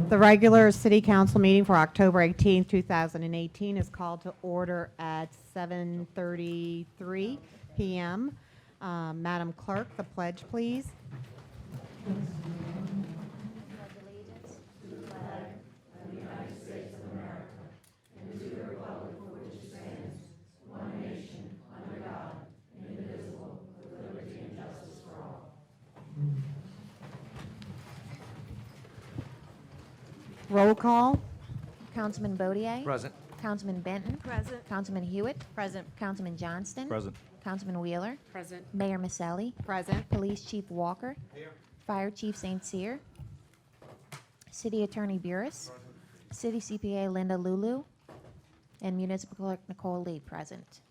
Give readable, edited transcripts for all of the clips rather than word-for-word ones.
The regular city council meeting for October 18th, 2018 is called to order at 7:33 p.m. Madam Clerk, the pledge, please. Roll call. Councilman Bodier. Present. Councilman Benton. Present. Councilman Hewitt. Present. Councilman Johnston. Present. Councilman Wheeler. Present. Mayor Maselli. Present. Police Chief Walker. Here. Fire Chief St. Cyr. City Attorney Burris. City CPA Linda Lulu. And Municipal Clerk Nicole Lee present.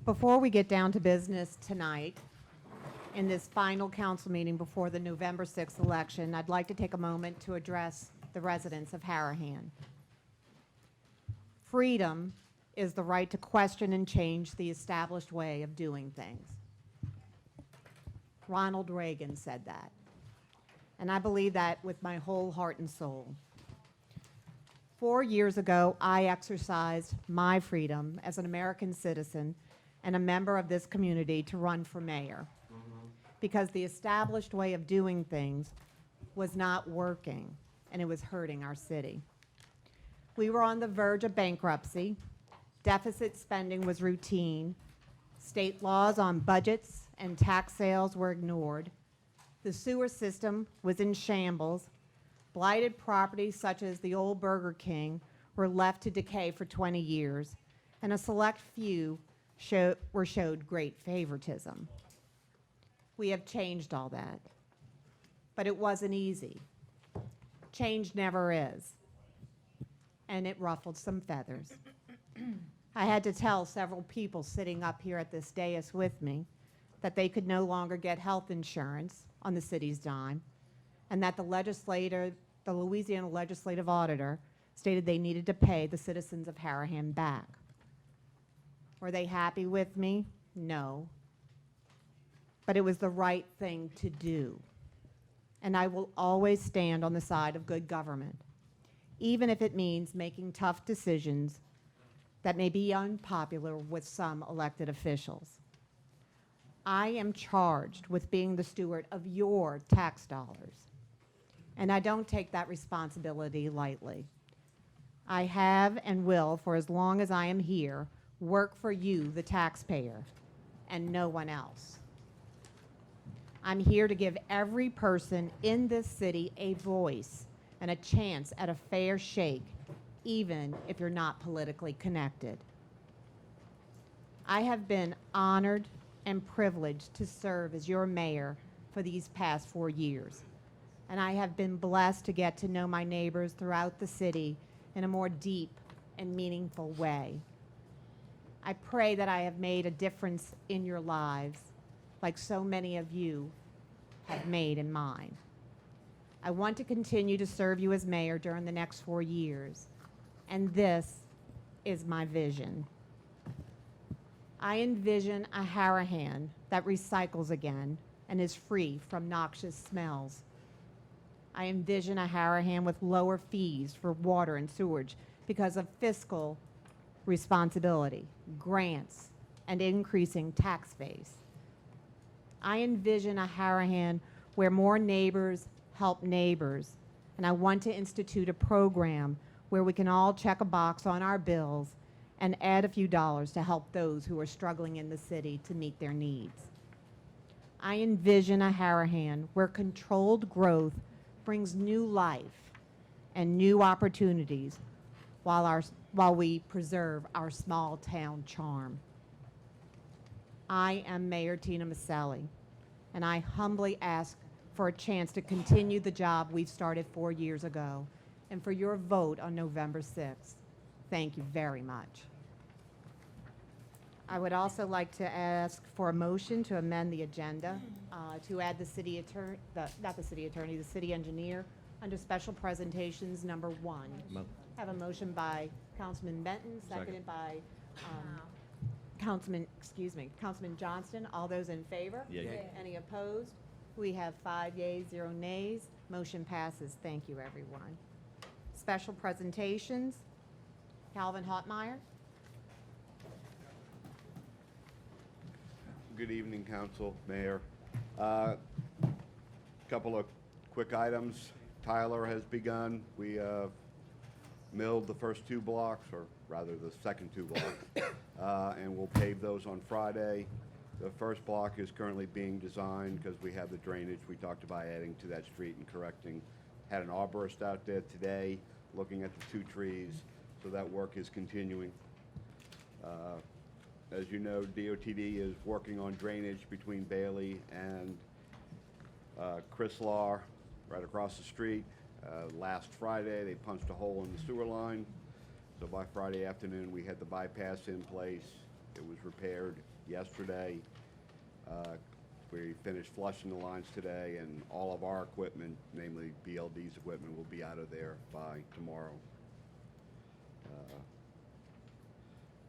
Before we get down to business tonight, in this final council meeting before the November 6th election, I'd like to take a moment to address the residents of Harahan. Freedom is the right to question and change the established way of doing things. Ronald Reagan said that, and I believe that with my whole heart and soul. 4 years ago, I exercised my freedom as an American citizen and a member of this community to run for mayor, because the established way of doing things was not working and it was hurting our city. We were on the verge of bankruptcy. Deficit spending was routine. State laws on budgets and tax sales were ignored. The sewer system was in shambles. Blighted properties such as the old Burger King were left to decay for 20 years, and a select few showed great favoritism. We have changed all that, but it wasn't easy. Change never is, and it ruffled some feathers. I had to tell several people sitting up here at this dais with me that they could no longer get health insurance on the city's dime, and that the Louisiana Legislative Auditor stated they needed to pay the citizens of Harahan back. Were they happy with me? No. But it was the right thing to do. And I will always stand on the side of good government, even if it means making tough decisions that may be unpopular with some elected officials. I am charged with being the steward of your tax dollars, and I don't take that responsibility lightly. I have and will, for as long as I am here, work for you, the taxpayer, and no one else. I'm here to give every person in this city a voice and a chance at a fair shake, even if you're not politically connected. I have been honored and privileged to serve as your mayor for these past 4 years, and I have been blessed to get to know my neighbors throughout the city in a more deep and meaningful way. I pray that I have made a difference in your lives, like so many of you have made in mine. I want to continue to serve you as mayor during the next 4 years, and this is my vision. I envision a Harahan that recycles again and is free from noxious smells. I envision a Harahan with lower fees for water and sewage because of fiscal responsibility, grants, and increasing tax base. I envision a Harahan where more neighbors help neighbors, and I want to institute a program where we can all check a box on our bills and add a few dollars to help those who are struggling in the city to meet their needs. I envision a Harahan where controlled growth brings new life and new opportunities while we preserve our small town charm. I am Mayor Tina Maselli, and I humbly ask for a chance to continue the job we've started 4 years ago, and for your vote on November 6th. Thank you very much. I would also like to ask for a motion to amend the agenda to add the city attorney, the city engineer under special presentations number 1. Have a motion by Councilman Benton, seconded by Councilman Johnston. All those in favor? Yay. Any opposed? We have 5 yeas, 0 nays. Motion passes. Thank you, everyone. Special presentations. Calvin Hotmeyer. Good evening, Council, Mayor. Couple of quick items. Tyler has begun. We milled the first 2 blocks, or rather the second 2 blocks, and we'll pave those on Friday. The first block is currently being designed because we have the drainage we talked about adding to that street and correcting. Had an arborist out there today looking at the 2 trees, so that work is continuing. As you know, DOTD is working on drainage between Bailey and Chrysalar, right across the street. Last Friday, they punched a hole in the sewer line. So by Friday afternoon, we had the bypass in place. It was repaired yesterday. We finished flushing the lines today, and all of our equipment, namely BLD's equipment, will be out of there by tomorrow.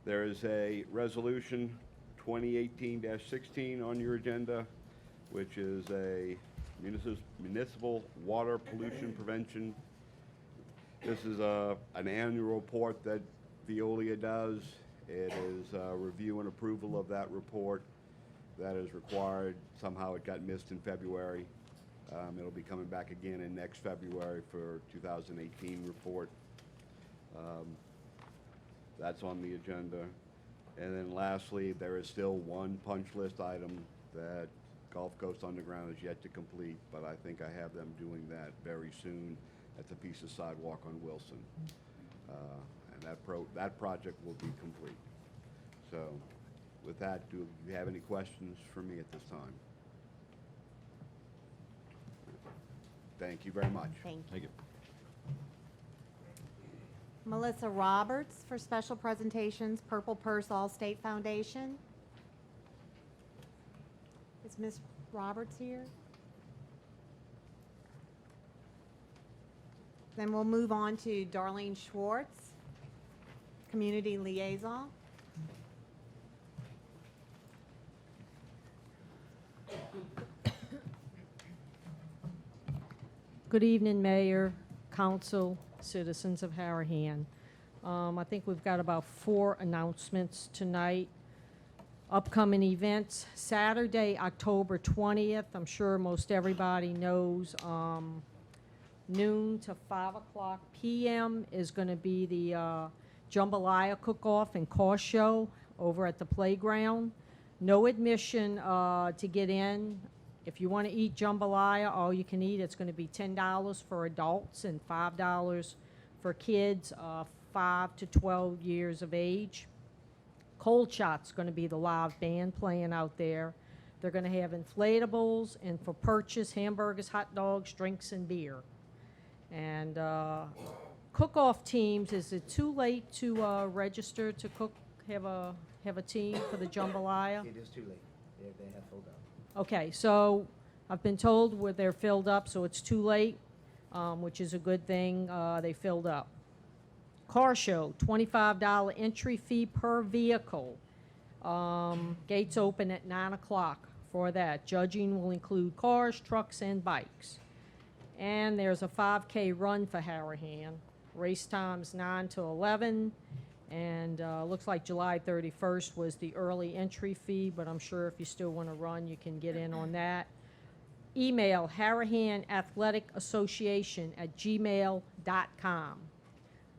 There is a resolution 2018-16 on your agenda, which is a municipal water pollution prevention. This is an annual report that Veolia does. It is a review and approval of that report that is required. Somehow it got missed in February. It'll be coming back again in next February for 2018 report. That's on the agenda. And then lastly, there is still one punch list item that Gulf Coast Underground is yet to complete, but I think I have them doing that very soon. That's a piece of sidewalk on Wilson. And that project will be complete. So with that, do you have any questions for me at this time? Thank you very much. Thank you. Thank you. Melissa Roberts for special presentations, Purple Purse All-State Foundation. Is Ms. Roberts here? Then we'll move on to Darlene Schwartz, Community Liaison. Good evening, Mayor, Council, citizens of Harahan. I think we've got about 4 announcements tonight. Upcoming events, Saturday, October 20th, I'm sure most everybody knows, noon to 5 o'clock p.m. is going to be the Jambalaya Cook-Off and Car Show over at the playground. No admission to get in. If you want to eat jambalaya, all you can eat, it's going to be $10 for adults and $5 for kids 5 to 12 years of age. Cold Shot's going to be the live band playing out there. They're going to have inflatables and for purchase, hamburgers, hot dogs, drinks, and beer. And cook-off teams, is it too late to register to cook, have a team for the jambalaya? It is too late. They have filled up. Okay, so I've been told where they're filled up, so it's too late, which is a good thing. They filled up. Car show, $25 entry fee per vehicle. Gates open at 9 o'clock for that. Judging will include cars, trucks, and bikes. And there's a 5K run for Harahan. Race time's 9 to 11. And looks like July 31st was the early entry fee, but I'm sure if you still want to run, you can get in on that. Email Harahan Athletic Association at gmail.com.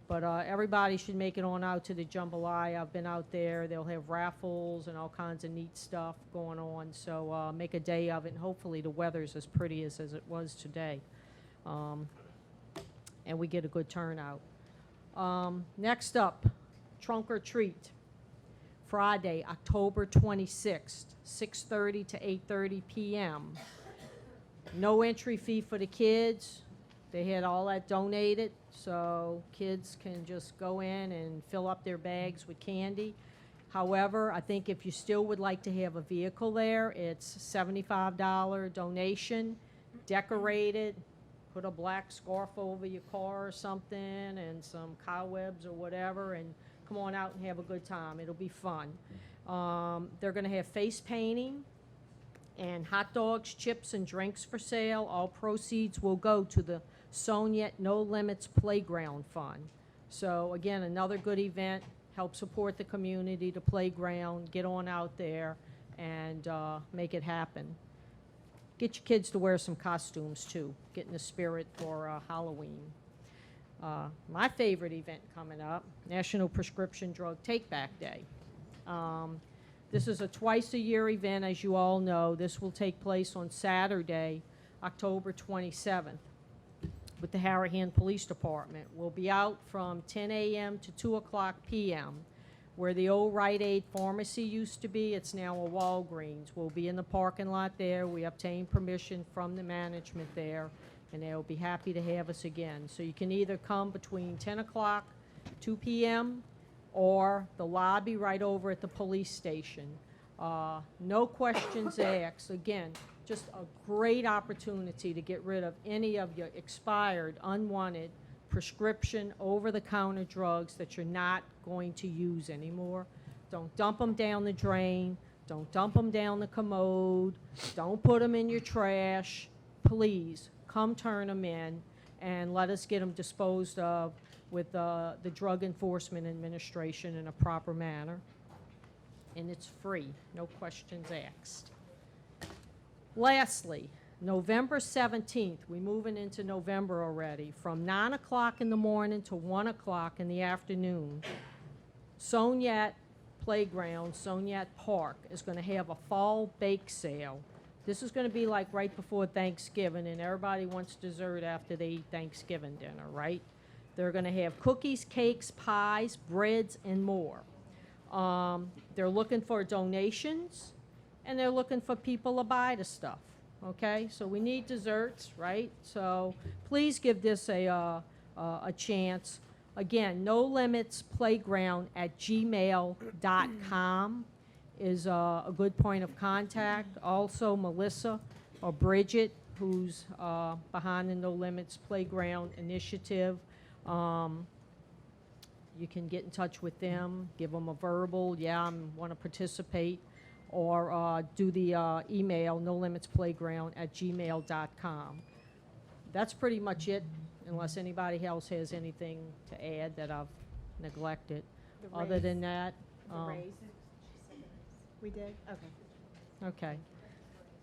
But everybody should make it on out to the jambalaya. I've been out there. They'll have raffles and all kinds of neat stuff going on. So make a day of it, and hopefully the weather's as pretty as it was today. And we get a good turnout. Next up, Trunk or Treat, Friday, October 26th, 6:30 to 8:30 p.m. No entry fee for the kids. They had all that donated, so kids can just go in and fill up their bags with candy. However, I think if you still would like to have a vehicle there, it's $75 donation, decorated, put a black scarf over your car or something and some cobwebs or whatever, and come on out and have a good time. It'll be fun. They're going to have face painting and hot dogs, chips, and drinks for sale. All proceeds will go to the Soniet No Limits Playground Fund. So again, another good event, help support the community, the playground, get on out there and make it happen. Get your kids to wear some costumes too, get in the spirit for Halloween. My favorite event coming up, National Prescription Drug Take-Back Day. This is a twice-a-year event, as you all know. This will take place on Saturday, October 27th, with the Harahan Police Department. We'll be out from 10 a.m. to 2 o'clock p.m. Where the old Rite Aid pharmacy used to be, it's now a Walgreens. We'll be in the parking lot there. We obtained permission from the management there, and they'll be happy to have us again. So you can either come between 10 o'clock, 2 p.m., or the lobby right over at the police station. No questions asked. Again, just a great opportunity to get rid of any of your expired, unwanted, prescription, over-the-counter drugs that you're not going to use anymore. Don't dump them down the drain. Don't dump them down the commode. Don't put them in your trash. Please, come turn them in and let us get them disposed of with the Drug Enforcement Administration in a proper manner. And it's free, no questions asked. Lastly, November 17th, we're moving into November already, from 9 o'clock in the morning to 1 o'clock in the afternoon, Soniet Playground, Soniet Park, is going to have a fall bake sale. This is going to be like right before Thanksgiving, and everybody wants dessert after they eat Thanksgiving dinner, right? They're going to have cookies, cakes, pies, breads, and more. They're looking for donations, and they're looking for people to buy the stuff. Okay, so we need desserts, right? So please give this a chance. Again, no limits playground at gmail.com is a good point of contact. Also, Melissa or Bridget, who's behind the No Limits Playground initiative. You can get in touch with them, give them a verbal, yeah, I want to participate, or do the email, nolimitsplayground@gmail.com. That's pretty much it, unless anybody else has anything to add that I've neglected. Other than that, We did? Okay. okay.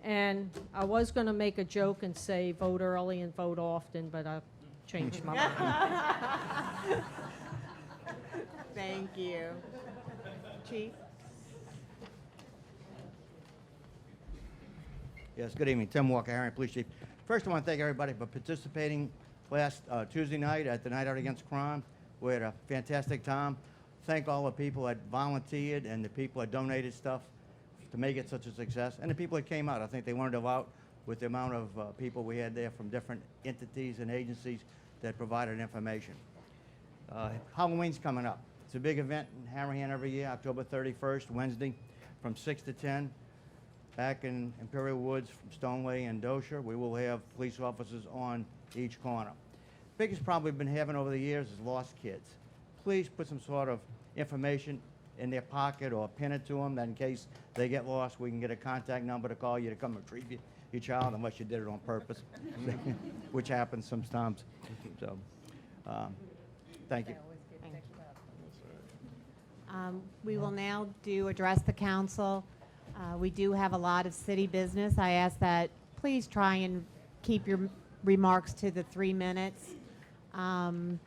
And I was going to make a joke and say vote early and vote often, but I changed my mind. Thank you. Chief? Yes, good evening. Tim Walker, Harahan Police Chief. First, I want to thank everybody for participating last Tuesday night at the Night Out Against Crime. We had a fantastic time. Thank all the people that volunteered and the people that donated stuff to make it such a success, and the people that came out. I think they wanted to go out with the amount of people we had there from different entities and agencies that provided information. Halloween's coming up. It's a big event in Harahan every year, October 31st, Wednesday, from 6 to 10. Back in Imperial Woods from Stoneway and Dosher, we will have police officers on each corner. Biggest problem we've been having over the years is lost kids. Please put some sort of information in their pocket or pin it to them that in case they get lost, we can get a contact number to call you to come retrieve your child, unless you did it on purpose, which happens sometimes. So, thank you. We will now address the council. We do have a lot of city business. I ask that please try and keep your remarks to the 3 minutes and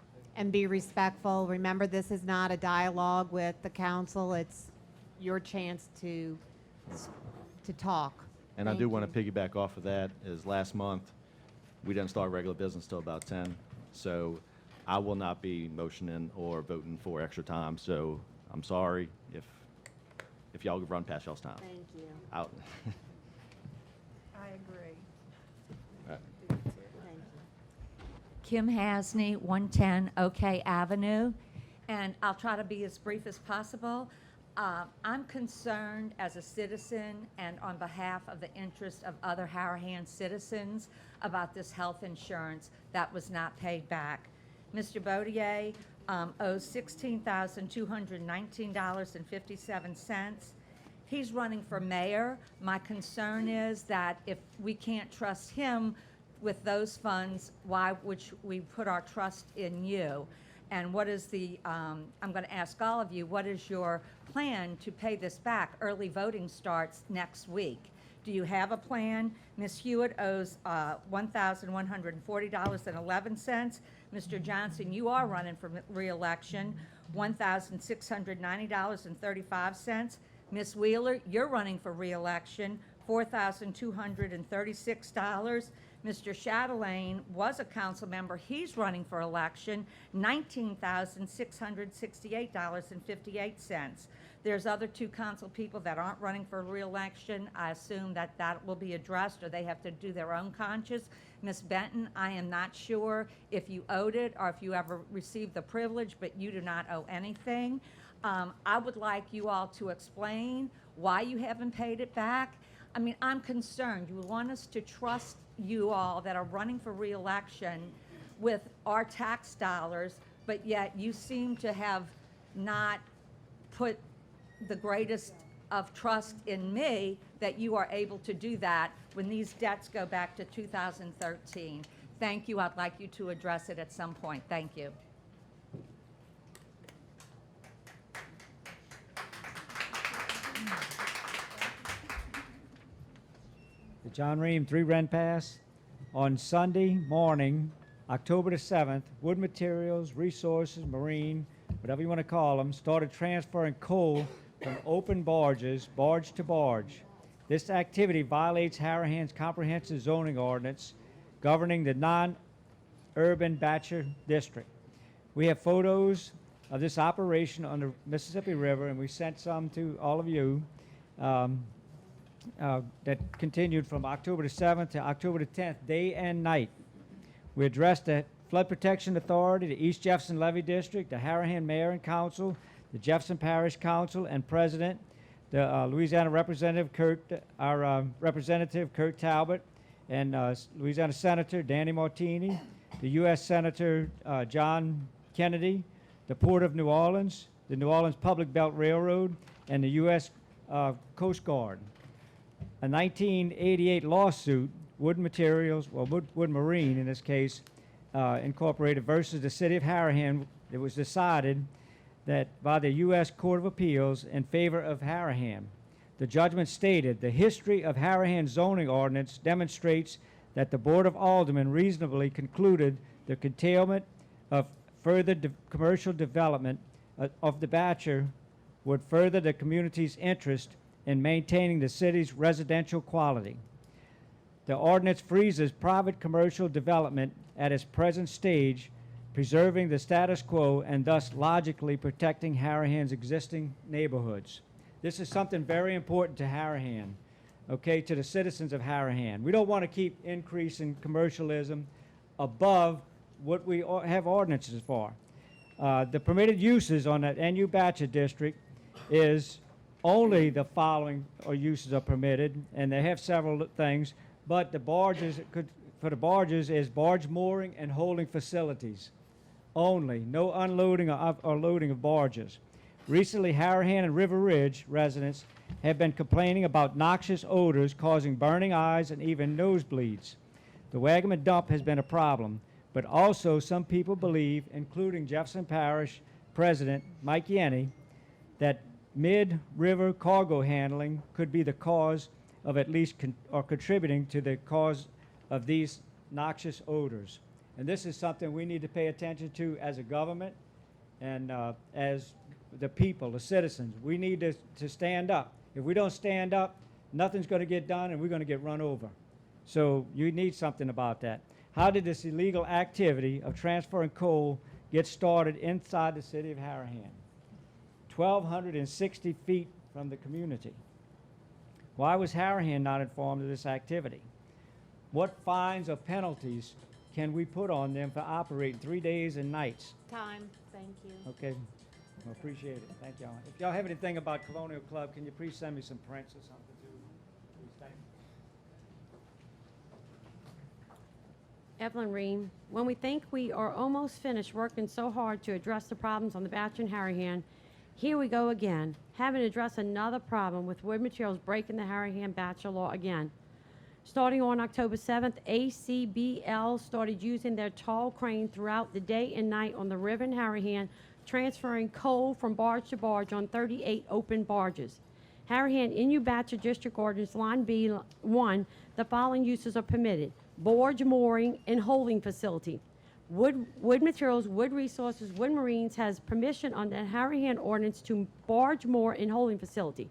be respectful. Remember, this is not a dialogue with the council. It's your chance to talk. And I Thank do want you. to piggyback off of that, is last month, we didn't start regular business till about 10. So I will not be motioning or voting for extra time. So I'm sorry if y'all run past y'all's time. Thank you. Out. I agree. Right. Thank you. Kim Hasney, 110 OK Avenue, and I'll try to be as brief as possible. I'm concerned as a citizen and on behalf of the interest of other Harahan citizens about this health insurance that was not paid back. Mr. Baudier owes $16,219.57. He's running for mayor. My concern is that if we can't trust him with those funds, why would we put our trust in you? And what is I'm going to ask all of you, what is your plan to pay this back? Early voting starts next week. Do you have a plan? Ms. Hewitt owes $1,140.11. Mr. Johnson, you are running for re-election, $1,690.35. Ms. Wheeler, you're running for re-election, $4,236. Mr. Chatelain was a council member. He's running for election, $19,668.58. There's other two council people that aren't running for re-election. I assume that that will be addressed, or they have to do their own conscience. Ms. Benton, I am not sure if you owed it or if you ever received the privilege, but you do not owe anything. I would like you all to explain why you haven't paid it back. I mean, I'm concerned. You want us to trust you all that are running for re-election with our tax dollars, but yet you seem to have not put the greatest of trust in me that you are able to do that when these debts go back to 2013. Thank you. I'd like you to address it at some point. Thank you. The John Ream 3 Ren Pass. On Sunday morning, October the 7th, Wood Materials, Resources, Marine, whatever you want to call them, started transferring coal from open barges, barge to barge. This activity violates Harahan's comprehensive zoning ordinance governing the non-urban Batcher district. We have photos of this operation on the Mississippi River, and we sent some to all of you. That continued from October the 7th to October the 10th, day and night. We addressed the Flood Protection Authority, the East Jefferson Levee District, the Harahan Mayor and Council, the Jefferson Parish Council and President, the Louisiana Representative Representative Kurt Talbot, and Louisiana Senator Danny Martini, the U.S. Senator John Kennedy, the Port of New Orleans, the New Orleans Public Belt Railroad, and the U.S. Coast Guard. A 1988 lawsuit, Wood Materials, well, Wood Marine in this case, Incorporated versus the City of Harahan, it was decided that by the U.S. Court of Appeals in favor of Harahan. The judgment stated, the history of Harahan's zoning ordinance demonstrates that the Board of Aldermen reasonably concluded the curtailment of further commercial development of the Batcher would further the community's interest in maintaining the city's residential quality. The ordinance freezes private commercial development at its present stage, preserving the status quo and thus logically protecting Harahan's existing neighborhoods. This is something very important to Harahan, okay, to the citizens of Harahan. We don't want to keep increasing commercialism above what we have ordinances for. The permitted uses on that NU Batcher district is only the following uses are permitted, and they have several things, but the barges, for the barges is barge mooring and holding facilities only, no unloading or loading of barges. Recently, Harahan and River Ridge residents have been complaining about noxious odors causing burning eyes and even nosebleeds. The Wagaman dump has been a problem, but also some people believe, including Jefferson Parish President Mike Yenny, that mid-river cargo handling could be the cause of at least contributing to the cause of these noxious odors. And this is something we need to pay attention to as a government and as the people, the citizens. We need to stand up. If we don't stand up, nothing's going to get done and we're going to get run over. So you need something about that. How did this illegal activity of transferring coal get started inside the city of Harahan? 1,260 feet from the community. Why was Harahan not informed of this activity? What fines or penalties can we put on them for operating 3 days and nights? Time, thank you. Okay, I appreciate it. Thank y'all. If y'all have anything about Colonial Club, can you please send me some prints or something too? Please, thank you. Evelyn Ream, when we think we are almost finished working so hard to address the problems on the Batcher and Harahan, here we go again. having addressed another problem with wood materials breaking the Harahan Bachelor Law again. Starting on October 7th, ACBL started using their tall crane throughout the day and night on the river in Harahan, transferring coal from barge to barge on 38 open barges. Harahan NU Bachelor District Ordinance Line B1, the following uses are permitted: barge mooring and holding facility. Wood Materials, Wood Resources, Wood Marines has permission on the Harahan ordinance to barge moor and holding facility.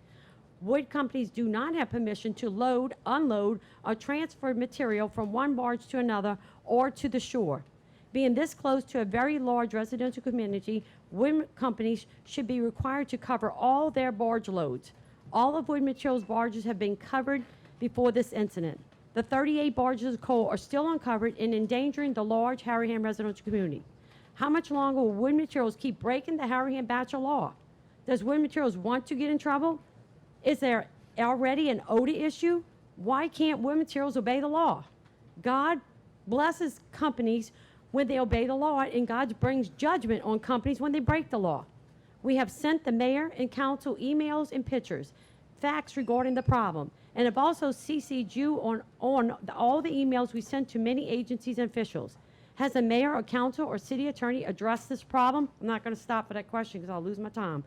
Wood companies do not have permission to load, unload, or transfer material from one barge to another or to the shore. Being this close to a very large residential community, wood companies should be required to cover all their barge loads. All of Wood Materials barges have been covered before this incident. The 38 barges of coal are still uncovered and endangering the large Harahan residential community. How much longer will Wood Materials keep breaking the Harahan Bachelor Law? Does Wood Materials want to get in trouble? Is there already an ODA issue? Why can't Wood Materials obey the law? God blesses companies when they obey the law, and God brings judgment on companies when they break the law. We have sent the mayor and council emails and pictures, facts regarding the problem, and have also CC'd you on all the emails we sent to many agencies and officials. Has the mayor or council or city attorney addressed this problem? I'm not going to stop for that question because I'll lose my time.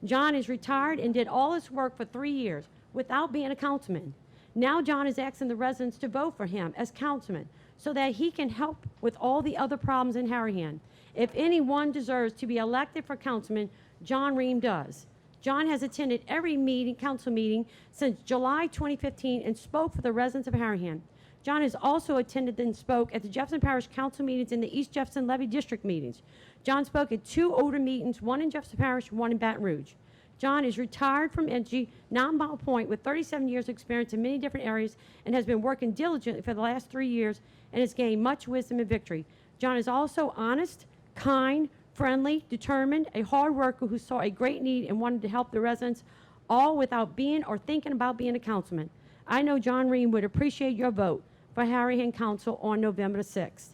John is retired and did all his work for 3 years without being a councilman. Now John is asking the residents to vote for him as councilman so that he can help with all the other problems in Harahan. If anyone deserves to be elected for councilman, John Ream does. John has attended every council meeting since July 2015 and spoke for the residents of Harahan. John has also attended and spoke at the Jefferson Parish Council meetings and the East Jefferson Levy District meetings. John spoke at 2 ODA meetings, one in Jefferson Parish, one in Baton Rouge. John is retired from NG, now in Mile Point, with 37 years of experience in many different areas and has been working diligently for the last 3 years and has gained much wisdom and victory. John is also honest, kind, friendly, determined, a hard worker who saw a great need and wanted to help the residents, all without being or thinking about being a councilman. I know John Ream would appreciate your vote for Harahan Council on November the 6th.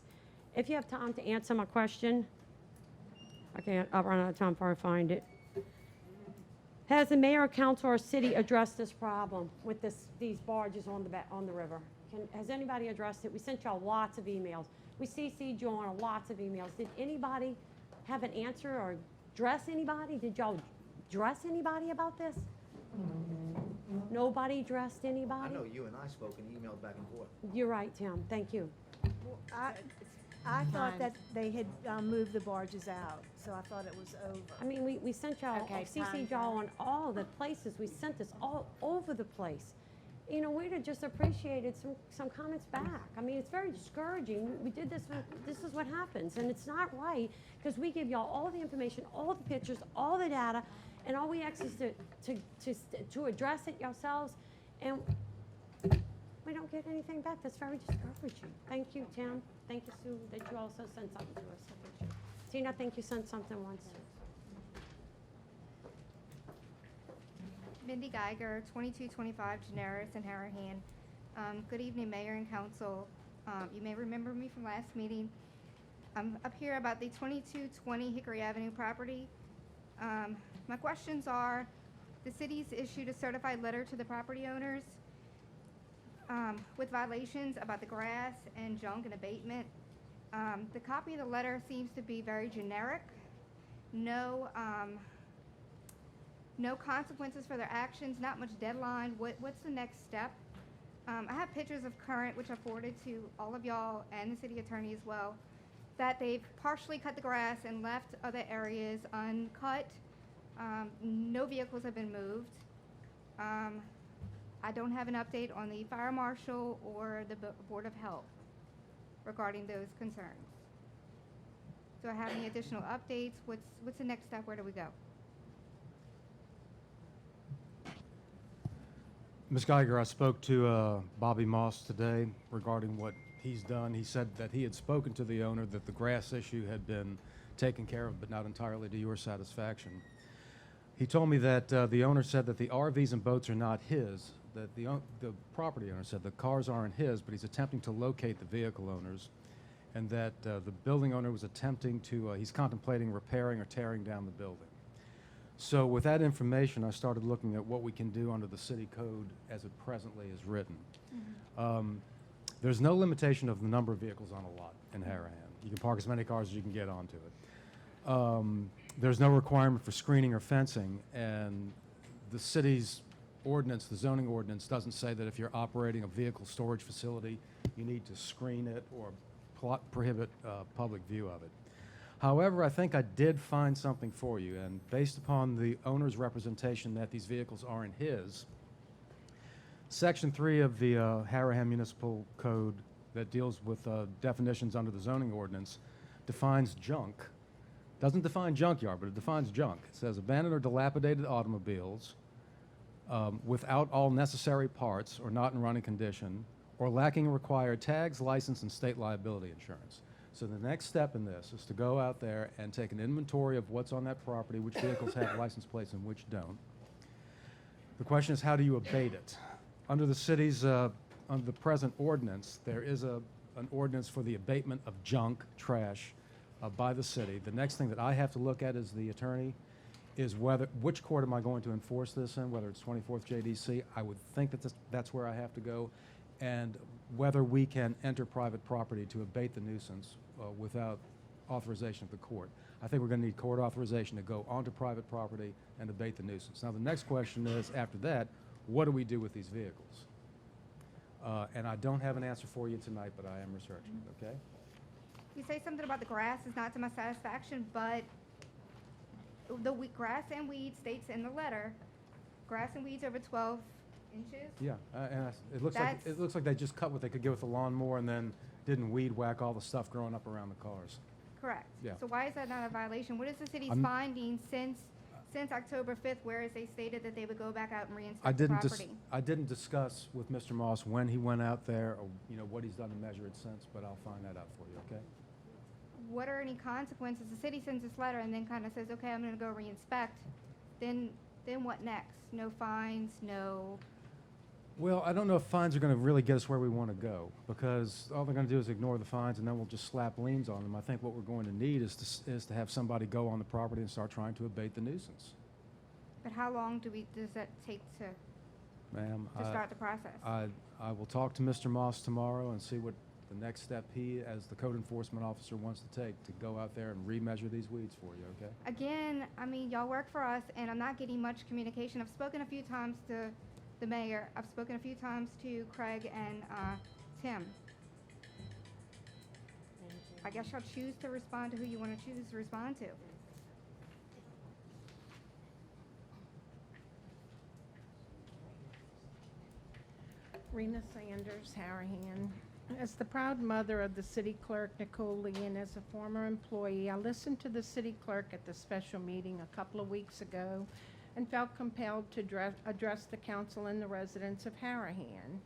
If you have time to answer my question, I'll run out of time before I find it. Has the mayor, council, or city addressed this problem with these barges on the river? Has anybody addressed it? We sent y'all lots of emails. We CC'd you on lots of emails. Did anybody have an answer or address anybody? Did y'all address anybody about this? Nobody addressed I anybody? know you and I spoke and emailed back and forth. You're right, Tim. Thank you. I thought Fine. that they had moved the barges out, so I thought it was over. I mean, we sent y'all, Okay, CC'd time. y'all on all the places. We sent this all over the place. You know, we'd have just appreciated some comments back. I mean, it's very discouraging. We did this, this is what happens, and it's not right, because we give y'all all the information, all the pictures, all the data, and all we ask is to address it yourselves, and we don't get anything back. That's very discouraging. Thank you, Tim. Thank you, Sue, that you also sent something to us. I appreciate it. Tina, I think you sent something once. Mindy Geiger, 2225 Generis in Harahan. Good evening, Mayor and Council. You may remember me from last meeting. I'm up here about the 2220 Hickory Avenue property. My questions are, the city's issued a certified letter to the property owners with violations about the grass and junk and abatement. The copy of the letter seems to be very generic. No consequences for their actions, not much deadline. What's the next step? I have pictures of current, which I forwarded to all of y'all and the city attorney as well, that they've partially cut the grass and left other areas uncut. No vehicles have been moved. I don't have an update on the fire marshal or the Board of Health regarding those concerns. Do I have any additional updates? What's the next step? Where do we go? Ms. Geiger, I spoke to Bobby Moss today regarding what he's done. He said that he had spoken to the owner, that the grass issue had been taken care of, but not entirely to your satisfaction. He told me that the owner said that the RVs and boats are not his, that the property owner said the cars aren't his, but he's attempting to locate the vehicle owners, and that the building owner was attempting to, he's contemplating repairing or tearing down the building. So with that information, I started looking at what we can do under the city code as it presently is written. There's no limitation of the number of vehicles on a lot in Harahan. You can park as many cars as you can get onto it. There's no requirement for screening or fencing, and the city's ordinance, the zoning ordinance, doesn't say that if you're operating a vehicle storage facility, you need to screen it or prohibit public view of it. However, I think I did find something for you, and based upon the owner's representation that these vehicles are in his, Section 3 of the Harahan Municipal Code that deals with definitions under the zoning ordinance defines junk. Doesn't define junkyard, but it defines junk. It says abandoned or dilapidated automobiles without all necessary parts or not in running condition or lacking required tags, license, and state liability insurance. So the next step in this is to go out there and take an inventory of what's on that property, which vehicles have license plates and which don't. The question is, how do you abate it? Under the city's, under the present ordinance, there is an ordinance for the abatement of junk, trash, by the city. The next thing that I have to look at as the attorney is which court am I going to enforce this in, whether it's 24th JDC. I would think that that's where I have to go, and whether we can enter private property to abate the nuisance without authorization of the court. I think we're going to need court authorization to go onto private property and abate the nuisance. Now, the next question is, after that, what do we do with these vehicles? And I don't have an answer for you tonight, but I am researching it, okay? You say something about the grass is not to my satisfaction, but the grass and weeds states in the letter, grass and weeds over 12 inches. Yeah, it looks like they just cut what they could get with a lawnmower and then didn't weed whack all the stuff growing up around the cars. Correct. Yeah. So why is that not a violation? What is the city's I'm- finding since October 5th, whereas they stated that they would go back out and reinspect the property? I didn't discuss with Mr. Moss when he went out there or, what he's done to measure it since, but I'll find that out for you, okay? What are any consequences? The city sends this letter and then kind of says, okay, I'm going to go reinspect. Then what next? No fines, no... Well, I don't know if fines are going to really get us where we want to go, because all they're going to do is ignore the fines and then we'll just slap liens on them. I think what we're going to need is to have somebody go on the property and start trying to abate the nuisance. But how long does that take to Ma'am, start the process? I will talk to Mr. Moss tomorrow and see what the next step he, as the code enforcement officer, wants to take to go out there and remeasure these weeds for you, okay? Again, I mean, y'all work for us, and I'm not getting much communication. I've spoken a few times to the mayor. I've spoken a few times to Craig and Tim. I guess y'all choose to respond to who you want to choose to respond to. Rena Sanders, Harahan. As the proud mother of the city clerk, Nicole Lee, and as a former employee, I listened to the city clerk at the special meeting a couple of weeks ago and felt compelled to address the council and the residents of Harahan.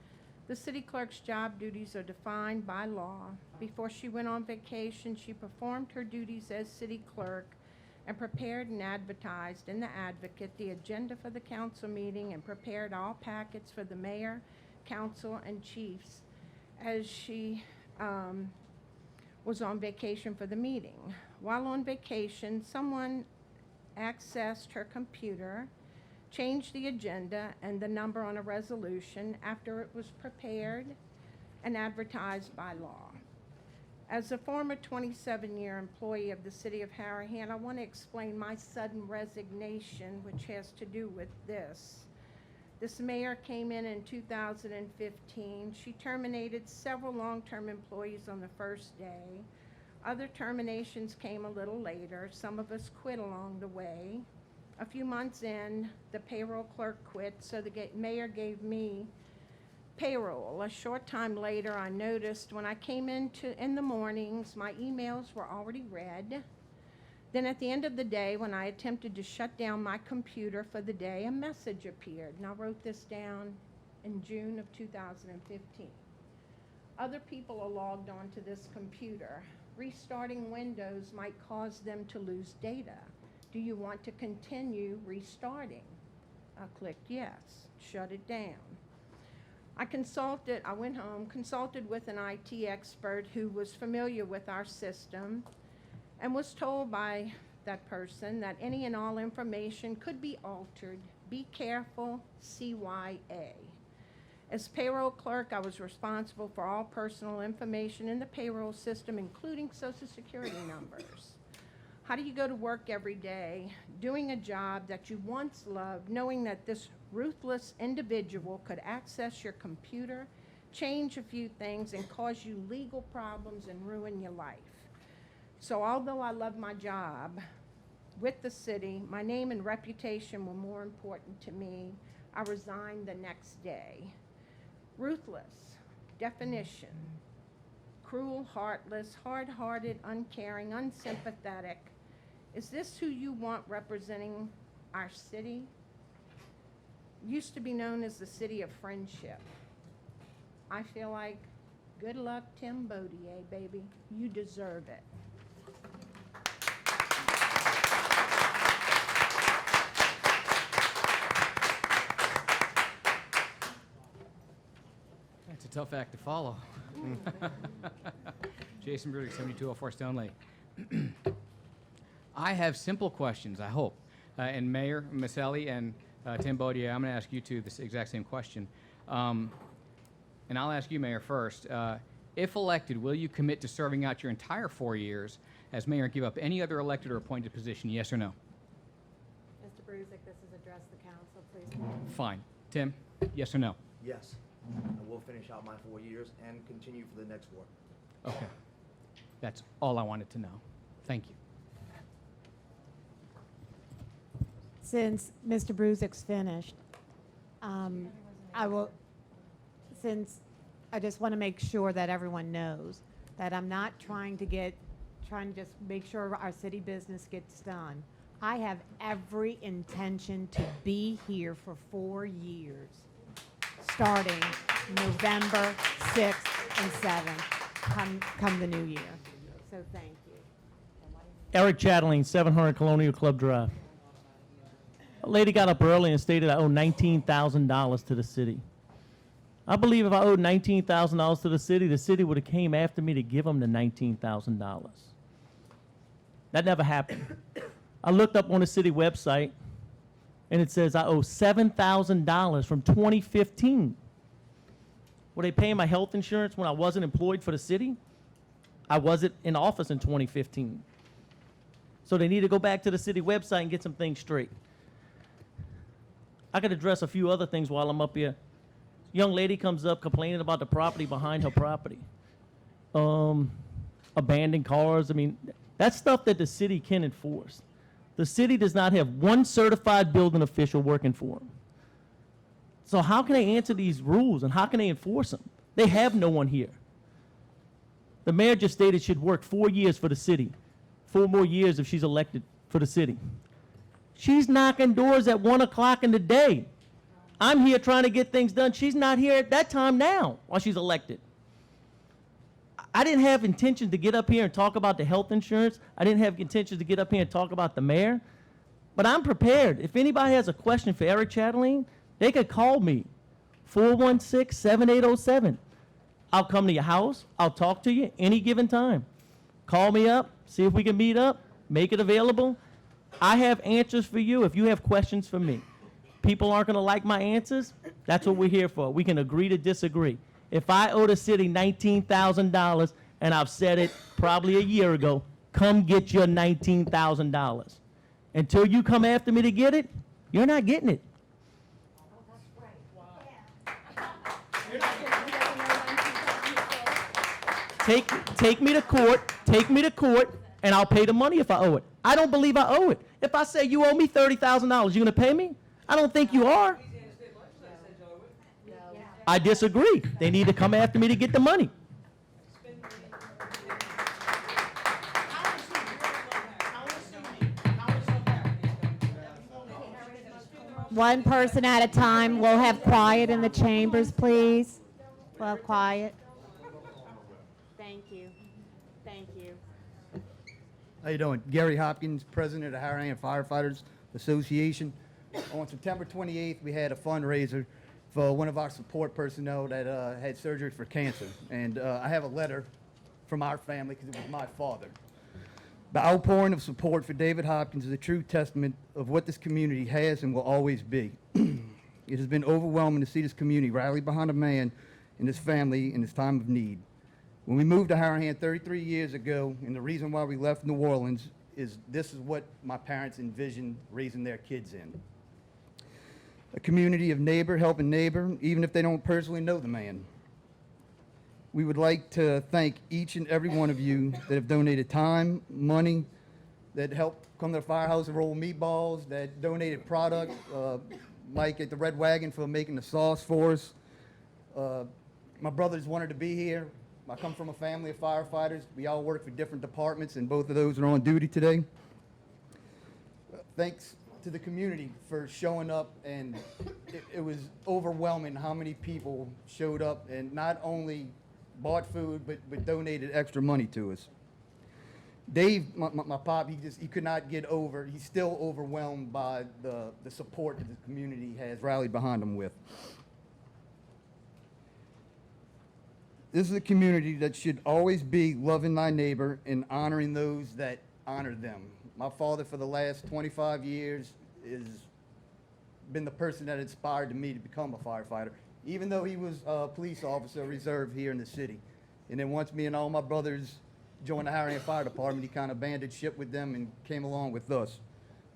The city clerk's job duties are defined by law. Before she went on vacation, she performed her duties as city clerk and prepared and advertised in the Advocate the agenda for the council meeting and prepared all packets for the mayor, council, and chiefs as she was on vacation for the meeting. While on vacation, someone accessed her computer, changed the agenda and the number on a resolution after it was prepared and advertised by law. As a former 27-year employee of the city of Harahan, I want to explain my sudden resignation, which has to do with this. This mayor came in 2015. She terminated several long-term employees on the first day. Other terminations came a little later. Some of us quit along the way. A few months in, the payroll clerk quit, so the mayor gave me payroll. A short time later, I noticed when I came in the mornings, my emails were already read. Then at the end of the day, when I attempted to shut down my computer for the day, a message appeared, and I wrote this down in June of 2015. Other people are logged onto this computer. Restarting Windows might cause them to lose data. Do you want to continue restarting? I clicked yes, shut it down. I went home, consulted with an IT expert who was familiar with our system, and was told by that person that any and all information could be altered. Be careful, CYA. As payroll clerk, I was responsible for all personal information in the payroll system, including Social Security numbers. How do you go to work every day, doing a job that you once loved, knowing that this ruthless individual could access your computer, change a few things, and cause you legal problems and ruin your life? So although I love my job with the city, my name and reputation were more important to me. I resigned the next day. Ruthless, definition. Cruel, heartless, hard-hearted, uncaring, unsympathetic. Is this who you want representing our city? Used to be known as the city of friendship. I feel like, good luck, Tim Bodier, baby. You deserve it. That's a tough act to follow. Jason Brudick, 7204 Stone Lake. I have simple questions, I hope. And Mayor Maselli and Tim Bodier, I'm going to ask you two this exact same question. And I'll ask you, Mayor, first. If elected, will you commit to serving out your entire 4 years as mayor and give up any other elected or appointed position, yes or no? Mr. Brusick, this is addressed to council, please. Fine. Tim, yes or no? Yes, I will finish out my 4 years and continue for the next 4. Okay. That's all I wanted to know. Thank you. Since Mr. Brusick's finished, I will, since I just want to make sure that everyone knows that I'm not trying to just make sure our city business gets done. I have every intention to be here for 4 years, starting November 6th and 7th, come the new year. So thank you. Eric Chatelain, 700 Colonial Club Drive. A lady got up early and stated I owe $19,000 to the city. I believe if I owed $19,000 to the city would have came after me to give them the $19,000. That never happened. I looked up on the city website, and it says I owe $7,000 from 2015. Were they paying my health insurance when I wasn't employed for the city? I wasn't in office in 2015. So they need to go back to the city website and get some things straight. I could address a few other things while I'm up here. Young lady comes up complaining about the property behind her property. Abandoned cars. I mean, that's stuff that the city can enforce. The city does not have one certified building official working for them. So how can they answer these rules and how can they enforce them? They have no one here. The mayor just stated she'd work 4 years for the city. 4 more years if she's elected for the city. She's knocking doors at 1 o'clock in the day. I'm here trying to get things done. She's not here at that time now while she's elected. I didn't have intention to get up here and talk about the health insurance. I didn't have intention to get up here and talk about the mayor. But I'm prepared. If anybody has a question for Eric Chatelain, they could call me, 416-7807. I'll come to your house. I'll talk to you any given time. Call me up, see if we can meet up, make it available. I have answers for you if you have questions for me. People aren't going to like my answers. That's what we're here for. We can agree to disagree. If I owe the city $19,000, and I've said it probably a year ago, come get your $19,000. Until you come after me to get it, you're not getting it. Take me to court, and I'll pay the money if I owe it. I don't believe I owe it. If I say you owe me $30,000, you gonna pay me? I don't think you are. I disagree. They need to come after me to get the money. One person at a time. We'll have quiet in the chambers, please. We'll have quiet. Thank you. Thank you. How you doing? Gary Hopkins, president of Harahan Firefighters Association. On September 28th, we had a fundraiser for one of our support personnel that had surgery for cancer. And I have a letter from our family because it was my father. The outpouring of support for David Hopkins is a true testament of what this community has and will always be. It has been overwhelming to see this community rally behind a man and his family in his time of need. When we moved to Harahan 33 years ago, and the reason why we left New Orleans is this is what my parents envisioned raising their kids in. A community of neighbor helping neighbor, even if they don't personally know the man. We would like to thank each and every one of you that have donated time, money, that helped come to the firehouse and roll meatballs, that donated product. Mike at the Red Wagon for making the sauce for us. My brothers wanted to be here. I come from a family of firefighters. We all work for different departments, and both of those are on duty today. Thanks to the community for showing up, and it was overwhelming how many people showed up and not only bought food, but donated extra money to us. Dave, my pop, he could not get over, he's still overwhelmed by the support that the community has rallied behind him with. This is a community that should always be loving thy neighbor and honoring those that honor them. My father, for the last 25 years, has been the person that inspired me to become a firefighter, even though he was a police officer reserve here in the city. And then once me and all my brothers joined the Harahan Fire Department, he kind of banded ship with them and came along with us.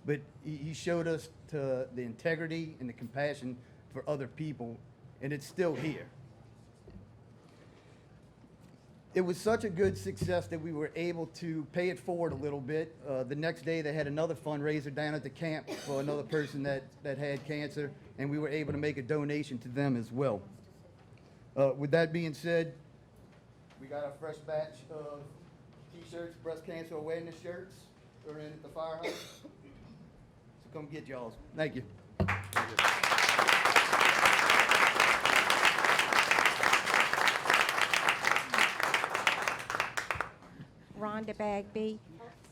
But he showed us the integrity and the compassion for other people, and it's still here. It was such a good success that we were able to pay it forward a little bit. The next day they had another fundraiser down at the camp for another person that had cancer, and we were able to make a donation to them as well. With that being said, we got our fresh batch of t-shirts, breast cancer awareness shirts. They're in at the firehouse. So come get y'all's. Thank you. Rhonda Bagby.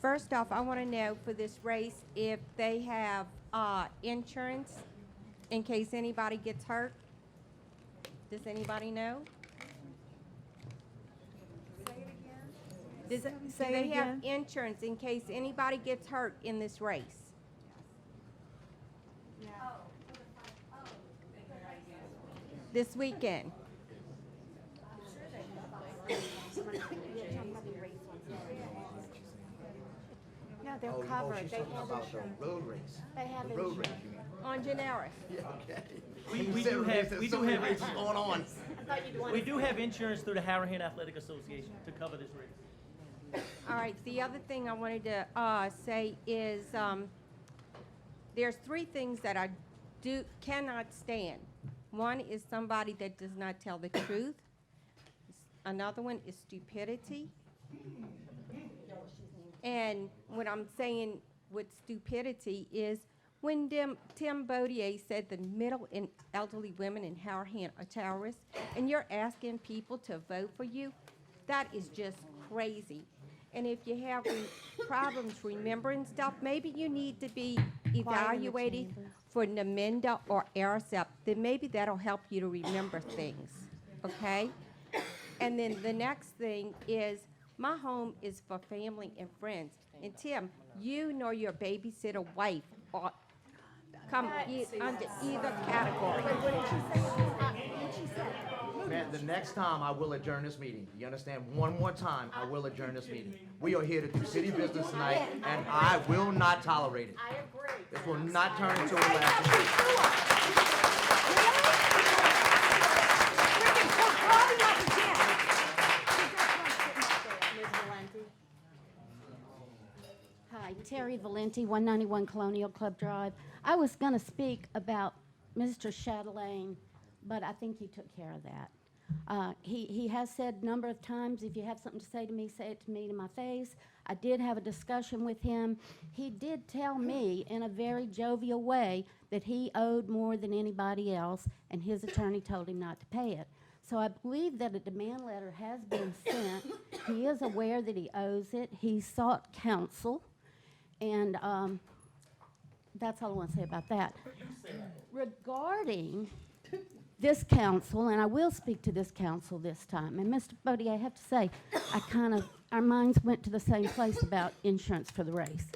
First off, I want to know for this race if they have insurance in case anybody gets hurt. Does anybody know? Do they have insurance in case anybody gets hurt in this race? This weekend? No, they're Oh, covered. she's They talking have about insurance. the road race. They have The road race, insurance. you mean? On Generis? Yeah, okay. We You do said have- there's we so do many have- races going on. We do have insurance through the Harahan Athletic Association to cover this race. All right, the other thing I wanted to say is there's three things that I cannot stand. One is somebody that does not tell the truth. Another one is stupidity. And what I'm saying with stupidity is when Tim Baudier said the middle and elderly women in Harahan are terrorists, and you're asking people to vote for you, that is just crazy. And if you have problems remembering stuff, maybe you need to be evaluated for Namenda or ARCEP, then maybe that'll help you to remember things, okay? And then the next thing is, my home is for family and friends. And Tim, you nor your babysitter wife ought come under either category. Man, the next time I will adjourn this meeting. You understand? One more time, I will adjourn this meeting. We are here to do city business tonight, and I will not tolerate it. I agree. This will not turn into a election. Hi, Terry Valenti, 191 Colonial Club Drive. I was going to speak about Mr. Chatelain, but I think you took care of that. He has said a number of times, if you have something to say to me to my face. I did have a discussion with him. He did tell me in a very jovial way that he owed more than anybody else, and his attorney told him not to pay it. So I believe that a demand letter has been sent. He is aware that he owes it. He sought counsel, and that's all I want to say about that. Regarding this council, and I will speak to this council this time. And Mr. Bodie, I have to say, our minds went to the same place about insurance for the race.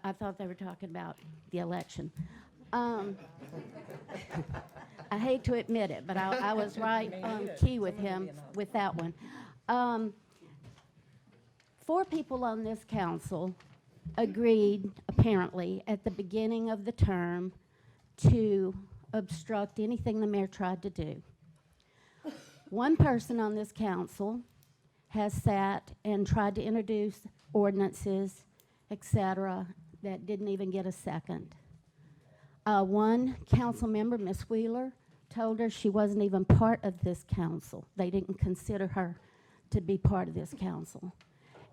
I thought they were talking about the election. I hate to admit it, but I was right on key with him with that one. 4 people on this council agreed, apparently, at the beginning of the term to obstruct anything the mayor tried to do. 1 person on this council has sat and tried to introduce ordinances, etc., that didn't even get a second. 1 council member, Ms. Wheeler, told her she wasn't even part of this council. They didn't consider her to be part of this council.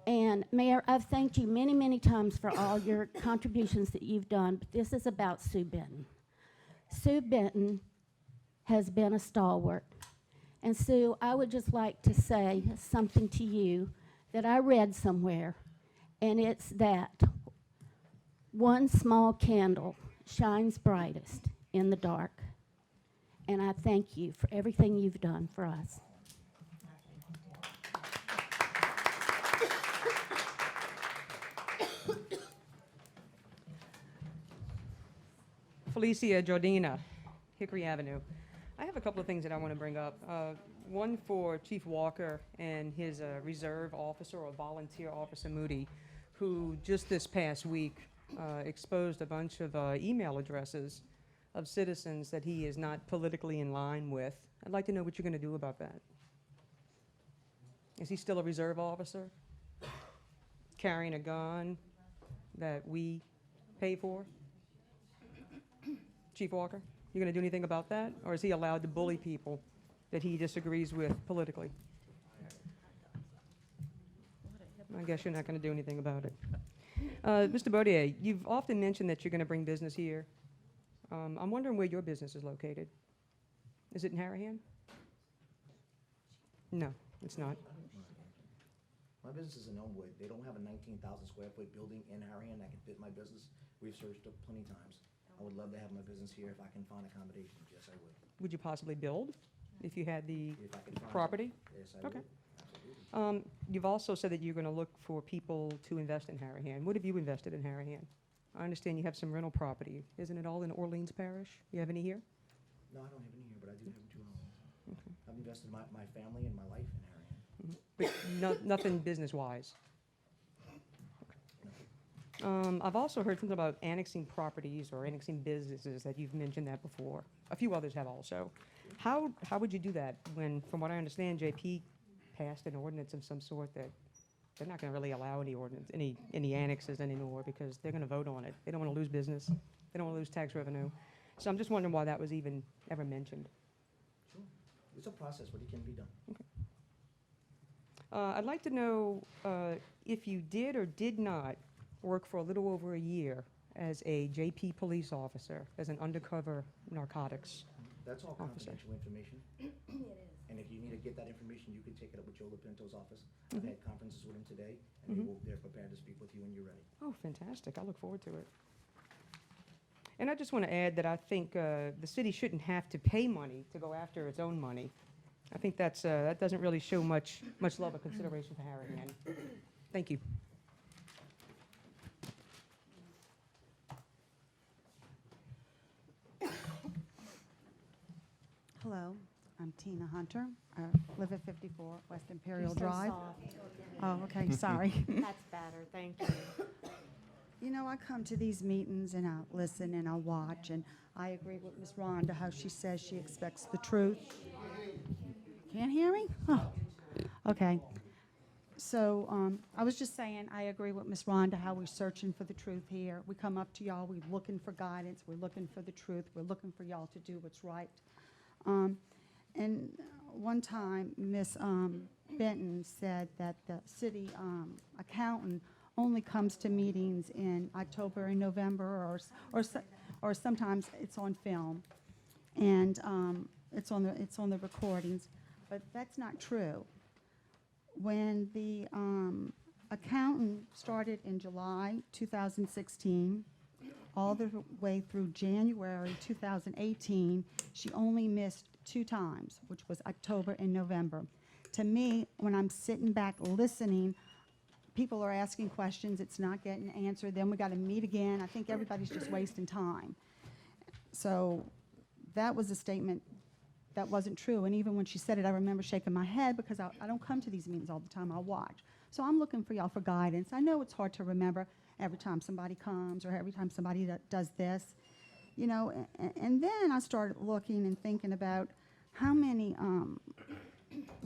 And Mayor, I've thanked you many, many times for all your contributions that you've done, but this is about Sue Benton. Sue Benton has been a stalwart. And Sue, I would just like to say something to you that I read somewhere, and it's that one small candle shines brightest in the dark. And I thank you for everything you've done for us. Felicia Jordina, Hickory Avenue. I have a couple of things that I want to bring up. One for Chief Walker and his reserve officer or volunteer officer Moody, who just this past week exposed a bunch of email addresses of citizens that he is not politically in line with. I'd like to know what you're going to do about that. Is he still a reserve officer? Carrying a gun that we pay for? Chief Walker, you going to do anything about that? Or is he allowed to bully people that he disagrees with politically? I guess you're not going to do anything about it. Mr. Baudier, you've often mentioned that you're going to bring business here. I'm wondering where your business is located. Is it in Harahan? No, it's not. My business is in Elmwood. They don't have a 19,000 square foot building in Harahan that can fit my business. We've searched it plenty times. I would love to have my business here if I can find accommodations. Yes, I would. Would you possibly build if you had the If I can find property? Yes, I Okay. would. Absolutely. You've also said that you're going to look for people to invest in Harahan. What have you invested in Harahan? I understand you have some rental property. Isn't it all in Orleans Parish? You have any here? No, I don't have any here, but I do have 2 homes. I've invested my family and my life in Harahan. But nothing business-wise? I've also heard something about annexing properties or annexing businesses that you've mentioned that before. A few others have also. How would you do that when, from what I understand, JP passed an ordinance of some sort that they're not going to really allow any annexes anymore because they're going to vote on it. They don't want to lose business. They don't want to lose tax revenue. So I'm just wondering why that was even ever mentioned. Sure. It's a process, but it can be done. Okay. I'd like to know if you did or did not work for a little over a year as a JP police officer, as an undercover narcotics That's all officer. confidential information. It is. And if you need to get that information, you can take it up with Joe Lapinto's office. I've had conferences with him today, and they're prepared to speak with you when you're ready. Oh, fantastic. I look forward to it. And I just want to add that I think the city shouldn't have to pay money to go after its own money. I think that doesn't really show much love or consideration for Harahan. Thank you. Hello, I'm Tina Hunter. I live at 54 West Imperial Drive. Oh, okay, sorry. That's better, thank you. You know, I come to these meetings and I listen and I watch, and I agree with Ms. Rhonda, how she says she expects the truth. Can't hear me? Oh, okay. So I was just saying, I agree with Ms. Rhonda, how we're searching for the truth here. We come up to y'all, we're looking for guidance, we're looking for the truth, we're looking for y'all to do what's right. And one time, Ms. Benton said that the city accountant only comes to meetings in October and November, or sometimes it's on film, and it's on the recordings. But that's not true. When the accountant started in July 2016, all the way through January 2018, she only missed 2 times, which was October and November. To me, when I'm sitting back listening, people are asking questions, it's not getting answered, then we got to meet again. I think everybody's just wasting time. So that was a statement that wasn't true. And even when she said it, I remember shaking my head because I don't come to these meetings all the time. I'll watch. So I'm looking for y'all for guidance. I know it's hard to remember every time somebody comes or every time somebody does this, you know. And then I started looking and thinking about how many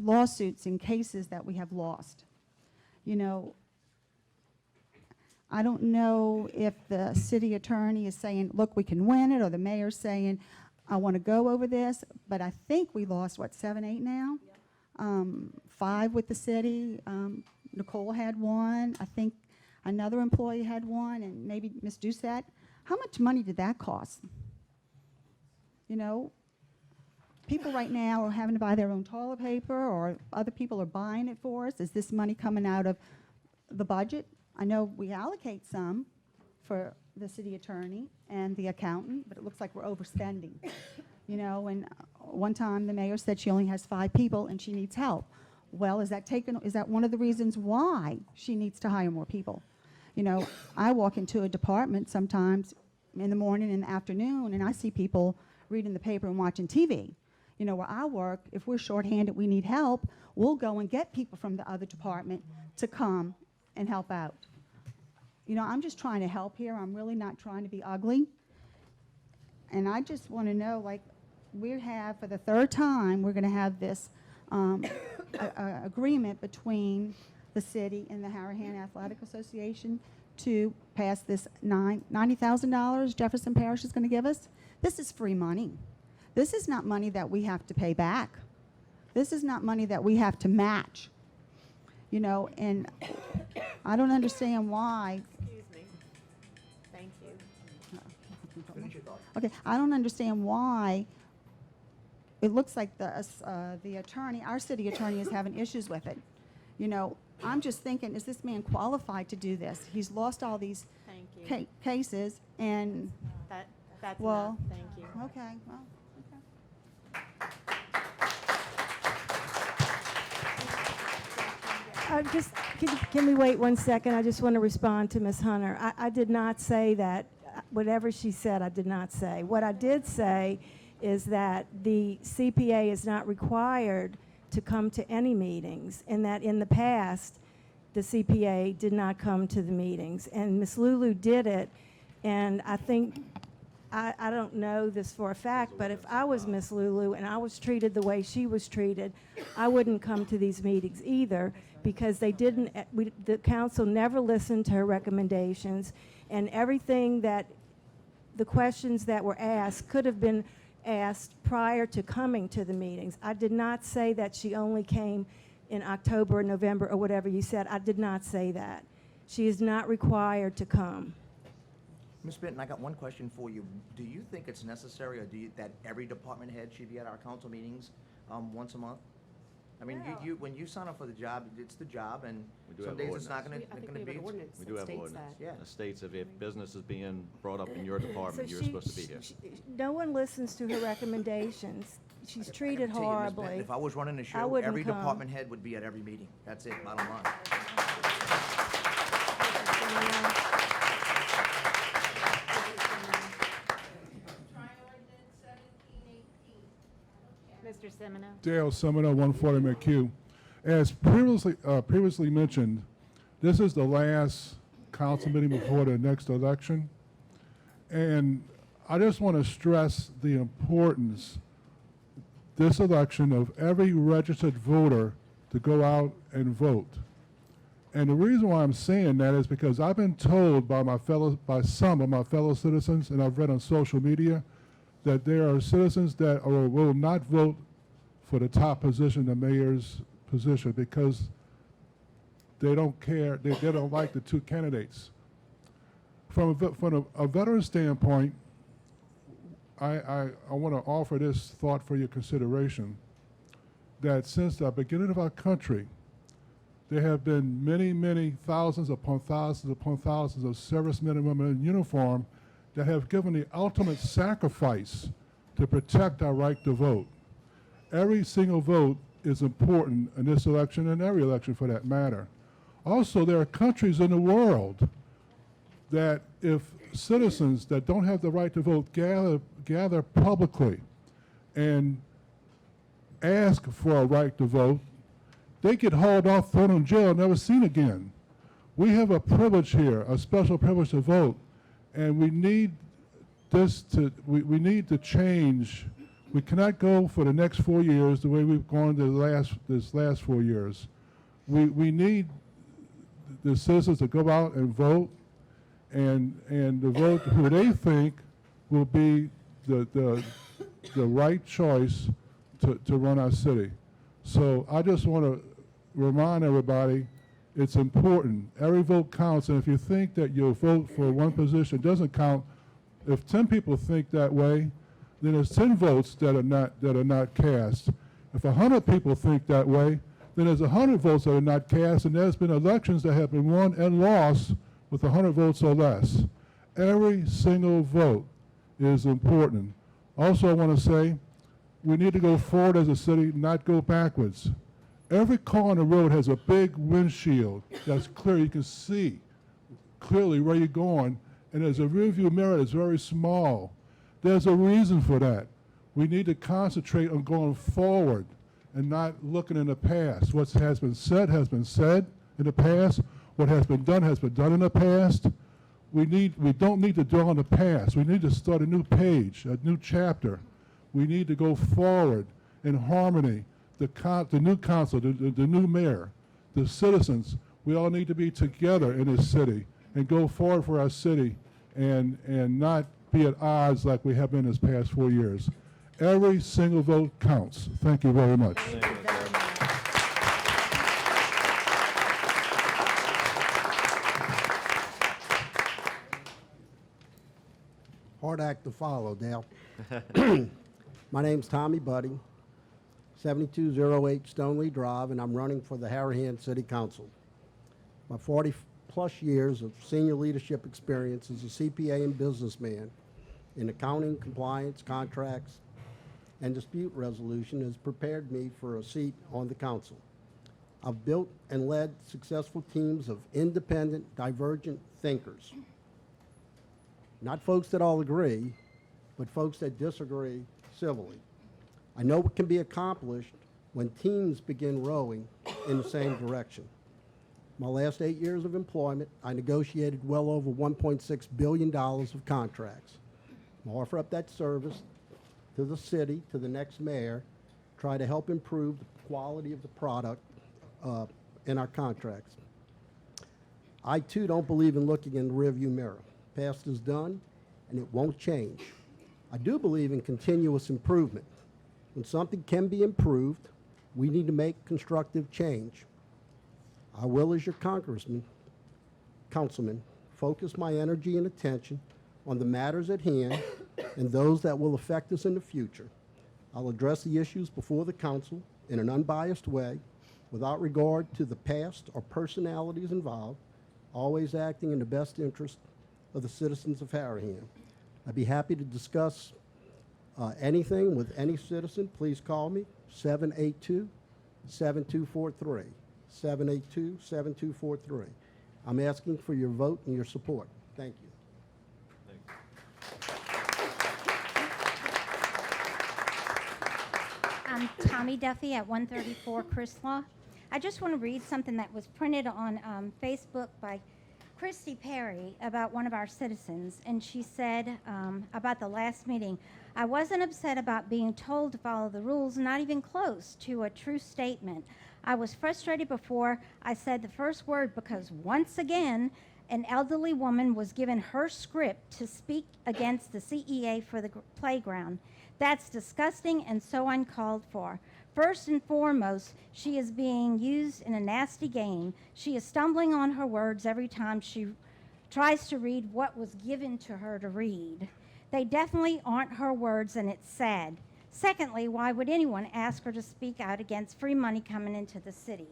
lawsuits and cases that we have lost. You know, I don't know if the city attorney is saying, look, we can win it, or the mayor's saying, I want to go over this, but I think we lost, what, 7, 8 now? Yep. 5 with the city. Nicole had 1. I think another employee had 1, and maybe Ms. Doucette. How much money did that cost? You know, people right now are having to buy their own toilet paper, or other people are buying it for us. Is this money coming out of the budget? I know we allocate some for the city attorney and the accountant, but it looks like we're overspending. You know, and one time the mayor said she only has 5 people and she needs help. Well, is that one of the reasons why she needs to hire more people? You know, I walk into a department sometimes in the morning and the afternoon, and I see people reading the paper and watching TV. You know, where I work, if we're shorthanded, we need help, we'll go and get people from the other department to come and help out. You know, I'm just trying to help here. I'm really not trying to be ugly. And I just want to know, like, we have, for the 3rd time, we're going to have this agreement between the city and the Harahan Athletic Association to pass this $90,000 Jefferson Parish is going to give us. This is free money. This is not money that we have to pay back. This is not money that we have to match. You know, and I don't understand why. Excuse me. Thank you. Finish your thought. Okay, I don't understand why it looks like the attorney, our city attorney, is having issues with it. You know, I'm just thinking, is this man qualified to do this? He's lost all these cases, and That's well, enough. Thank you. okay, well, Can we wait 1 second? I just want to respond to Ms. Hunter. I did not say that, whatever she said, I did not say. What I did say is that the CPA is not required to come to any meetings, and that in the past, the CPA did not come to the meetings. And Ms. Lulu did it, and I think, I don't know this for a fact, but if I was Ms. Lulu and I was treated the way she was treated, I wouldn't come to these meetings either, because they didn't, the council never listened to her recommendations, and everything that, the questions that were asked could have been asked prior to coming to the meetings. I did not say that she only came in October or November or whatever you said. I did not say that. She is not required to come. Ms. Benton, I got one question for you. Do you think it's necessary, or that every department head should be at our council meetings once a month? I mean, when you sign up for the job, it's the job, and We do some have days an it's not ordinance. going to be. We do have an ordinance. Yeah. It states if business is being brought up in your department, you're supposed to be here. No one listens to her recommendations. She's treated I can tell you, Ms. Benton, horribly. if I was running the I show, wouldn't every come. department head would be at every meeting. That's it, bottom line. Mr. Semino. Dale Semino, 140 McHugh. As previously mentioned, this is the last council meeting before the next election. And I just want to stress the importance this election of every registered voter to go out and vote. And the reason why I'm saying that is because I've been told by some of my fellow citizens, and I've read on social media, that there are citizens that will not vote for the top position, the mayor's position, because they don't care, they don't like the 2 candidates. From a veteran standpoint, I want to offer this thought for your consideration, that since the beginning of our country, there have been many, many thousands upon thousands of servicemen and women in uniform that have given the ultimate sacrifice to protect our right to vote. every single vote is important in this election and every election for that matter. Also, there are countries in the world that if citizens that don't have the right to vote gather publicly and ask for a right to vote, they get hauled off, thrown in jail, never seen again. We have a privilege here, a special privilege to vote, and we need this to, we need to change. We cannot go for the next 4 years the way we've gone this last 4 years. We need the citizens to go out and vote, and to vote who they think will be the right choice to run our city. So I just want to remind everybody, it's important. Every vote counts, and if you think that your vote for one position doesn't count, if 10 people think that way, then there's 10 votes that are not cast. If 100 people think that way, then there's 100 votes that are not cast, and there's been elections that have been won and lost with 100 votes or less. Every single vote is important. Also, I want to say, we need to go forward as a city, not go backwards. Every car on the road has a big windshield that's clear. You can see clearly where you're going, and there's a rear view mirror that's very small. There's a reason for that. We need to concentrate on going forward and not looking in the past. What has been said in the past. What has been done in the past. We don't need to dwell on the past. We need to start a new page, a new chapter. We need to go forward in harmony. The new council, the new mayor, the citizens, we all need to be together in this city and go forward for our city and not be at odds like we have been this past 4 years. Every single vote counts. Thank you very much. Hard act to follow, Dale. My name's Tommy Buddy, 7208 Stoneleigh Drive, and I'm running for the Harahan City Council. My 40-plus years of senior leadership experience as a CPA and businessman in accounting, compliance, contracts, and dispute resolution has prepared me for a seat on the council. I've built and led successful teams of independent, divergent thinkers. Not folks that all agree, but folks that disagree civilly. I know what can be accomplished when teams begin rowing in the same direction. My last 8 years of employment, I negotiated well over $1.6 billion of contracts. I offer up that service to the city, to the next mayor, try to help improve the quality of the product in our contracts. I too don't believe in looking in the rearview mirror. Past is done, and it won't change. I do believe in continuous improvement. When something can be improved, we need to make constructive change. I will, as your councilman, focus my energy and attention on the matters at hand and those that will affect us in the future. I'll address the issues before the council in an unbiased way, without regard to the past or personalities involved, always acting in the best interest of the citizens of Harahan. I'd be happy to discuss anything with any citizen. Please call me, 782-7243. 782-7243. I'm asking for your vote and your support. Thank you. I'm Tommy Duffy at 134 Chrislaw. I just want to read something that was printed on Facebook by Christy Perry about one of our citizens, and she said about the last meeting, I wasn't upset about being told to follow the rules, not even close to a true statement. I was frustrated before I said the first word because once again, an elderly woman was given her script to speak against the CEA for the playground. That's disgusting and so uncalled for. First and foremost, she is being used in a nasty game. She is stumbling on her words every time she tries to read what was given to her to read. They definitely aren't her words, and it's sad. Secondly, why would anyone ask her to speak out against free money coming into the city?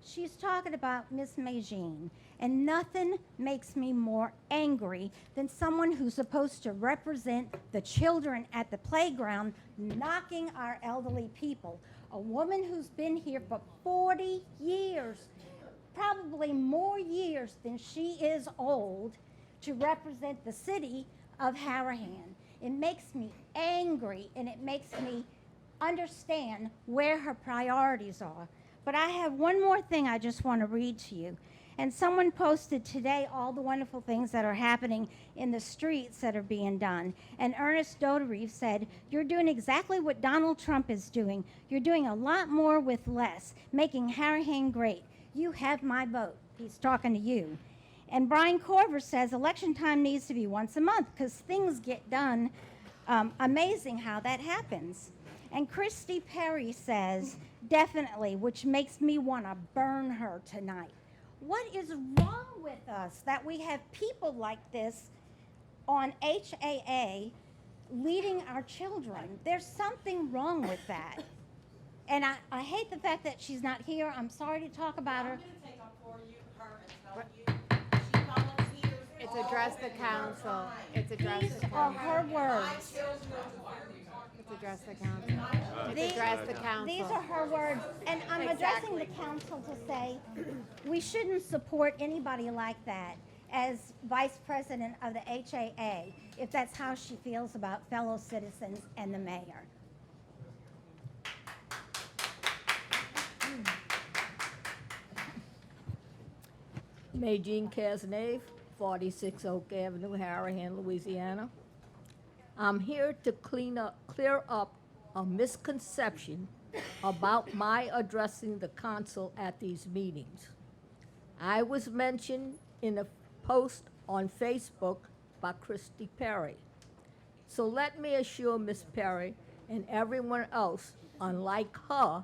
She's talking about Miss Magine, and nothing makes me more angry than someone who's supposed to represent the children at the playground knocking our elderly people. A woman who's been here for 40 years, probably more years than she is old, to represent the city of Harahan. It makes me angry, and it makes me understand where her priorities are. But I have one more thing I just want to read to you. And someone posted today all the wonderful things that are happening in the streets that are being done. And Ernest Doderive said, "You're doing exactly what Donald Trump is doing. You're doing a lot more with less, making Harahan great. You have my vote." He's talking to you. And Brian Corver says election time needs to be once a month because things get done. Amazing how that happens. And Christy Perry says, "Definitely," which makes me want to burn her tonight. What is wrong with us that we have people like this on HAA leading our children? There's something wrong with that. And I hate the fact that she's not here. I'm sorry to talk about her. It's addressed to council. It's addressed to These are council. her words. It's addressed to council. It's addressed to council. These are her words, and I'm addressing the council to say we shouldn't support anybody like that as vice president of the HAA if that's how she feels about fellow citizens and the mayor. Magine Cazenave, 46 Oak Avenue, Harahan, Louisiana. I'm here to clear up a misconception about my addressing the council at these meetings. I was mentioned in a post on Facebook by Christy Perry. So let me assure Ms. Perry and everyone else, unlike her,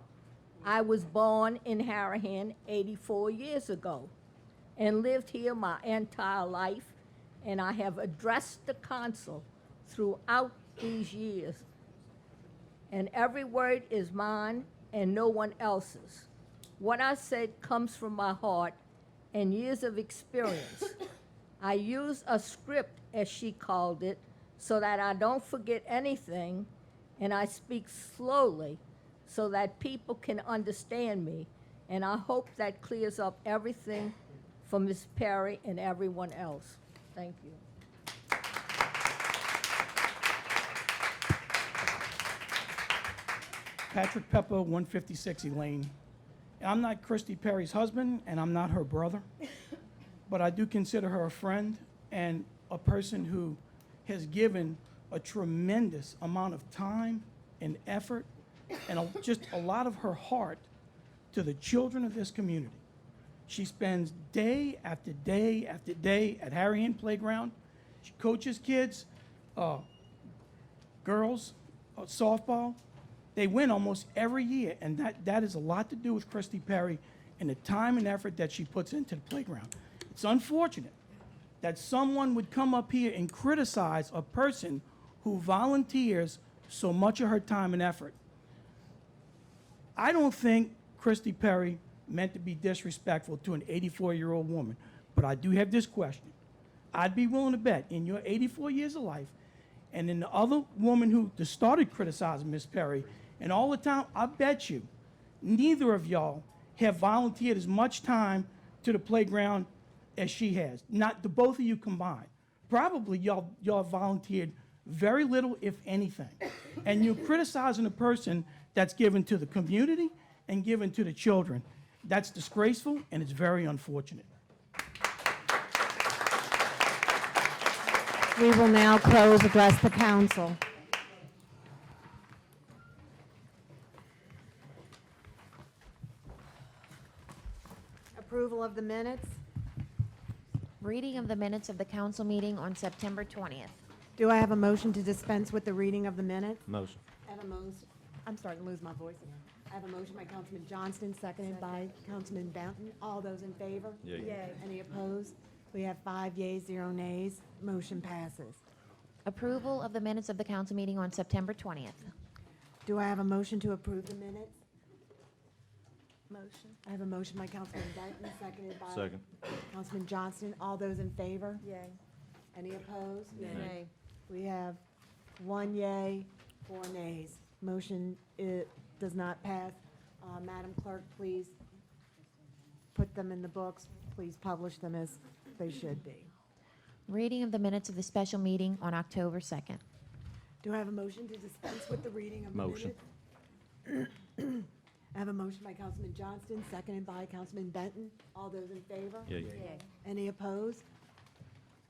I was born in Harahan 84 years ago and lived here my entire life, and I have addressed the council throughout these years. And every word is mine and no one else's. What I said comes from my heart and years of experience. I use a script, as she called it, so that I don't forget anything, and I speak slowly so that people can understand me. And I hope that clears up everything for Ms. Perry and everyone else. Thank you. Patrick Pepper, 156 Elaine. I'm not Christy Perry's husband, and I'm not her brother, but I do consider her a friend and a person who has given a tremendous amount of time and effort and just a lot of her heart to the children of this community. She spends day after day after day at Harahan Playground. She coaches kids, girls, softball. They win almost every year, and that is a lot to do with Christy Perry and the time and effort that she puts into the playground. It's unfortunate that someone would come up here and criticize a person who volunteers so much of her time and effort. I don't think Christy Perry meant to be disrespectful to an 84-year-old woman, but I do have this question. I'd be willing to bet in your 84 years of life and in the other woman who just started criticizing Miss Perry, and all the time, I bet you, neither of y'all have volunteered as much time to the playground as she has. Not the both of you combined. Probably y'all volunteered very little, if anything. And you're criticizing a person that's given to the community and given to the children. That's disgraceful, and it's very unfortunate. We will now close address the council. Approval of the minutes. Reading of the minutes of the council meeting on September 20th. Do I have a motion to dispense with the reading of the minutes? Motion. I have a motion. I'm starting to lose my voice again. I have a motion by Councilman Johnston, seconded by Councilman Bounton. All those in favor? Yay. Yay. Any opposed? We have 5 yeas, 0 nays. Motion passes. Approval of the minutes of the council meeting on September 20th. Do I have a motion to approve the minutes? Motion. I have a motion by Councilman Benton, seconded by Second. Councilman Johnston. All those in favor? Yay. Any opposed? Nay. We have 1 yay, 4 nays. Motion does not pass. Madam Clerk, please put them in the books. Please publish them as they should be. Reading of the minutes of the special meeting on October 2nd. Do I have a motion to dispense with the reading of the Motion. minutes? I have a motion by Councilman Johnston, seconded by Councilman Benton. All those in favor? Yay. Any opposed?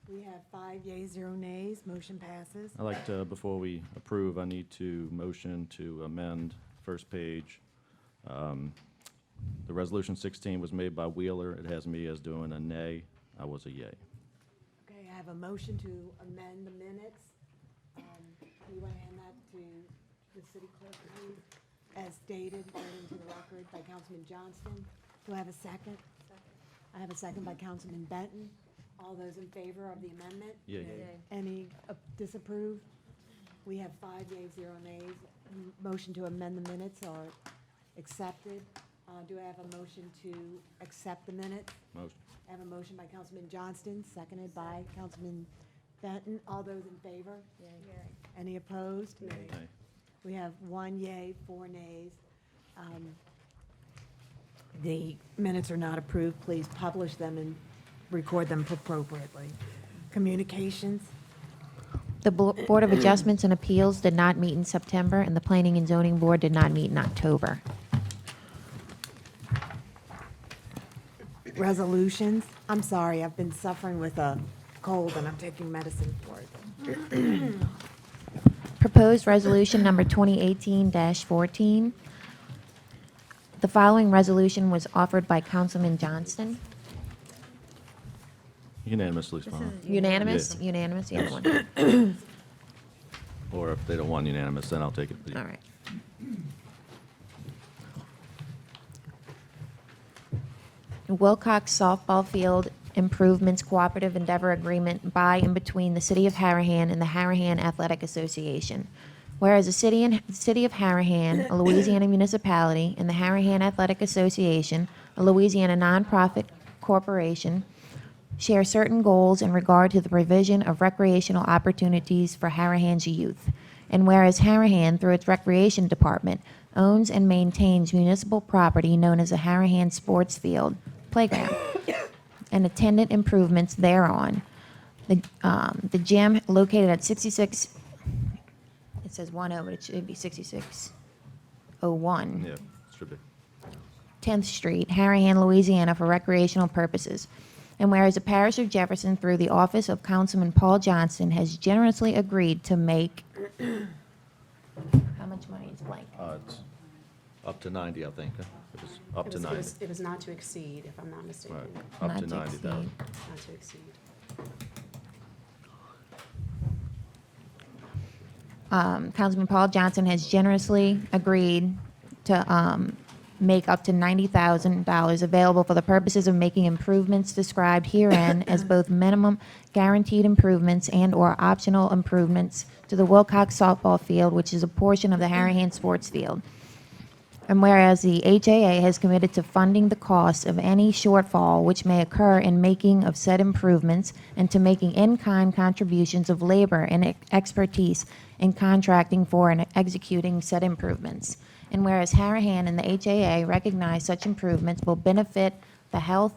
We have 5 yeas, 0 nays. Motion passes. I'd like to, before we approve, I need to motion to amend first page. The resolution 16 was made by Wheeler. It has me as doing a nay. I was a yay. Okay, I have a motion to amend the minutes. You want to hand that to the city clerk, please? As stated, read into the record by Councilman Johnston. Do I have a second? I have a second by Councilman Benton. All those in favor of the amendment? Yay. Any disapproved? We have 5 yeas, 0 nays. Motion to amend the minutes are accepted. Do I have a motion to accept the minutes? Motion. I have a motion by Councilman Johnston, seconded by Councilman Benton. All those in favor? Any opposed? Nay. We have 1 yay, 4 nays. The minutes are not approved. Please publish them and record them appropriately. Communications? The Board of Adjustments and Appeals did not meet in September, and the Planning and Zoning Board did not meet in October. Resolutions? I'm sorry, I've been suffering with a cold and I'm taking medicine for it. Proposed Resolution Number 2018-14. The following resolution was offered by Councilman Johnston. Unanimously fine. Unanimous? Yeah. Unanimous, the other one. Or if they don't want unanimous, then I'll take it. All right. Wilcox Softball Field Improvements Cooperative Endeavor Agreement by and between the City of Harahan and the Harahan Athletic Association. Whereas the City of Harahan, a Louisiana municipality, and the Harahan Athletic Association, a Louisiana nonprofit corporation, share certain goals in regard to the provision of recreational opportunities for Harahan's youth. And whereas Harahan, through its Recreation Department, owns and maintains municipal property known as the Harahan Sports Field Playground and attendant improvements thereon. The gym located at 66, it says 10, but it should be 6601. Yeah, should be. 10th Street, Harahan, Louisiana, for recreational purposes. And whereas the parish of Jefferson, through the office of Councilman Paul Johnson, has generously agreed to make, how much money is blank? It's up to 90, I think. Huh? It was up to 90. It was not to exceed, if I'm not mistaken. Right, up Not to to 90,000. Not to exceed. Councilman Paul Johnson has generously agreed to make up to $90,000 available for the purposes of making improvements described herein as both minimum guaranteed improvements and/or optional improvements to the Wilcox softball field, which is a portion of the Harahan sports field. And whereas the HAA has committed to funding the cost of any shortfall which may occur in making of said improvements and to making in-kind contributions of labor and expertise in contracting for and executing said improvements. And whereas Harahan and the HAA recognize such improvements will benefit the health,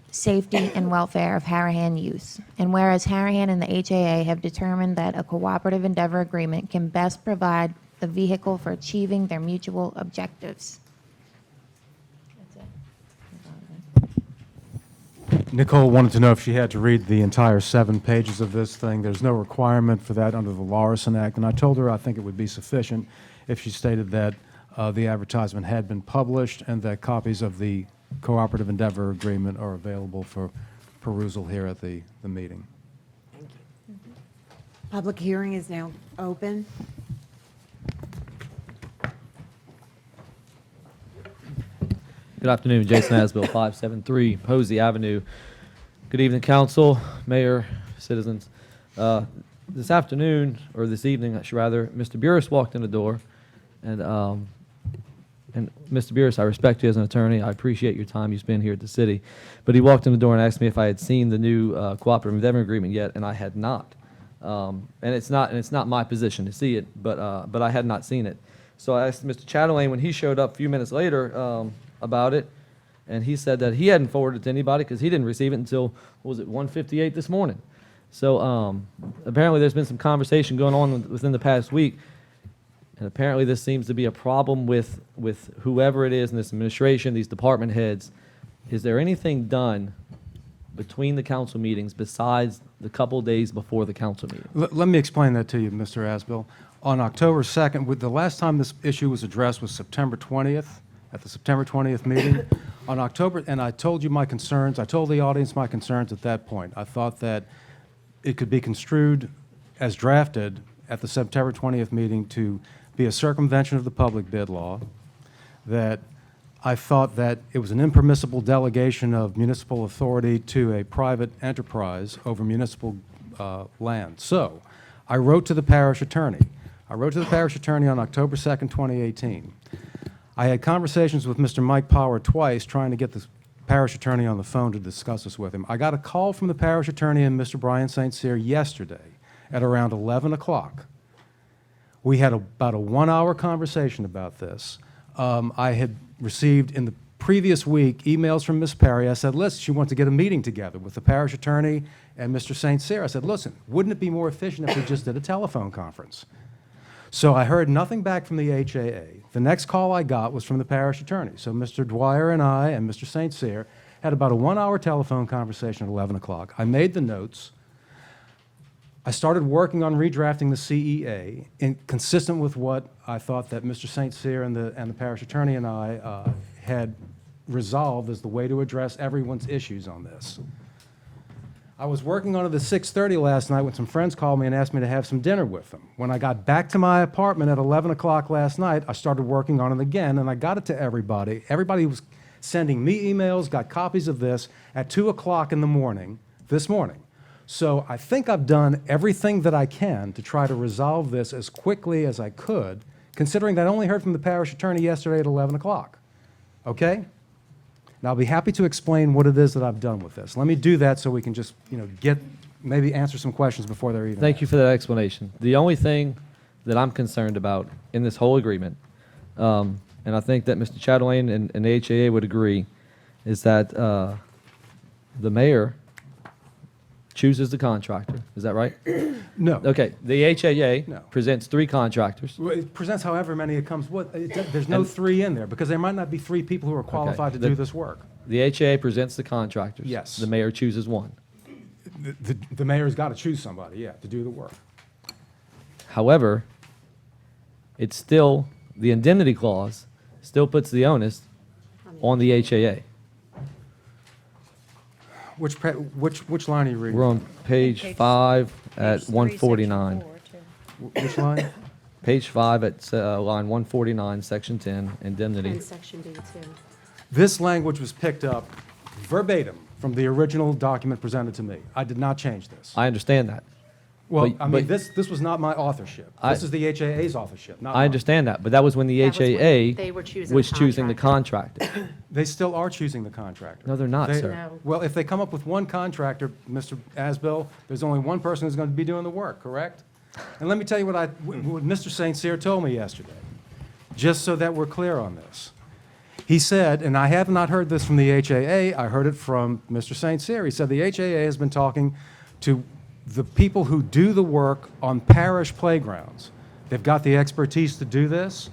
safety, and welfare of Harahan youth. And whereas Harahan and the HAA have determined that a cooperative endeavor agreement can best provide the vehicle for achieving their mutual objectives. Nicole wanted to know if she had to read the entire 7 pages of this thing. There's no requirement for that under the Larson Act, and I told her I think it would be sufficient if she stated that the advertisement had been published and that copies of the cooperative endeavor agreement are available for perusal here at the meeting. Thank you. Public hearing is now open. Good afternoon, Jason Asbill, 573 Posey Avenue. Good evening, council, mayor, citizens. This afternoon, or this evening, rather, Mr. Burris walked in the door, and and Mr. Beers, I respect you as an attorney. I appreciate your time you spend here at the city. But he walked in the door and asked me if I had seen the new cooperative endeavor agreement yet, and I had not. And it's not my position to see it, but I had not seen it. So I asked Mr. Chatelain when he showed up a few minutes later about it, and he said that he hadn't forwarded it to anybody because he didn't receive it until, what was it, 1:58 this morning. So apparently there's been some conversation going on within the past week, and apparently this seems to be a problem with whoever it is in this administration, these department heads. Is there anything done between the council meetings besides the couple days before the council meeting? Let me explain that to you, Mr. Asbill. On October 2nd, the last time this issue was addressed was September 20th, at the September 20th meeting. On October, and I told you my concerns, I told the audience my concerns at that point. I thought that it could be construed as drafted at the September 20th meeting to be a circumvention of the public bid law, that I thought that it was an impermissible delegation of municipal authority to a private enterprise over municipal land. So I wrote to the parish attorney. I wrote to the parish attorney on October 2nd, 2018. I had conversations with Mr. Mike Power twice trying to get the parish attorney on the phone to discuss this with him. I got a call from the parish attorney and Mr. Brian St. Cyr yesterday at around 11 o'clock. We had about a 1-hour conversation about this. I had received in the previous week emails from Ms. Perry. I said, listen, she wants to get a meeting together with the parish attorney and Mr. St. Cyr. I said, listen, wouldn't it be more efficient if we just did a telephone conference? So I heard nothing back from the HAA. The next call I got was from the parish attorney. So Mr. Dwyer and I and Mr. St. Cyr had about a 1-hour telephone conversation at 11 o'clock. I made the notes. I started working on redrafting the CEA, consistent with what I thought that Mr. St. Cyr and the parish attorney and I had resolved as the way to address everyone's issues on this. I was working on it at 6:30 last night when some friends called me and asked me to have some dinner with them. When I got back to my apartment at 11 o'clock last night, I started working on it again, and I got it to everybody. Everybody was sending me emails, got copies of this at 2 o'clock in the morning, this morning. So I think I've done everything that I can to try to resolve this as quickly as I could, considering that I only heard from the parish attorney yesterday at 11 o'clock. Okay? Now, I'll be happy to explain what it is that I've done with this. Let me do that so we can just, maybe answer some questions before they're even Thank you for that explanation. The only thing that I'm concerned about in this whole agreement, and I think that Mr. Chatelain and the HAA would agree, is that the mayor chooses the contractor. Is that right? No. Okay. The HAA No. presents 3 contractors. Well, it presents however many it comes. There's no 3 in there, because there might not be 3 people who are qualified to do this work. The HAA presents the contractors. Yes. The mayor chooses one. The mayor's got to choose somebody, yeah, to do the work. However, it's still, the indemnity clause still puts the onus on the HAA. Which line are you reading? We're on page 5 at 149. Which line? Page 5 at line 149, section 10, indemnity. And section D too. This language was picked up verbatim from the original document presented to me. I did not change this. I understand that. Well, But- I mean, but- this was not my authorship. This is the HAA's authorship, not I mine. understand that, but that was when the That was when HAA they were choosing was the choosing the contractor. They still are choosing the contractor. No, they're not, They- sir. No. Well, if they come up with one contractor, Mr. Asbill, there's only one person who's going to be doing the work, correct? And let me tell you what Mr. St. Cyr told me yesterday, just so that we're clear on this. He said, and I have not heard this from the HAA, I heard it from Mr. St. Cyr. He said the HAA has been talking to the people who do the work on parish playgrounds. They've got the expertise to do this.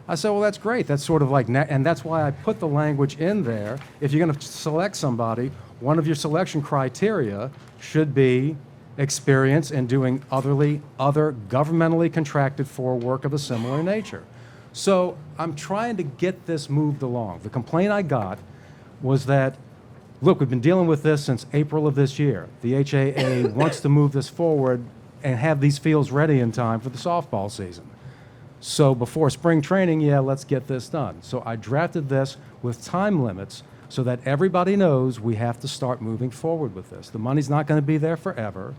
I said, well, that's great. That's sort of like, and that's why I put the language in there. If you're going to select somebody, one of your selection criteria should be experience in doing other governmentally contracted for work of a similar nature. So I'm trying to get this moved along. The complaint I got was that, look, we've been dealing with this since April of this year. The HAA wants to move this forward and have these fields ready in time for the softball season. So before spring training, yeah, let's get this done. So I drafted this with time limits so that everybody knows we have to start moving forward with this. The money's not going to be there forever.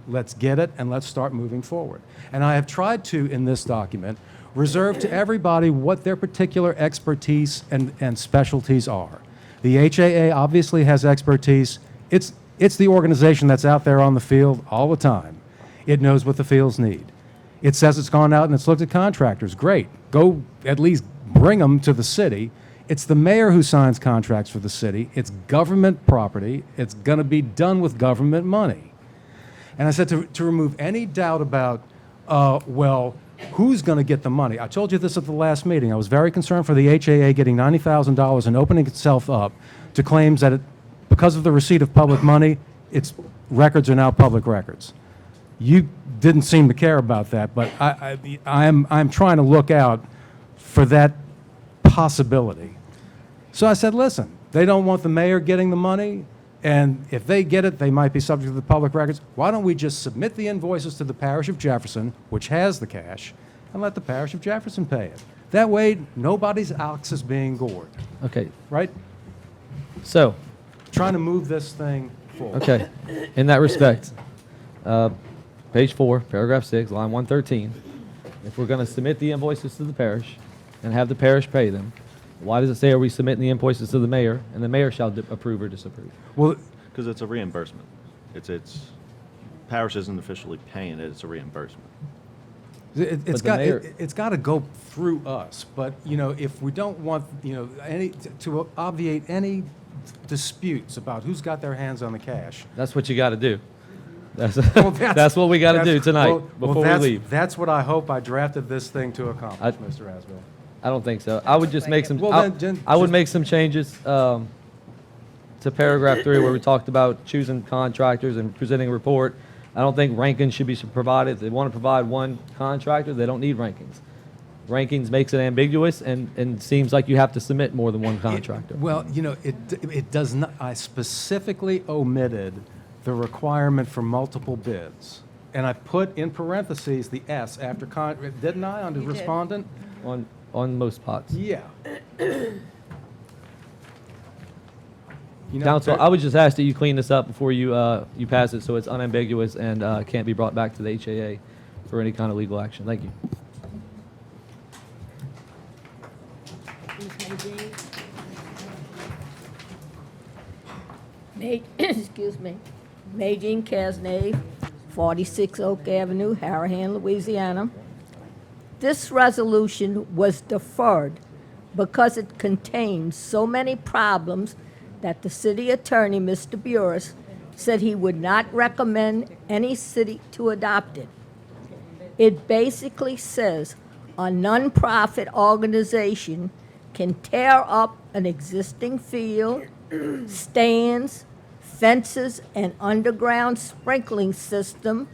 Let's get it and let's start moving forward. And I have tried to, in this document, reserved to everybody what their particular expertise and specialties are. The HAA obviously has expertise. It's the organization that's out there on the field all the time. It knows what the fields need. It says it's gone out and it's looked at contractors. Great. Go at least bring them to the city. It's the mayor who signs contracts for the city. It's government property. It's going to be done with government money. And I said to remove any doubt about, well, who's going to get the money? I told you this at the last meeting. I was very concerned for the HAA getting $90,000 and opening itself up to claims that because of the receipt of public money, its records are now public records. You didn't seem to care about that, but I'm trying to look out for that possibility. So I said, listen, they don't want the mayor getting the money, and if they get it, they might be subject to the public records. Why don't we just submit the invoices to the parish of Jefferson, which has the cash, and let the parish of Jefferson pay it? That way, nobody's ox is being gored, Okay, right? so, Trying to move this thing forward. okay, in that respect, page 4, paragraph 6, line 113, if we're going to submit the invoices to the parish and have the parish pay them, why does it say, are we submitting the invoices to the mayor, and the mayor shall approve or disapprove? Well, Because it's a reimbursement. Parish isn't officially paying it, it's a reimbursement. It's the mayor- got to go through us, but, you know, if we don't want, you know, to obviate any disputes about who's got their hands on the cash. That's what you got to do. That's, Well, that's what we got to do tonight before we leave. That's what I hope I drafted this thing to accomplish, Mr. Asbill. I don't think so. I would just make some, Well, I would just- make some changes to paragraph 3 where we talked about choosing contractors and presenting a report. I don't think rankings should be provided. If they want to provide one contractor, they don't need rankings. Rankings makes it ambiguous and seems like you have to submit more than one contractor. Well, you know, it does not, I specifically omitted the requirement for multiple bids. And I put in parentheses the S after didn't I, under You did. respondent? On most pots. Yeah. You know, Council, there- I would just ask that you clean this up before you you pass it so it's unambiguous and can't be brought back to the HAA for any kind of legal action. Thank you. Excuse me. Majin Casnave, 46 Oak Avenue, Harahan, Louisiana. This resolution was deferred because it contains so many problems that the city attorney, Mr. Burris, said he would not recommend any city to adopt it. It basically says a nonprofit organization can tear up an existing field, stands, fences, and underground sprinkling system,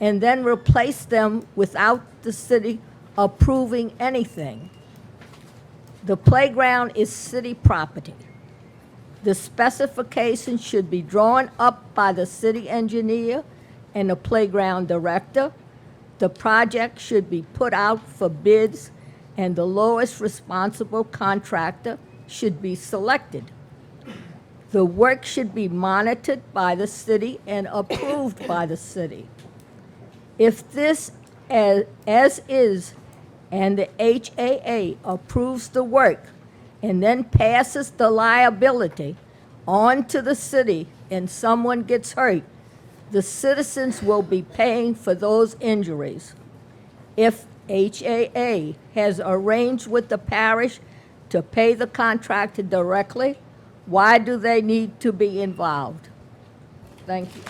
and then replace them without the city approving anything. The playground is city property. The specifications should be drawn up by the city engineer and the playground director. The project should be put out for bids, and the lowest responsible contractor should be selected. The work should be monitored by the city and approved by the city. If this as is and the HAA approves the work and then passes the liability on to the city and someone gets hurt, the citizens will be paying for those injuries. If HAA has arranged with the parish to pay the contractor directly, why do they need to be involved? Thank you.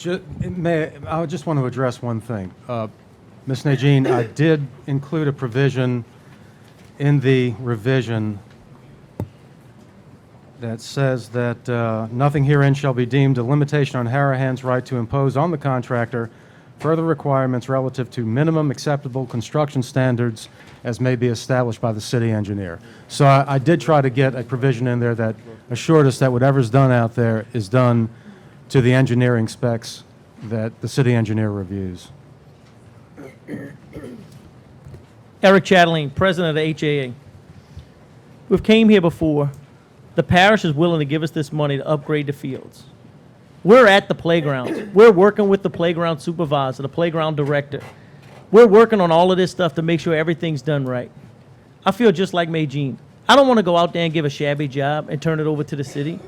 I just want to address one thing. Ms. Najin, I did include a provision in the revision that says that nothing herein shall be deemed a limitation on Harahan's right to impose on the contractor further requirements relative to minimum acceptable construction standards as may be established by the city engineer. So I did try to get a provision in there that assured us that whatever's done out there is done to the engineering specs that the city engineer reviews. Eric Chatelain, president of the HAA. We've came here before. The parish is willing to give us this money to upgrade the fields. We're at the playgrounds. We're working with the playground supervisor, the playground director. we're working on all of this stuff to make sure everything's done right. I feel just like May Jean. I don't want to go out there and give a shabby job and turn it over to the city.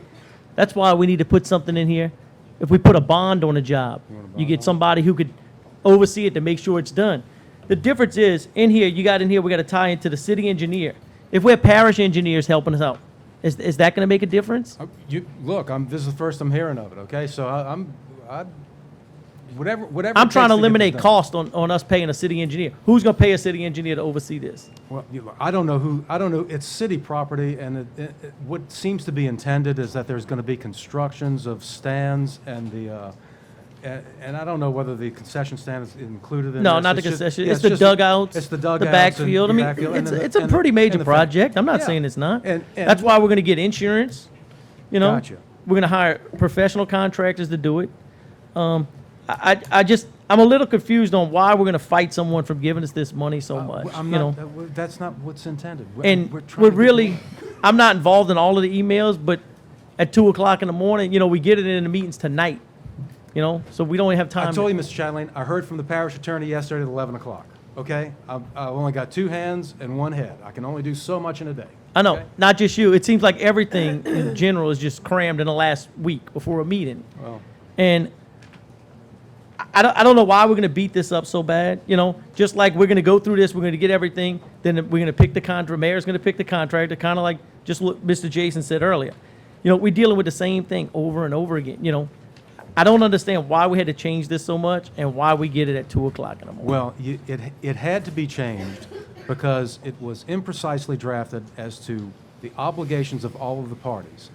That's why we need to put something in here. If we put a bond on a job, you get somebody who could oversee it to make sure it's done. The difference is, we got to tie into the city engineer. If we're parish engineers helping us out, is that going to make a difference? Look, this is the first I'm hearing of it, okay? So whatever. I'm trying to it takes get eliminate this done. cost on us paying a city engineer. Who's going to pay a city engineer to oversee this? Well, I don't know, it's city property, and what seems to be intended is that there's gonna be constructions of stands and and I don't know whether the concession stand is included in No, this. not the It's just- concession. yeah, It's the just dugouts. It's the The dugouts. and backfield. I the mean, backfield, and it's a and pretty major and project. I'm not Yeah. saying it's not. And That's why we're going to get insurance. You know, Gotcha. we're going to hire professional contractors to do it. I'm a little confused on why we're going to fight someone from giving us this money so much. That's not what's intended. And we're trying to get I'm not involved in all of the emails, but at 2:00 in the morning, we get it in the meetings tonight. So we don't have time. I told you, Mr. Chatelain, I heard from the parish attorney yesterday at 11 o'clock, okay? I've only got 2 hands and 1 head. I can only do so much in a day. I know, okay? not just you. It seems like everything in general is just crammed in the last week before a meeting. Well, And I don't know why we're going to beat this up so bad. Just like we're going to go through this, we're going to get everything, then we're going to pick the contract. Mayor's going to pick the contractor, kind of like just what Mr. Jason said earlier. We're dealing with the same thing over and over again. I don't understand why we had to change this so much and why we get it at 2:00 in the morning. well, it had to be changed because it was imprecisely drafted as to the obligations of all of the parties.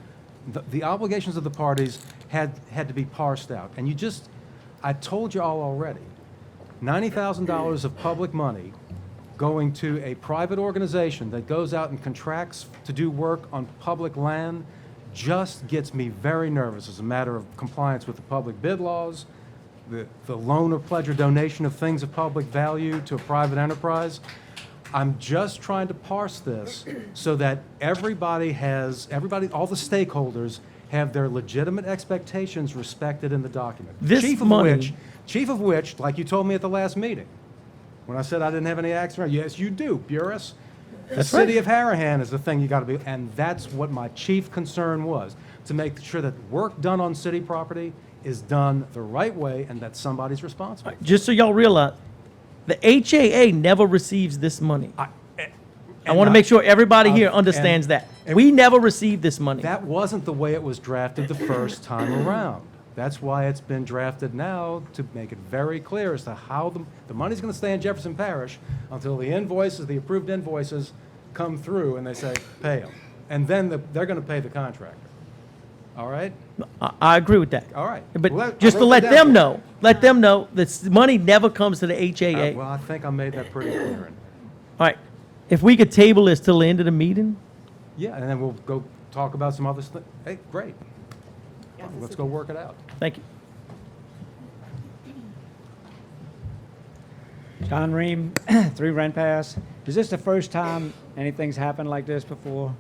The obligations of the parties had to be parsed out. And I told you all already, $90,000 of public money going to a private organization that goes out and contracts to do work on public land just gets me very nervous as a matter of compliance with the public bid laws, the loan or pledge or donation of things of public value to a private enterprise. I'm just trying to parse this so that all the stakeholders have their legitimate expectations respected in the document. This Chief of which, like you told me at the last meeting, when I said I didn't have any access, yes, you do, Burris. The city of Harahan is the thing you got to be, and that's what my chief concern was, to make sure that work done on city property is done the right way and that somebody's responsible. Just so y'all realize, the HAA never receives this money. I want to make sure everybody here understands that. We never received this money. That wasn't the way it was drafted the first time around. That's why it's been drafted now, to make it very clear as to how the money's going to stay in Jefferson Parish until the approved invoices come through and they say, pay them. And then they're going to pay the contractor. All right? I agree with that. All right. But Well, just I to wrote let that them down. know, that money never comes to the HAA. Well, I think I made that pretty clear. All right. If we could table this till the end of the meeting, Yeah, and then we'll go talk about some other stuff. Hey, great. Let's go work it out. thank you. John Ream, 3 Rent Pass. Is this the first time anything's happened like this before?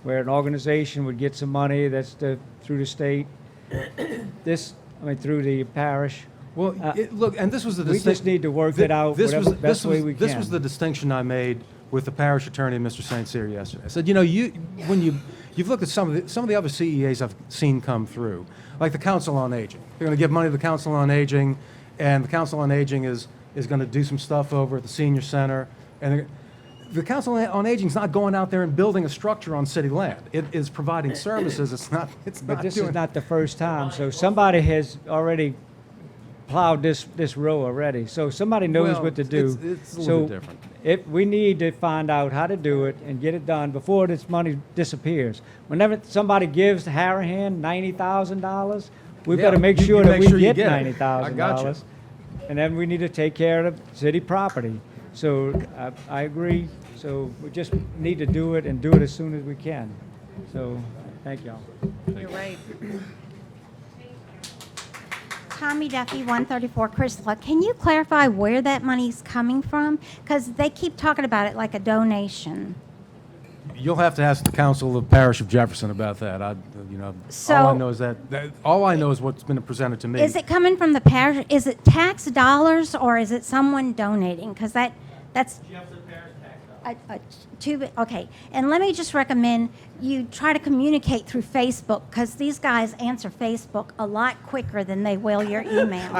Where an organization would get some money through the state, through the parish? Well, look, and this was the We just need to work it out whatever best way we can. This was the distinction I made with the parish attorney, Mr. St. Cyr, yesterday. I said, when you've looked at some of the other CEAs I've seen come through, like the Council on Aging. They're going to give money to the Council on Aging, and the Council on Aging is going to do some stuff over at the senior center. And the Council on Aging is not going out there and building a structure on city land. It is providing services. But this is not the first time, so somebody has already plowed this row already, so somebody knows Well, what to do. it's a little bit different. If we need to find out how to do it and get it done before this money disappears. Whenever somebody gives Harahan $90,000, we Yeah, better make you sure that make we sure you get get it. I gotcha. $90,000. And then we need to take care of the city property. So I agree. So we just need to do it and do it as soon as we can. So, thank y'all. You're right. Tommy Duffy, 134 Chrysler. Can you clarify where that money's coming from? Because they keep talking about it like a donation. You'll have to ask the council of the parish of Jefferson about that. All I So- know is all I know is what's been presented to me. Is it coming from the parish? Is it tax dollars or is it someone donating? Because that's okay. And let me just recommend you try to communicate through Facebook because these guys answer Facebook a lot quicker than they will your email.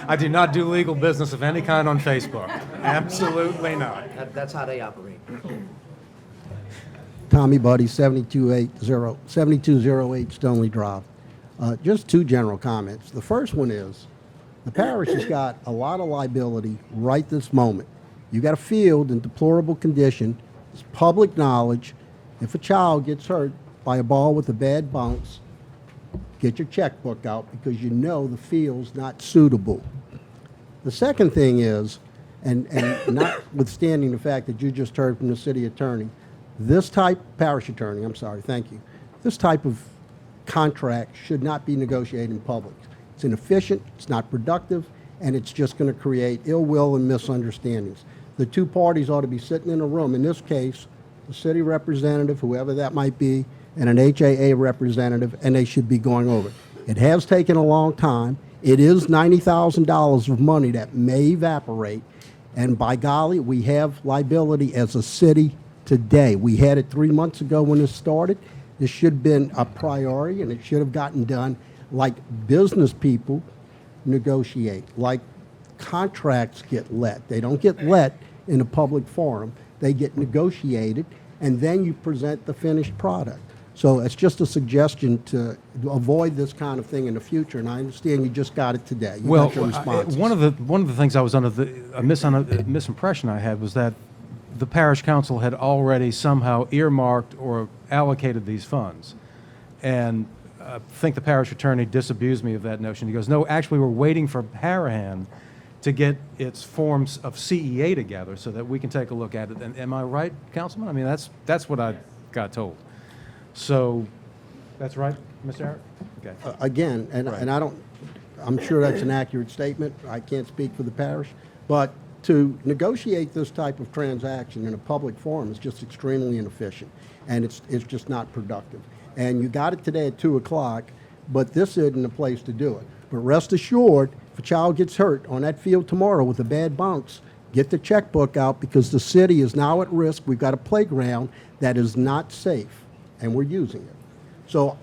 I do not do legal business of any kind on Facebook. Absolutely not. That's how they operate. Tommy Buddy, 7208 Stoneley Drive. Just two general comments. The first one is, the parish has got a lot of liability right this moment. You got a field in deplorable condition. It's public knowledge. If a child gets hurt by a ball with a bad bounce, get your checkbook out because you know the field's not suitable. The second thing is, and notwithstanding the fact that you just heard from the city attorney, parish attorney, I'm sorry, thank you. This type of contract should not be negotiated in public. It's inefficient, it's not productive, and it's just going to create ill will and misunderstandings. The two parties ought to be sitting in a room, in this case, the city representative, whoever that might be, and an HAA representative, and they should be going over it. It has taken a long time. It is $90,000 of money that may evaporate, and by golly, we have liability as a city today. We had it 3 months ago when this started. This should have been a priority, and it should have gotten done like business people negotiate, like contracts get let. They don't get let in a public forum. They get negotiated, and then you present the finished product. So it's just a suggestion to avoid this kind of thing in the future, and I understand you just got it today. You got your responses. one of the things I was under a misimpression I had was that the parish council had already somehow earmarked or allocated these funds. And I think the parish attorney disabused me of that notion. He goes, no, actually, we're waiting for Harahan to get its forms of CEA together so that we can take a look at it. And am I right, Councilman? I mean, that's what I got told. So, that's right, Mr. Eric? Okay. Again, and I'm sure that's an accurate statement. I can't speak for the parish, but to negotiate this type of transaction in a public forum is just extremely inefficient, and it's just not productive. And you got it today at 2 o'clock, but this isn't the place to do it. But rest assured, if a child gets hurt on that field tomorrow with a bad bounce, get the checkbook out because the city is now at risk. We've got a playground that is not safe, and we're using it. So,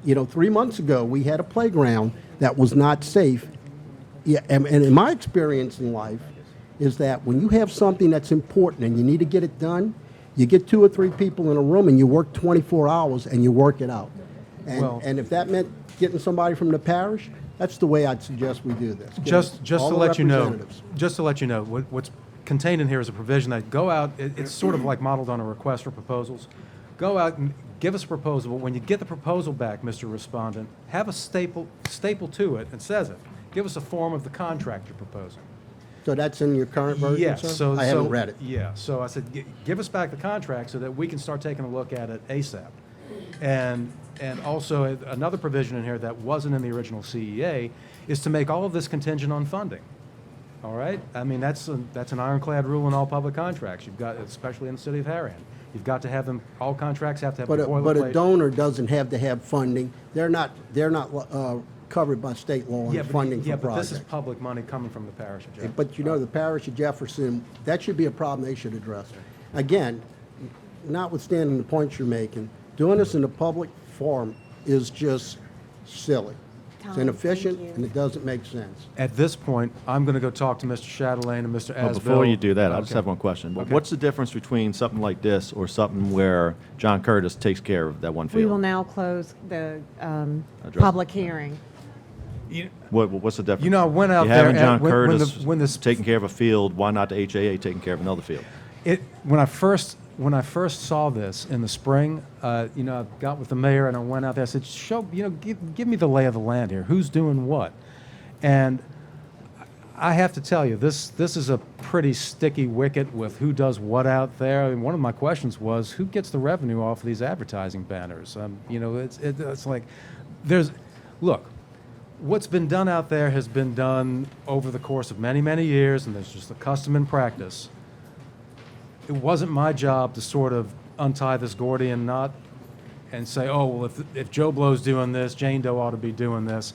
3 months ago, we had a playground that was not safe. Yeah, and in my experience in life, is that when you have something that's important and you need to get it done, you get 2 or 3 people in a room and you work 24 hours and you work it out. And if that meant getting somebody from the parish, that's the way I'd suggest we do this. Just to all the let you know, representatives. what's contained in here is a provision that go out, it's sort of like modeled on a request for proposals. Go out and give us a proposal. When you get the proposal back, Mr. Respondent, have a staple to it and says it. Give us a form of the contract you're proposing. So that's in your current version, Yes, sir? so I haven't read it. Yeah, so I said, give us back the contract so that we can start taking a look at it ASAP. And also another provision in here that wasn't in the original CEA is to make all of this contingent on funding. All right, I mean that's an ironclad rule in all public contracts. You've got, especially in the city of Harahan, you've got to have them. All contracts have to have. But the but a boilerplate. donor doesn't have to have funding. They're not covered by state law on funding for but projects. this is public money coming from the parish of Jefferson. But the parish of Jefferson, that should be a problem they should address. Again, notwithstanding the points you're making, doing this in a public forum is just silly. It's inefficient and it doesn't make sense. At this point, I'm going to go talk to Mr. Chatelain and Mr. Asbill. Before you do that, I just Okay. have one question. Okay. What's the difference between something like this or something where John Curtis takes care of that one We will field? now close the Address it. public hearing. What's the difference? I went out you there having John when Curtis taking care of a field, why not the HAA taking care of another field? When I first saw this in the spring, I got with the mayor and I went out there. I said, give me the lay of the land here. Who's doing what? And I have to tell you, this is a pretty sticky wicket with who does what out there. And one of my questions was, who gets the revenue off of these advertising banners? It's like, look, what's been done out there has been done over the course of many, many years, and there's just a custom and practice. It wasn't my job to sort of untie this Gordian knot and say, oh, well, if Joe Blow's doing this, Jane Doe ought to be doing this.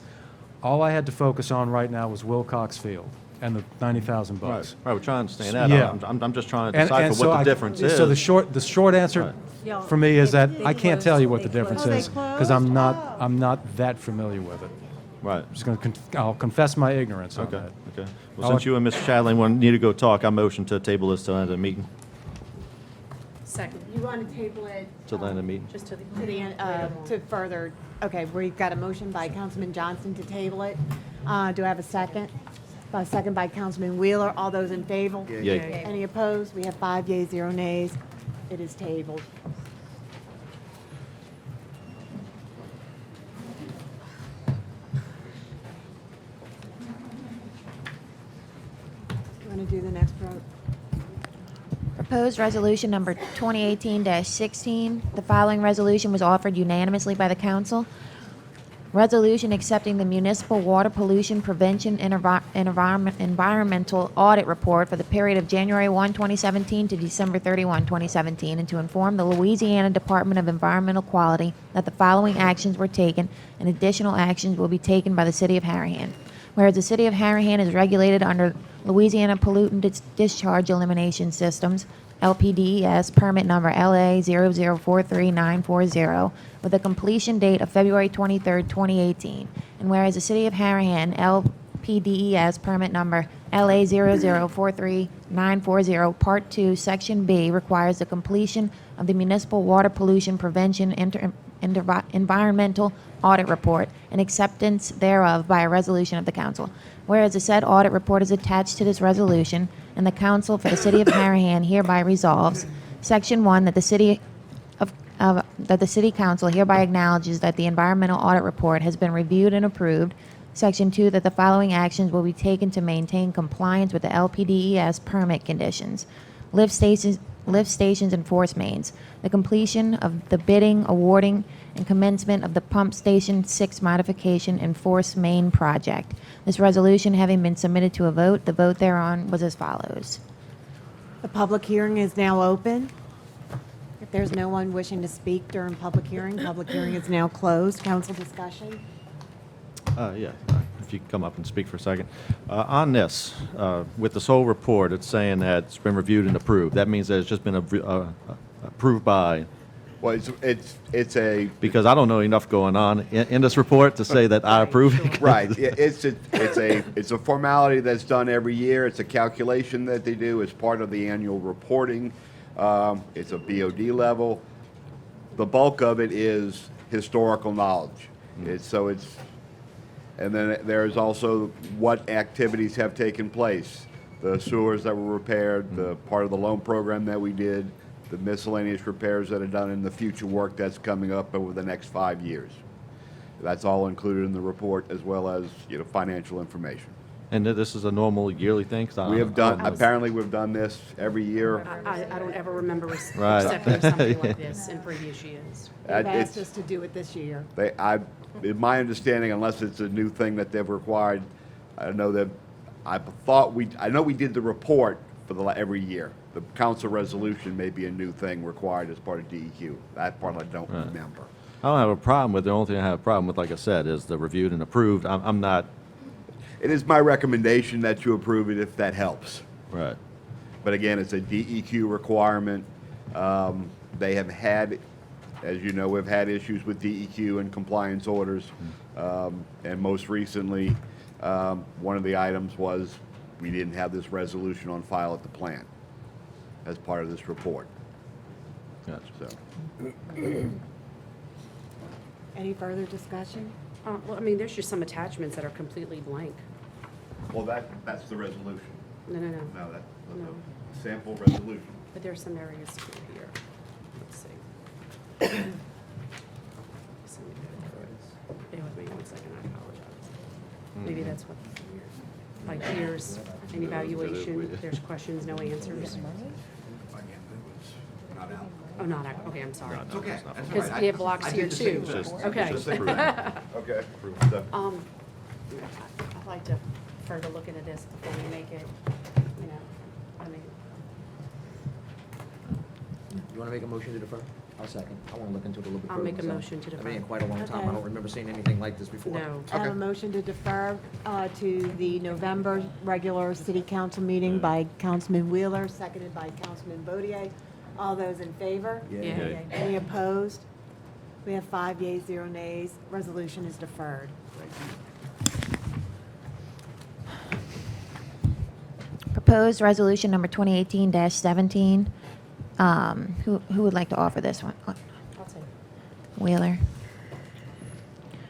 All I had to focus on right now was Wilcox Field and the 90,000 bucks. Right, we're trying to understand that. Yeah. I'm just trying to And decipher so what the I- difference is. So the short answer Yeah. for me is that They I can't tell you what the closed. difference Oh, they is because I'm closed? not that familiar with it. Right. I'm just going to, I'll confess my ignorance on Okay, that. okay. Well, I'll since you and Mr. Chatelain need to go talk, I motion to table this till the end of the meeting, Second. You want to table it till the end of the meeting. Just to the. to the end, to further, okay, we've got a motion by Councilman Johnson to table it. Do I have a second? A second by Councilman Wheeler. All those in favor? Yay. Any opposed? We have 5 yeas, 0 nays. It is tabled. You want to do the next vote? Proposed resolution number 2018-16. The following resolution was offered unanimously by the council. Resolution accepting the municipal water pollution prevention and environmental audit report for the period of January 1, 2017 to December 31, 2017, and to inform the Louisiana Department of Environmental Quality that the following actions were taken and additional actions will be taken by the city of Harahan. Whereas the city of Harahan is regulated under Louisiana Pollutant Discharge Elimination Systems, LPDES, permit number LA 0043940, with a completion date of February 23, 2018. And whereas the city of Harahan, LPDES, permit number LA 0043940, Part 2, Section B, requires the completion of the municipal water pollution prevention environmental audit report and acceptance thereof by a resolution of the council. Whereas the said audit report is attached to this resolution, and the council for the city of Harahan hereby resolves, Section 1, that the city council hereby acknowledges that the environmental audit report has been reviewed and approved. Section 2, that the following actions will be taken to maintain compliance with the LPDES permit conditions. Lift stations and force mains. The completion of the bidding, awarding, and commencement of the Pump Station 6 modification and force main project. This resolution having been submitted to a vote, the vote thereon was as follows. The public hearing is now open. If there's no one wishing to speak during public hearing is now closed. Council discussion? Yeah, if you could come up and speak for a second. On this, with this whole report, it's saying that it's been reviewed and approved. That means that it's just been approved by, Well, it's a, because I don't know enough going on in this report to say that I approve it. right, it's a formality that's done every year. It's a calculation that they do as part of the annual reporting. It's a BOD level. The bulk of it is historical knowledge. And then there's also what activities have taken place. The sewers that were repaired, the part of the loan program that we did, the miscellaneous repairs that are done, and the future work that's coming up over the next 5 years. That's all included in the report, as well as, financial information. And this is a normal yearly thing? 'Cause We have done, apparently we've done this every year. I don't ever remember Right. accepting something like this in previous years. They've asked It's- us to do it this year. In my understanding, unless it's a new thing that they've required, I know that, I know we did the report for every year. The council resolution may be a new thing required as part of DEQ. That part I don't Right. remember. I don't have a problem with it. The only thing I have a problem with, like I said, is the reviewed and approved. I'm not, It is my recommendation that you approve it if that helps. right. But again, it's a DEQ requirement. They have had, as you know, we've had issues with DEQ and compliance orders. And most recently, one of the items was we didn't have this resolution on file at the plant as part of this report. Gotcha. So, Any further discussion? Well, I mean, there's just some attachments that are completely blank. well, that's the resolution. No. No, that's No. the sample resolution. But there's some areas here. Let's see. Let me go through it. Bear with me 1 second, I apologize. Maybe that's what, like here's an evaluation, there's questions, no answers. Oh, not out, okay, I'm sorry. It's okay. That's all Because right. we have blocks I here did the same too. thing. Okay. Just approve it. Okay. I'd like to further look into this before we make it, I mean, You want to make a motion to defer? I'll second. I want to look into it a little bit I'll further make a myself. motion to I've been defer. here quite a long time. I Okay. don't remember seeing anything like this before. No. I have a motion to defer to the November regular city council meeting by Councilman Wheeler, seconded by Councilman Bodier. All those in favor? Yeah. Yeah. Any opposed? We have 5 yeas, 0 nays. Resolution is deferred. Proposed resolution number 2018-17. Who would like to offer this one? Wheeler.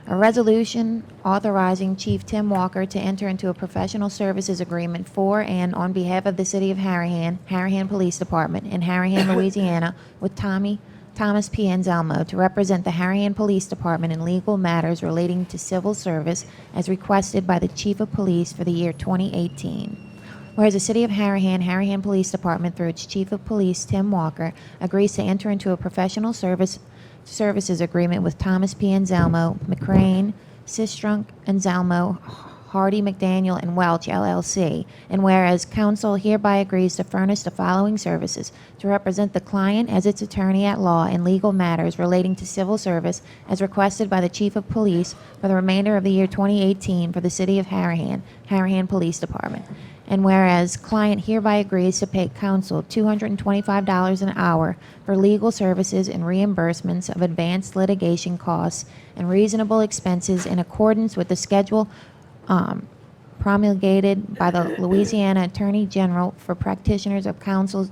A resolution authorizing Chief Tim Walker to enter into a professional services agreement for and on behalf of the City of Harahan, Harahan Police Department, and Harahan, Louisiana, with Thomas P. Anselmo to represent the Harahan Police Department in legal matters relating to civil service as requested by the Chief of Police for the year 2018. Whereas the City of Harahan, Harahan Police Department, through its Chief of Police, Tim Walker, agrees to enter into a professional services agreement with Thomas P. Anselmo, McCrane, Sistrunk, Anselmo, Hardy, McDaniel, and Welch, LLC. And whereas council hereby agrees to furnish the following services: to represent the client as its attorney at law in legal matters relating to civil service as requested by the Chief of Police for the remainder of the year 2018 for the City of Harahan, Harahan Police Department. And whereas client hereby agrees to pay counsel $225 an hour for legal services and reimbursements of advanced litigation costs and reasonable expenses in accordance with the schedule promulgated by the Louisiana Attorney General for practitioners of counsel's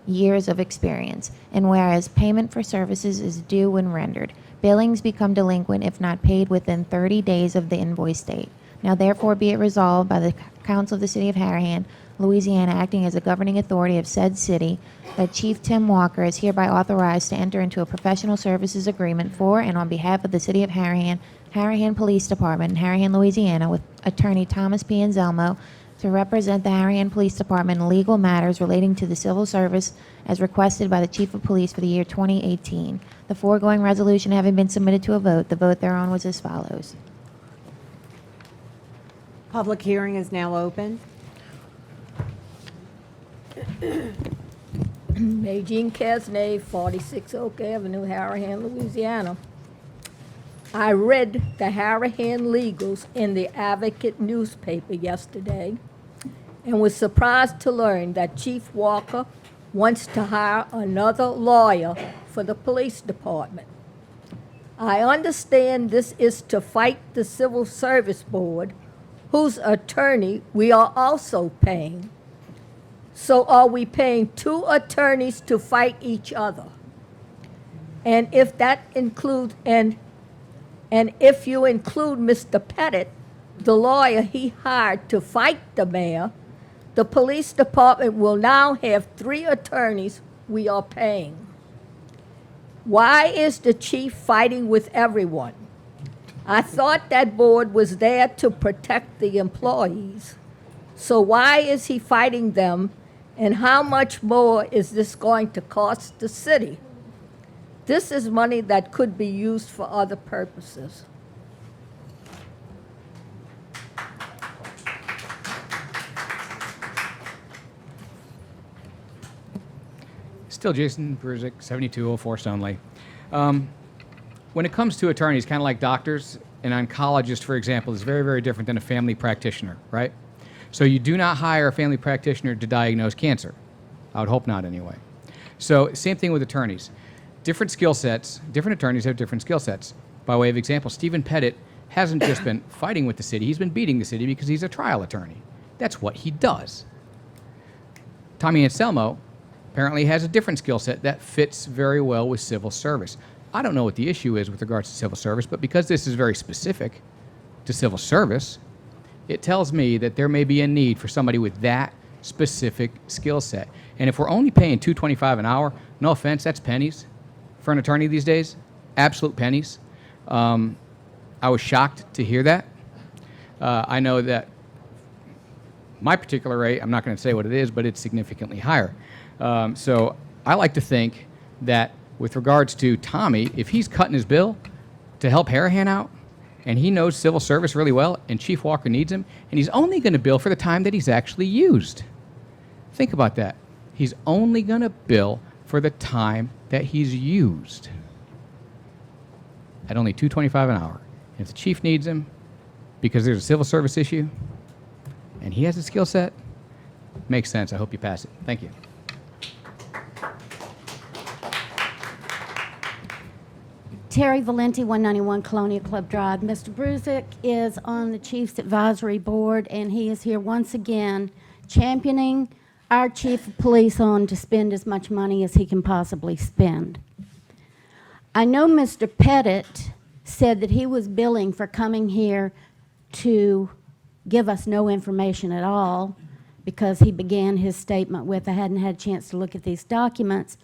years of experience. And whereas payment for services is due when rendered, billings become delinquent if not paid within 30 days of the invoice date. Now therefore be it resolved by the Council of the City of Harahan, Louisiana, acting as a governing authority of said city, that Chief Tim Walker is hereby authorized to enter into a professional services agreement for and on behalf of the City of Harahan, Harahan Police Department, in Harahan, Louisiana, with Attorney Thomas P. Anselmo to represent the Harahan Police Department in legal matters relating to the civil service as requested by the Chief of Police for the year 2018. The foregoing resolution having been submitted to a vote, the vote thereon was as follows. Public hearing is now open. Magine Casnay, 46 Oak Avenue, Harahan, Louisiana. I read the Harahan legals in the Advocate newspaper yesterday and was surprised to learn that Chief Walker wants to hire another lawyer for the police department. I understand this is to fight the Civil Service Board, whose attorney we are also paying. So are we paying two attorneys to fight each other? And if that includes, and if you include Mr. Pettit, the lawyer he hired to fight the mayor, the police department will now have 3 attorneys we are paying. Why is the chief fighting with everyone? I thought that board was there to protect the employees. So why is he fighting them, and how much more is this going to cost the city? This is money that could be used for other purposes. Still Jason Bruzik, 7204 Stoneleigh. When it comes to attorneys, kind of like doctors, an oncologist, for example, is very, very different than a family practitioner, right? So you do not hire a family practitioner to diagnose cancer. I would hope not, anyway. So same thing with attorneys. Different skill sets, different attorneys have different skill sets. By way of example, Stephen Pettit hasn't just been fighting with the city, he's been beating the city because he's a trial attorney. That's what he does. Tommy Anselmo apparently has a different skill set that fits very well with civil service. I don't know what the issue is with regards to civil service, but because this is very specific to civil service, it tells me that there may be a need for somebody with that specific skill set. And if we're only paying $225 an hour, no offense, that's pennies for an attorney these days, absolute pennies. I was shocked to hear that. I know that my particular rate, I'm not going to say what it is, but it's significantly higher. So I like to think that with regards to Tommy, if he's cutting his bill to help Harahan out, and he knows civil service really well, and Chief Walker needs him, and he's only going to bill for the time that he's actually used. Think about that. He's only going to bill for the time that he's used at only $2.25 an hour. If the chief needs him because there's a civil service issue and he has a skill set, makes sense. I hope you pass it. Thank you. Terry Valenti, 191 Colonial Club Drive. Mr. Brusick is on the Chiefs Advisory Board, and he is here once again championing our chief of police on to spend as much money as he can possibly spend. I know Mr. Pettit said that he was billing for coming here to give us no information at all because he began his statement with, I hadn't had a chance to look at these documents,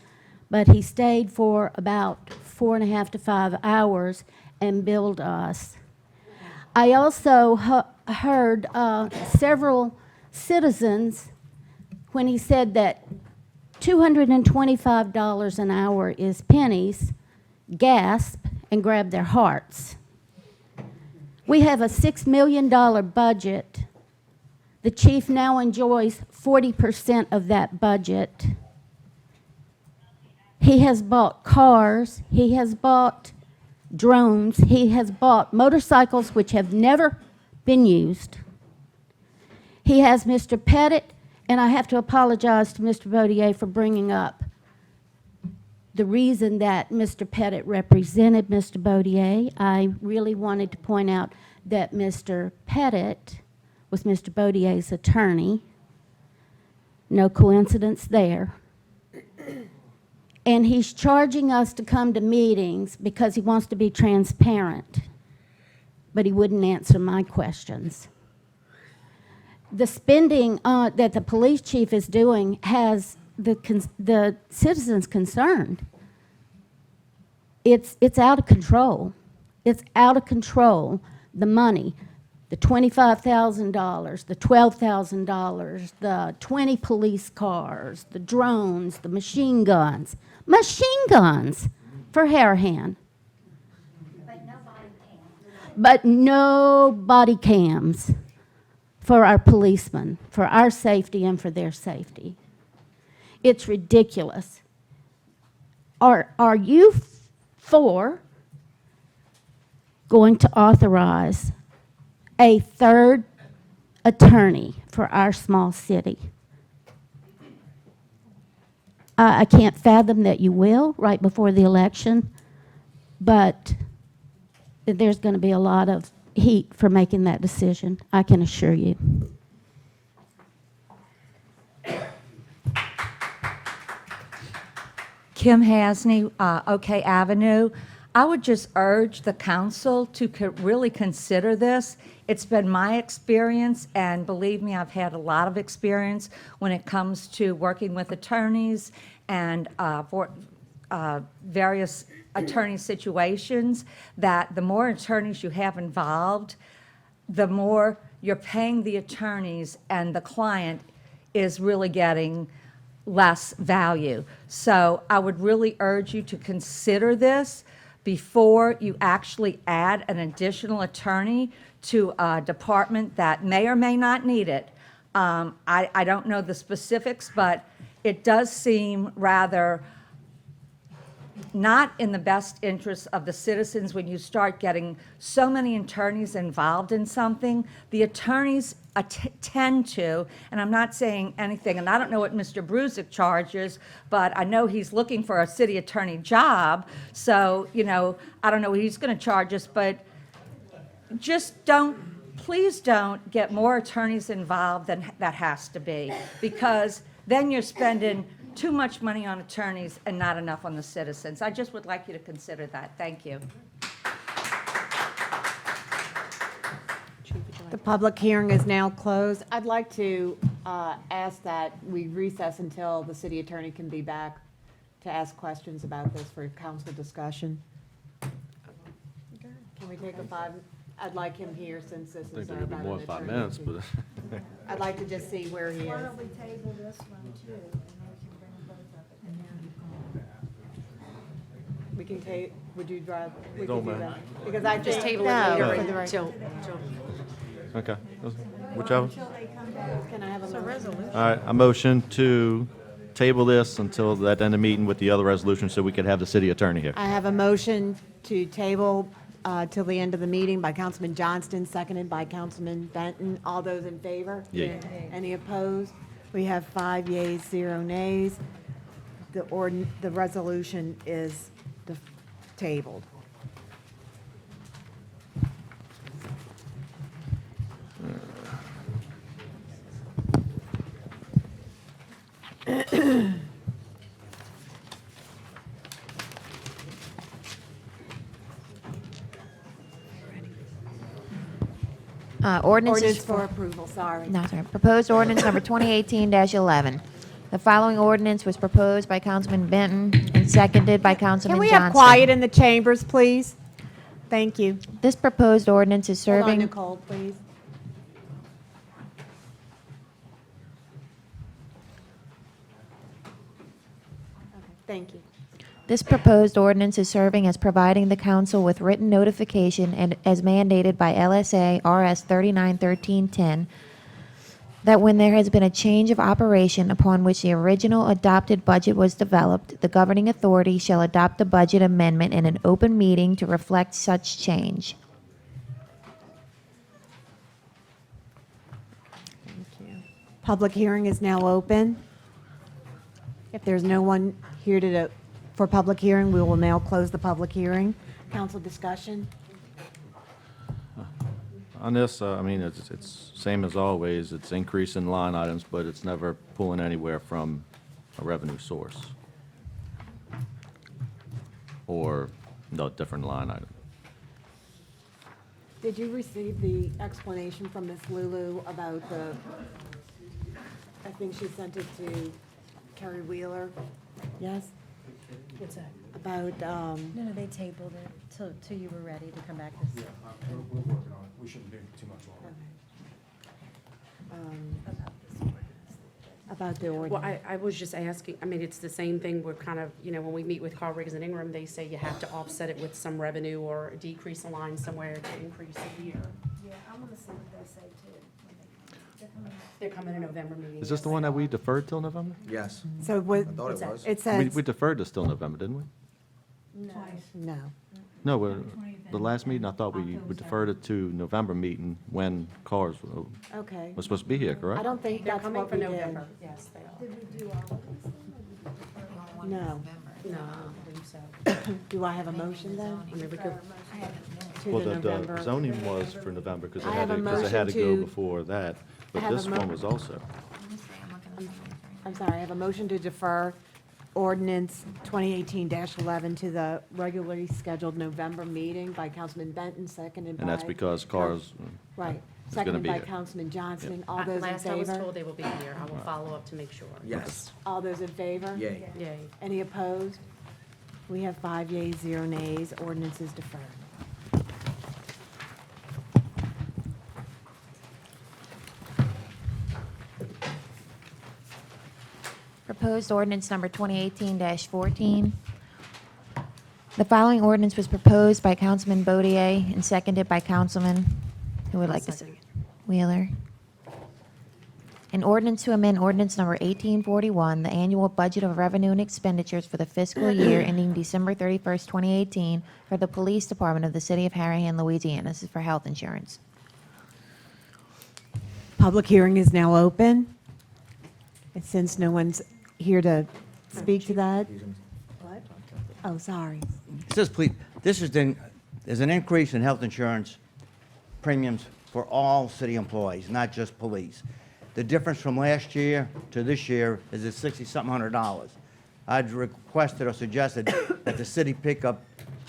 but he stayed for about 4.5 to 5 hours and billed us. I also heard several citizens when he said that $225 an hour is pennies, gasp and grab their hearts. We have a $6 million budget. The chief now enjoys 40% of that budget. He has bought cars, he has bought drones, he has bought motorcycles which have never been used. He has Mr. Pettit, and I have to apologize to Mr. Baudier for bringing up the reason that Mr. Pettit represented Mr. Baudier. I really wanted to point out that Mr. Pettit was Mr. Baudier's attorney. No coincidence there. And he's charging us to come to meetings because he wants to be transparent, but he wouldn't answer my questions. The spending that the police chief is doing has the citizens concerned. It's out of control. It's out of control. The money, the $25,000, the $12,000, the 20 police cars, the drones, the machine guns for Harahan. But no body cams for our policemen, for our safety and for their safety. It's ridiculous. Are you for going to authorize a third attorney for our small city? I can't fathom that you will right before the election, but there's going to be a lot of heat for making that decision, I can assure you. Kim Hasney, OK Avenue. I would just urge the council to really consider this. It's been my experience, and believe me, I've had a lot of experience when it comes to working with attorneys and for various attorney situations, that the more attorneys you have involved, the more you're paying the attorneys and the client is really getting less value. So I would really urge you to consider this before you actually add an additional attorney to a department that may or may not need it. I don't know the specifics, but it does seem rather not in the best interest of the citizens when you start getting so many attorneys involved in something. The attorneys tend to, and I'm not saying anything, and I don't know what Mr. Brusick charges, but I know he's looking for a city attorney job, so, you know, I don't know what he's going to charge us, but just please don't get more attorneys involved than that has to be, because then you're spending too much money on attorneys and not enough on the citizens. I just would like you to consider that. Thank you. The public hearing is now closed. I'd like to ask that we recess until the city attorney can be back to ask questions about this for council discussion. Can we take a 5? I'd like him here since this is about an attorney. 5 minutes, but I'd like to just see where he is. Why don't we table this one too, and we can bring both of it? We can take, would you drive? We Don't can do matter. that. Because I Just think- table it No, later for the right- until. Okay, whichever. Can I have a motion? All right, I motion to table this until that end of meeting with the other resolution so we could have the city attorney here. I have a motion to table till the end of the meeting by Councilman Johnston, seconded by Councilman Benton. All those in favor? Yay. Any opposed? We have 5 yeas, 0 nays. The resolution is tabled. Ordinances Ordinance for approval, sorry. No, sorry. Proposed ordinance number 2018-11. The following ordinance was proposed by Councilman Benton and seconded by Councilman Can we Johnston. have quiet in the chambers, please? Thank you. This proposed ordinance is Hold on, serving. Nicole, please. Okay, thank you. This proposed ordinance is serving as providing the council with written notification and as mandated by LSA RS 391310 that when there has been a change of operation upon which the original adopted budget was developed, the governing authority shall adopt the budget amendment in an open meeting to reflect such change. Public hearing is now open. If there's no one here for public hearing, we will now close the public hearing. Council discussion? On this, I mean, it's same as always. It's increasing line items, but it's never pulling anywhere from a revenue source or no different line item. Did you receive the explanation from Ms. Lulu about I think she sent it to Kerry Wheeler? Yes? What's that? About, No, they tabled it till you were ready to come back this. We're working on it. We shouldn't be too much longer. about the Well, ordinance. I was just asking, I mean, it's the same thing, we're kind of, you know, when we meet with Carl Riggs and Ingram, they say you have to offset it with some revenue or decrease a line somewhere to increase a year. Yeah, I'm gonna see what they say too. They're coming in November meeting. Is this the one that we deferred till November? Yes. So what, I thought it was. it says, We deferred this till November, didn't we? no. No, the last meeting, I thought we deferred it to November meeting when cars Okay. were supposed to be here, correct? I don't think They're that's coming what for we did. November, yes, they are. Did we do all of No. No, I don't believe so. Do I have a motion then? I mean, we could, To Well, the the November. zoning was for November because I it had have to, a because it had to motion go to- before that. I But have a this mo- one was also. I'm sorry, I have a motion to defer ordinance 2018-11 to the regularly scheduled November meeting by Councilman Benton, seconded by. And that's because cars, Right, it's gonna seconded be by here. Councilman Johnston. All those in last I was favor? told they will be here, I will follow up to make sure. Yes. All those in favor? Yay. Yay. Any opposed? We have 5 yeas, 0 nays. Ordinance is deferred. Proposed ordinance number 2018-14. The following ordinance was proposed by Councilman Bodier and seconded by Councilman, who would like to say? Wheeler. An ordinance to amend ordinance number 1841, the annual budget of revenue and expenditures for the fiscal year ending December 31st, 2018, for the Police Department of the City of Harahan, Louisiana. This is for health insurance. Public hearing is now open. And since no one's here to speak to that. What? Oh, sorry. It says, please, there's an increase in health insurance premiums for all city employees, not just police. The difference from last year to this year is at $60-something hundred. I'd requested or suggested that the city pick up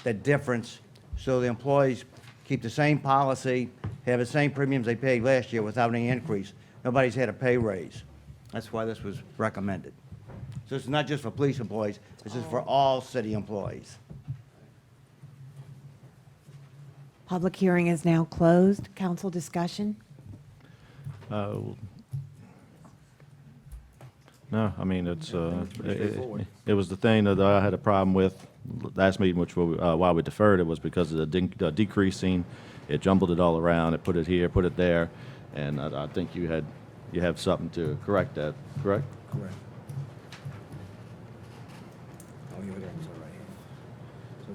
that difference so the employees keep the same policy, have the same premiums they paid last year without any increase. Nobody's had a pay raise. That's why this was recommended. So it's not just for police employees, this is for all city employees. Public hearing is now closed. Council discussion? No, I mean, it was the thing that I had a problem with last meeting, which why we deferred it was because of the decreasing. It jumbled it all around. It put it here, put it there, and I think you have something to correct that, correct? Correct.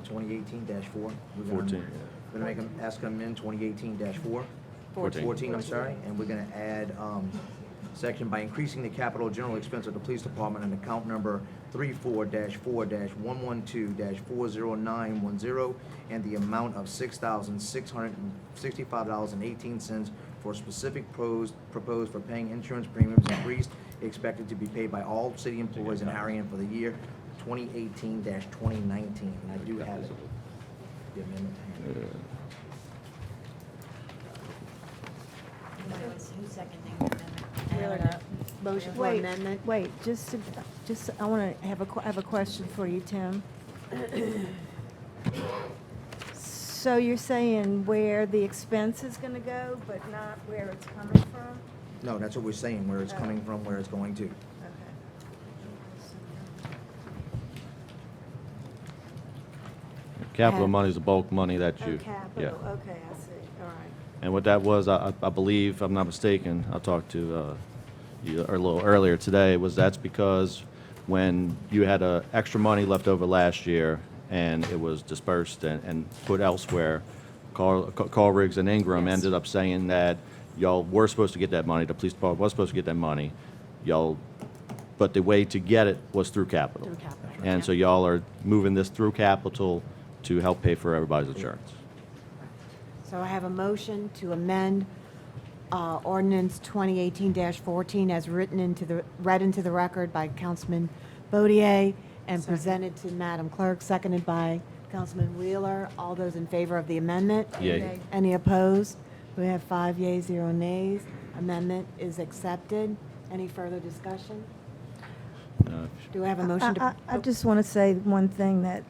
2018-4. 14. We're gonna ask them in 2018-4. 14. I'm sorry, and we're gonna add, section by increasing the capital general expense of the police department on account number 34-4-112-40910, and the amount of $6,665.18 for specific proposed for paying insurance premiums increased, expected to be paid by all city employees in Harahan for the year 2018-2019. And I do have it. The amendment. Who's seconding the amendment? Motion for Wait, amendment? wait, I want to have a question for you, Tim. So you're saying where the expense is going to go, but not where it's coming from? No, that's what we're saying, where it's coming from, where it's going to. Capital money is the bulk money that you, yeah. Capital, okay, I see, all right. And what that was, I believe, if I'm not mistaken, I talked to you a little earlier today, was that's because when you had extra money left over last year and it was dispersed and put elsewhere, Carl Riggs and Ingram ended up saying that y'all were supposed to get that money, the police department was supposed to get that money, but the way to get it was through capital. Through capital, And so y'all are moving this through capital to help pay for everybody's insurance. So I have a motion to amend ordinance 2018-14 as read into the record by Councilman Bodier and presented to Madam Clerk, seconded by Councilman Wheeler. All those in favor of the amendment? Yay. Any opposed? We have 5 yeas, 0 nays. Amendment is accepted. Any further discussion? Do I have a motion to? I just want to say one thing that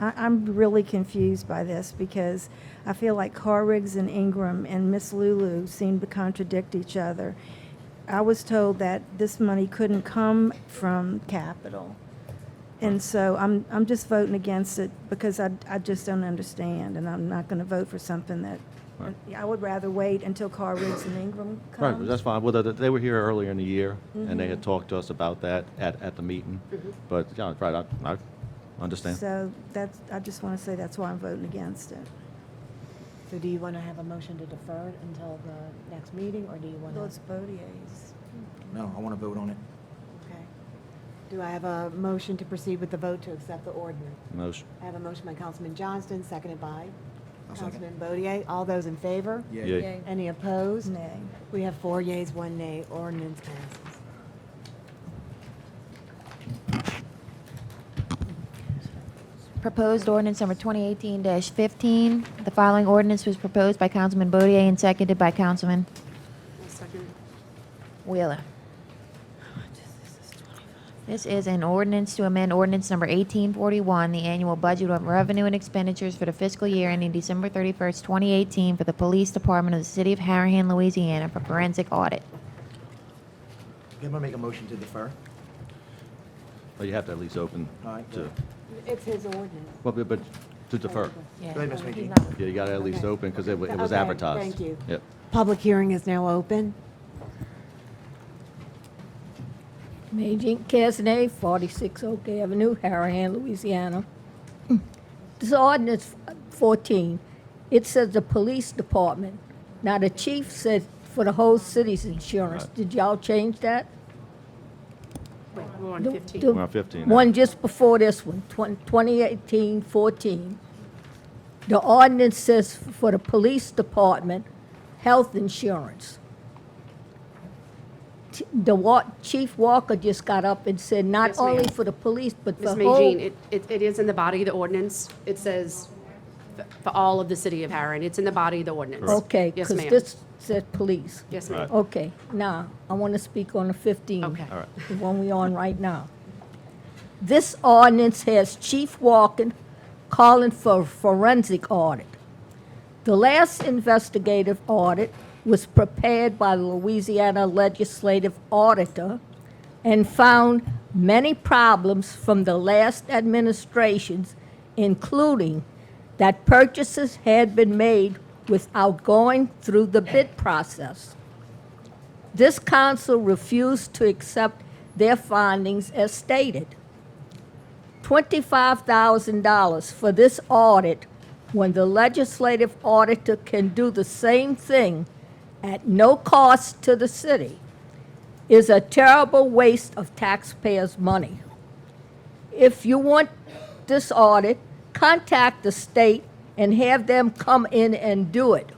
I'm really confused by this because I feel like Carriggs and Ingram and Miss Lulu seem to contradict each other. I was told that this money couldn't come from capital. And so I'm just voting against it because I just don't understand, and I'm not going to vote for something that, I would rather wait until Carriggs and Ingram Right, comes. that's fine. Well, they were here earlier in the year, and they had talked to us about that at the meeting. But, yeah, right, I understand. So I just want to say that's why I'm voting against it. So do you want to have a motion to defer it until the next meeting, or do you want to? Those Bodier's. No, I want to vote on it. Okay. Do I have a motion to proceed with the vote to accept the ordinance? Motion. I have a motion by Councilman Johnston, seconded by I'll second. Councilman Bodier. All those in favor? Yay. Yay. Any opposed? Nay. We have 4 yeas, 1 nay. Ordinance passes. Proposed ordinance number 2018-15. The following ordinance was proposed by Councilman Bodier and seconded by Councilman Wheeler. This is an ordinance to amend ordinance number 1841, the annual budget of revenue and expenditures for the fiscal year ending December 31st, 2018 for the Police Department of the City of Harahan, Louisiana for forensic audit. I'm going to make a motion to defer. Well, you have to at least open All right, to, It's his ordinance. well, but to defer. Go ahead, Ms. McGee. Yeah, you got to at least Okay. open because it was Okay, advertised. thank you. Yep. Public hearing is now open. Major Casnay, 46 Oak Avenue, Harahan, Louisiana. This ordinance 14, it says the police department. Now, the chief said for the whole city's insurance. Right. Did y'all change that? Wait, we're on The- 15. the We're on 15 now. One just before this one, 2018-14. The ordinance says for the police department, health insurance. Chief Walker just got up and said not Yes, only ma'am. for the police, but Ms. the whole. Magine, it is in the body of the ordinance. It says for all of the city of Harahan. It's in the body of the ordinance. Okay, Yes, because ma'am. this said police. Yes, ma'am. Right. Okay, now, I want to speak on the 15. Okay. All right. The one we on right now. This ordinance has Chief Walker calling for forensic audit. The last investigative audit was prepared by the Louisiana Legislative Auditor and found many problems from the last administrations, including that purchases had been made without going through the bid process. This council refused to accept their findings as stated. $25,000 for this audit when the legislative auditor can do the same thing at no cost to the city is a terrible waste of taxpayers' money. If you want this audit, contact the state and have them come in and do it.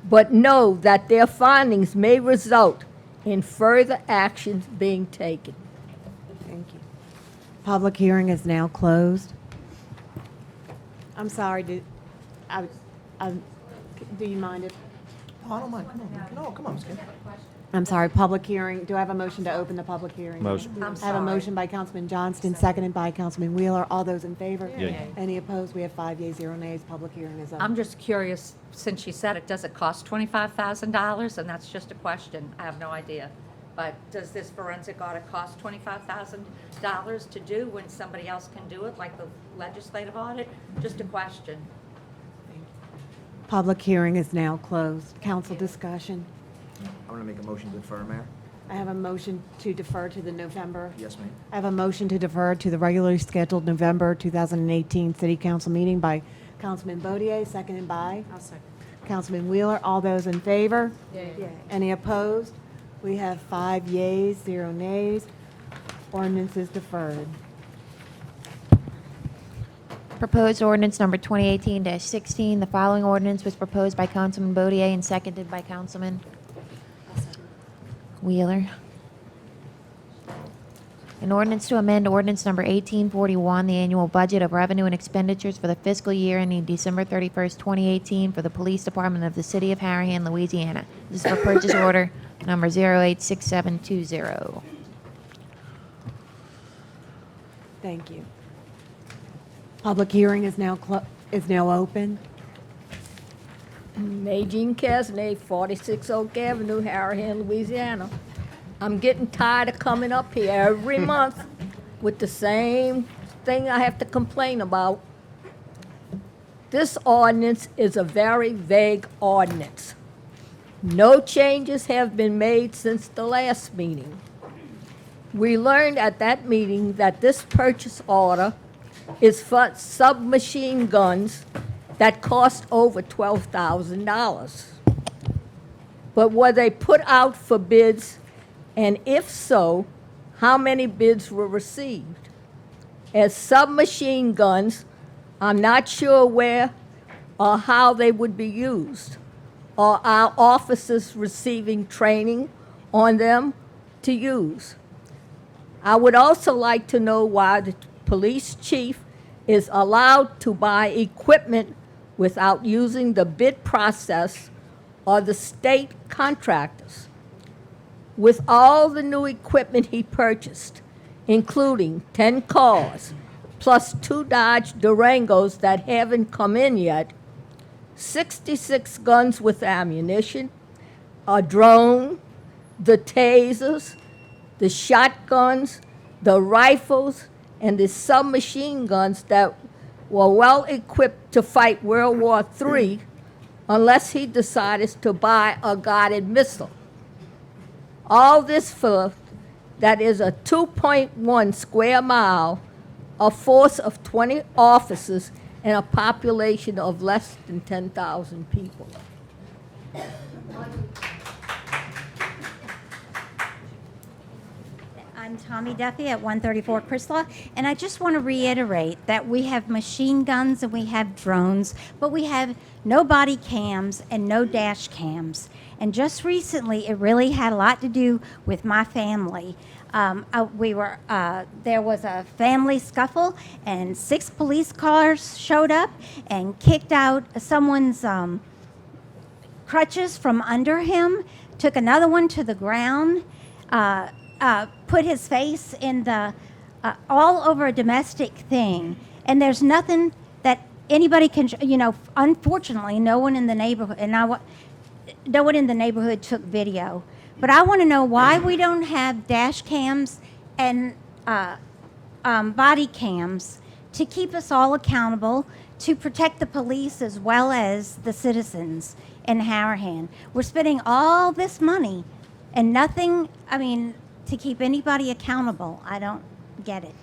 But know that their findings may result in further actions being taken. Thank you. Public hearing is now closed. I'm sorry, do you mind if, Oh, I don't mind, come on, no, come on, Ms. Kim. I'm sorry, public hearing, do I have a motion to open the public hearing? Motion. I have a motion by Councilman Johnston, seconded by Councilman Wheeler. All those in favor? Yay. Any opposed? We have 5 yeas, 0 nays. Public hearing is I'm open. just curious, since you said it, does it cost $25,000? And that's just a question, I have no idea. But does this forensic audit cost $25,000 to do when somebody else can do it, like the legislative audit? Just a question. Public hearing is now closed. Council discussion. I'm gonna make a motion to defer, Mayor. I have a motion to defer to the November. Yes, ma'am. I have a motion to defer to the regularly scheduled November 2018 City Council meeting by Councilman Bodier, seconded by I'll second. Councilman Wheeler. All those in favor? Yay. Any opposed? We have 5 yeas, 0 nays. Ordinance is deferred. Proposed ordinance number 2018-16. The following ordinance was proposed by Councilman Bodier and seconded by Councilman Wheeler. An ordinance to amend ordinance number 1841, the annual budget of revenue and expenditures for the fiscal year ending December 31st, 2018 for the Police Department of the City of Harahan, Louisiana. This is for purchase order number 086720. Thank you. Public hearing is now open. Nadine Kesney, 46 Oak Avenue, Harahan, Louisiana. I'm getting tired of coming up here every month with the same thing I have to complain about. This ordinance is a very vague ordinance. No changes have been made since the last meeting. We learned at that meeting that this purchase order is for submachine guns that cost over $12,000. But were they put out for bids, and if so, how many bids were received? As submachine guns, I'm not sure where or how they would be used. Are our officers receiving training on them to use? I would also like to know why the police chief is allowed to buy equipment without using the bid process or the state contractors. With all the new equipment he purchased, including 10 cars, plus 2 Dodge Durangos that haven't come in yet, 66 guns with ammunition, a drone, the tasers, the shotguns, the rifles, and the submachine guns that were well equipped to fight World War III, unless he decided to buy a guided missile. All this for that is a 2.1 square mile, a force of 20 officers, and a population of less than 10,000 people. I'm Tommy Duffy at 134 Chrysler, and I just want to reiterate that we have machine guns and we have drones, but we have no body cams and no dash cams. And just recently, it really had a lot to do with my family. There was a family scuffle, and 6 police cars showed up and kicked out someone's crutches from under him, took another one to the ground, put his face in the all over a domestic thing, and there's nothing that anybody can, unfortunately, no one in the neighborhood, no one in the neighborhood took video. But I want to know why we don't have dash cams and body cams to keep us all accountable, to protect the police as well as the citizens in Harahan. We're spending all this money and nothing, to keep anybody accountable. I don't get it.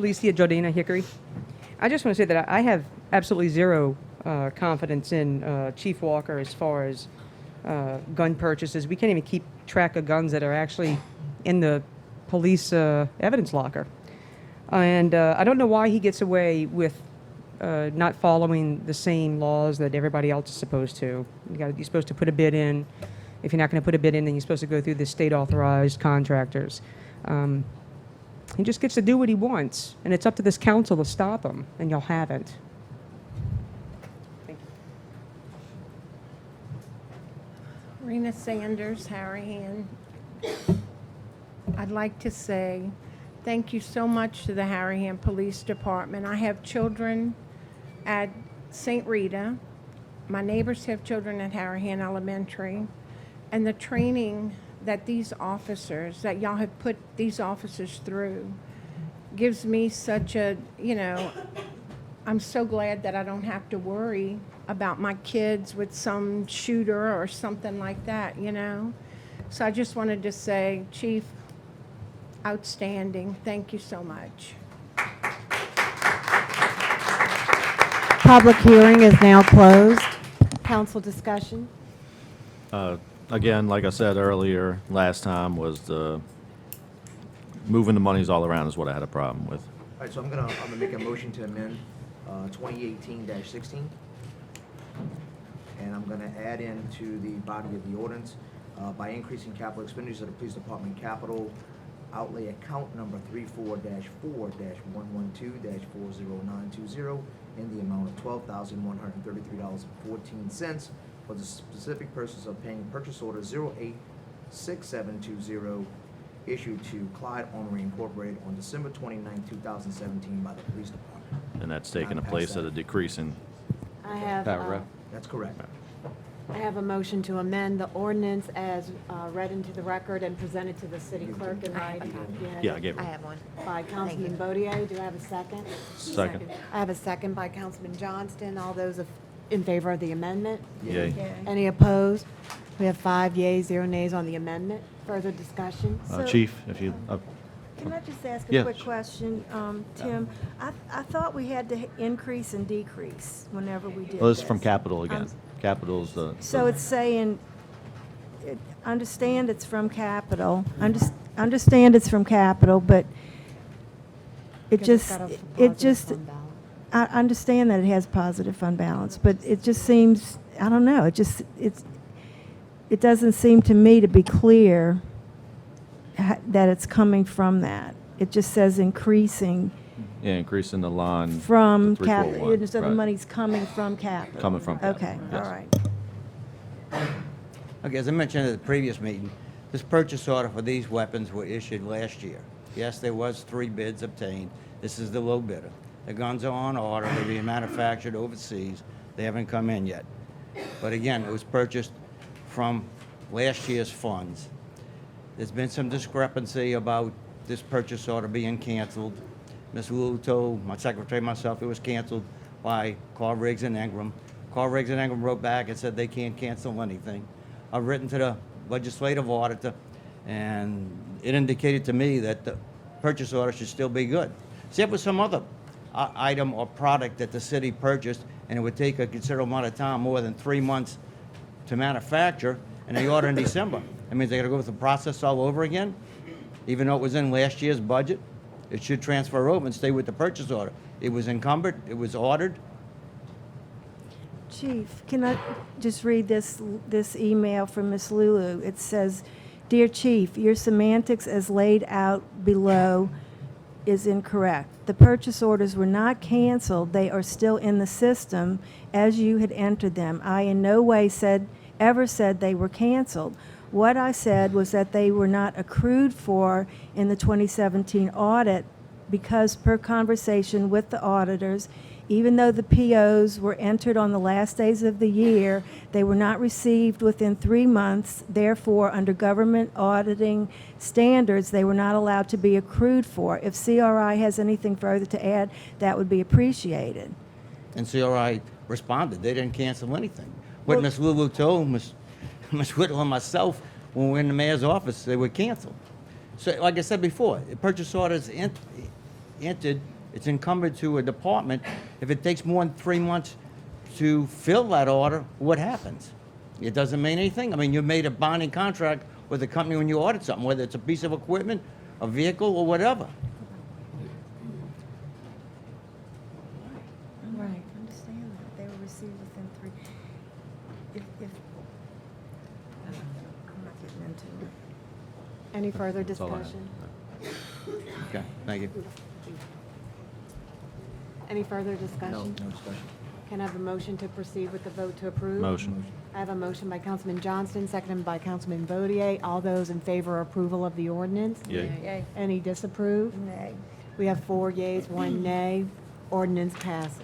Felicia Jordana Hickory. I just want to say that I have absolutely zero confidence in Chief Walker as far as gun purchases. We can't even keep track of guns that are actually in the police evidence locker. And I don't know why he gets away with not following the same laws that everybody else is supposed to. You're supposed to put a bid in. If you're not going to put a bid in, then you're supposed to go through the state-authorized contractors. He just gets to do what he wants, and it's up to this council to stop him, and y'all haven't. Rena Sanders, Harahan. I'd like to say thank you so much to the Harahan Police Department. I have children at St. Rita. My neighbors have children at Harahan Elementary. And the training that these officers, that y'all have put these officers through, gives me such a, I'm so glad that I don't have to worry about my kids with some shooter or something like that, So I just wanted to say, Chief, outstanding. Thank you so much. Public hearing is now closed. Council discussion. Again, like I said earlier, last time was the moving the monies all around is what I had a problem with. All right, so I'm gonna make a motion to amend 2018-16. And I'm gonna add into the body of the ordinance by increasing capital expenditures of the police department capital outlay account number 34-4-112-40920 in the amount of $12,133.14 for the specific purpose of paying purchase order 086720 issued to Clyde Armory Incorporated on December 29, 2017 by the police department. And that's taking the place of the decrease in I have, paragraph. That's correct. I have a motion to amend the ordinance as read into the record and presented to the city clerk in writing. Yeah, I gave I it. have one. By Councilman Bodier. Do I have a second? Second. I have a second by Councilman Johnston. All those in favor of the amendment? Yay. Any opposed? We have 5 yeas, 0 nays on the amendment. Further discussion? Chief, if you, Can I just ask Yeah. a quick question, Tim? I thought we had to increase and decrease whenever we did well, this is this. from capital again. Capital's the. So it's saying, understand it's from capital, understand it's from capital, but it Because it's just, got a it positive just, fund balance. I understand that it has positive fund balance, but it just seems, I don't know, it doesn't seem to me to be clear that it's coming from that. It just says increasing Yeah, increasing the line. from to capital, 341, so the right. money's coming from capital. Coming from capital, Okay, yes. all right. Okay, as I mentioned at the previous meeting, this purchase order for these weapons were issued last year. Yes, there was 3 bids obtained. This is the low bidder. The guns are on order. They're being manufactured overseas. They haven't come in yet. But again, it was purchased from last year's funds. There's been some discrepancy about this purchase order being canceled. Ms. Lulu told my secretary and myself it was canceled by Carl Riggs and Ingram. Carl Riggs and Ingram wrote back and said they can't cancel anything. I've written to the legislative auditor, and it indicated to me that the purchase order should still be good. See, if it was some other item or product that the city purchased, and it would take a considerable amount of time, more than 3 months to manufacture, and they order in December. That means they gotta go through the process all over again, even though it was in last year's budget. It should transfer over and stay with the purchase order. It was encumbered, it was ordered. Chief, can I just read this email from Ms. Lulu? It says, "Dear Chief, your semantics as laid out below is incorrect. The purchase orders were not canceled. They are still in the system as you had entered them. I in no way ever said they were canceled. What I said was that they were not accrued for in the 2017 audit because per conversation with the auditors, even though the POs were entered on the last days of the year, they were not received within 3 months. Therefore, under government auditing standards, they were not allowed to be accrued for. If CRI has anything further to add, that would be appreciated." And CRI responded. They didn't cancel anything. What Ms. Lulu told Ms. Whittle and myself when we were in the mayor's office, they were canceled. So, like I said before, the purchase orders entered, it's incumbent to a department. If it takes more than 3 months to fill that order, what happens? It doesn't mean anything. I mean, you made a bonding contract with a company when you audit something, whether it's a piece of equipment, a vehicle, or whatever. Right, understand that. They were received within 3. I'm not getting into it. Any further That's all I have. discussion? Okay, thank you. Any further discussion? No discussion. Can I have a motion to proceed with the vote to approve? Motion. I have a motion by Councilman Johnston, seconded by Councilman Bodier. All those in favor of approval of the ordinance? Yay. Any disapprove? Nay. We have 4 yeas, 1 nay. Ordinance passes.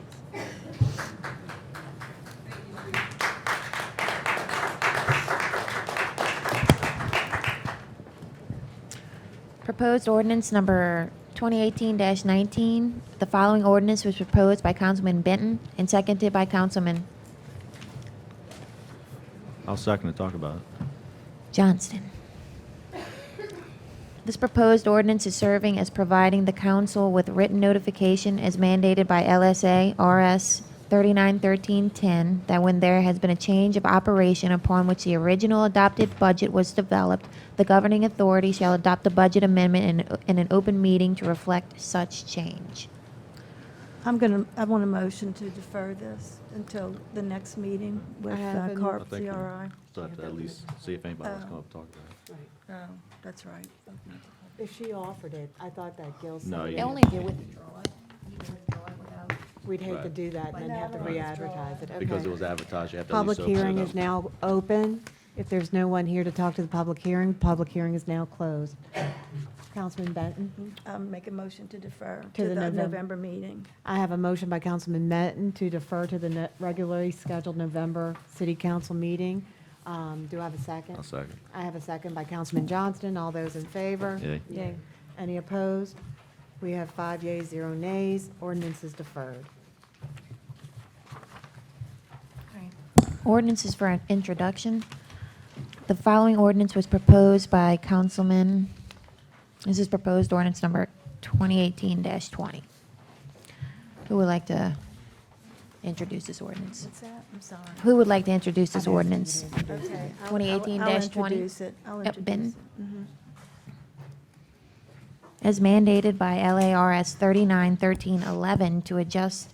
Proposed ordinance number 2018-19. The following ordinance was proposed by Councilman Benton and seconded by Councilman I'll second it, talk about it. Johnston. This proposed ordinance is serving as providing the council with written notification as mandated by LSA RS 391310 that when there has been a change of operation upon which the original adopted budget was developed, the governing authority shall adopt the budget amendment in an open meeting to reflect such change. I want a motion to defer this until the next meeting with I have an- CARP I think CRI. So have to at least see if anybody wants to come up and talk about it. Oh, that's right. If she offered it, I thought that Gil said. No, it. you- Only if you withdraw it. We'd hate to Right. do that and then have to re-advertise it. Because Okay. it was advertised, you have to at Public least open it hearing up. is now open. If there's no one here to talk to the public hearing is now closed. Councilman Benton? Make a motion to defer To to the the November- November meeting. I have a motion by Councilman Benton to defer to the regularly scheduled November city council meeting. Do I have a second? I'll second. I have a second by Councilman Johnston. All those in favor? Yay. Yay. Any opposed? We have 5 yeas, 0 nays. Ordinance is deferred. Ordinances for an introduction. The following ordinance was proposed by Councilman, this is proposed ordinance number 2018-20. Who would like to introduce this ordinance? What's that? I'm sorry. Who would like to introduce this ordinance? Okay. I'll 2018-20? introduce it. I'll Yep, Benton. introduce it. Mhm. As mandated by LARS 391311 to adjust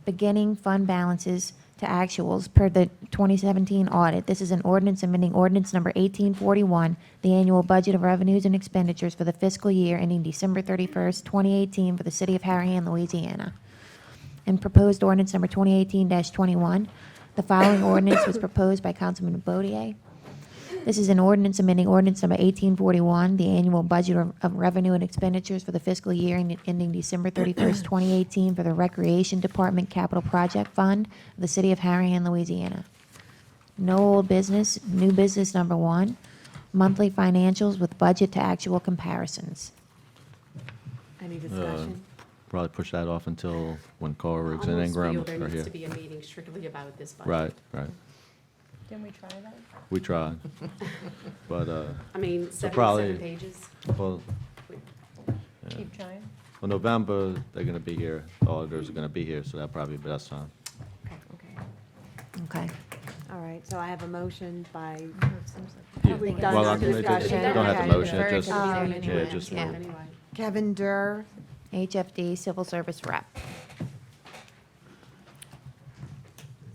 beginning fund balances to actuals per the 2017 audit. This is an ordinance amending ordinance number 1841, the annual budget of revenues and expenditures for the fiscal year ending December 31st, 2018 for the city of Harahan, Louisiana. And proposed ordinance number 2018-21. The following ordinance was proposed by Councilman Bodier. This is an ordinance amending ordinance number 1841, the annual budget of revenue and expenditures for the fiscal year ending December 31st, 2018 for the Recreation Department Capital Project Fund of the city of Harahan, Louisiana. No old business, new business number 1, monthly financials with budget to actual comparisons. Any discussion? Probably push that off until when Carl Riggs and Almost Ingram feel there are needs here. to be a meeting strictly about this budget. Right, right. Didn't we try that? We tried. But, I mean, so 77 probably, pages. well, Keep trying. well, November, they're gonna be here, auditors are gonna be here, so that'll probably be the best time. Okay. All right, so I have a motion by, Yeah. we've done Well, our it- it- discussion. You don't have to Okay. motion, it just, Um, yeah, just yeah. move. Anyway. Kevin Durr, HFD Civil Service Rep. Is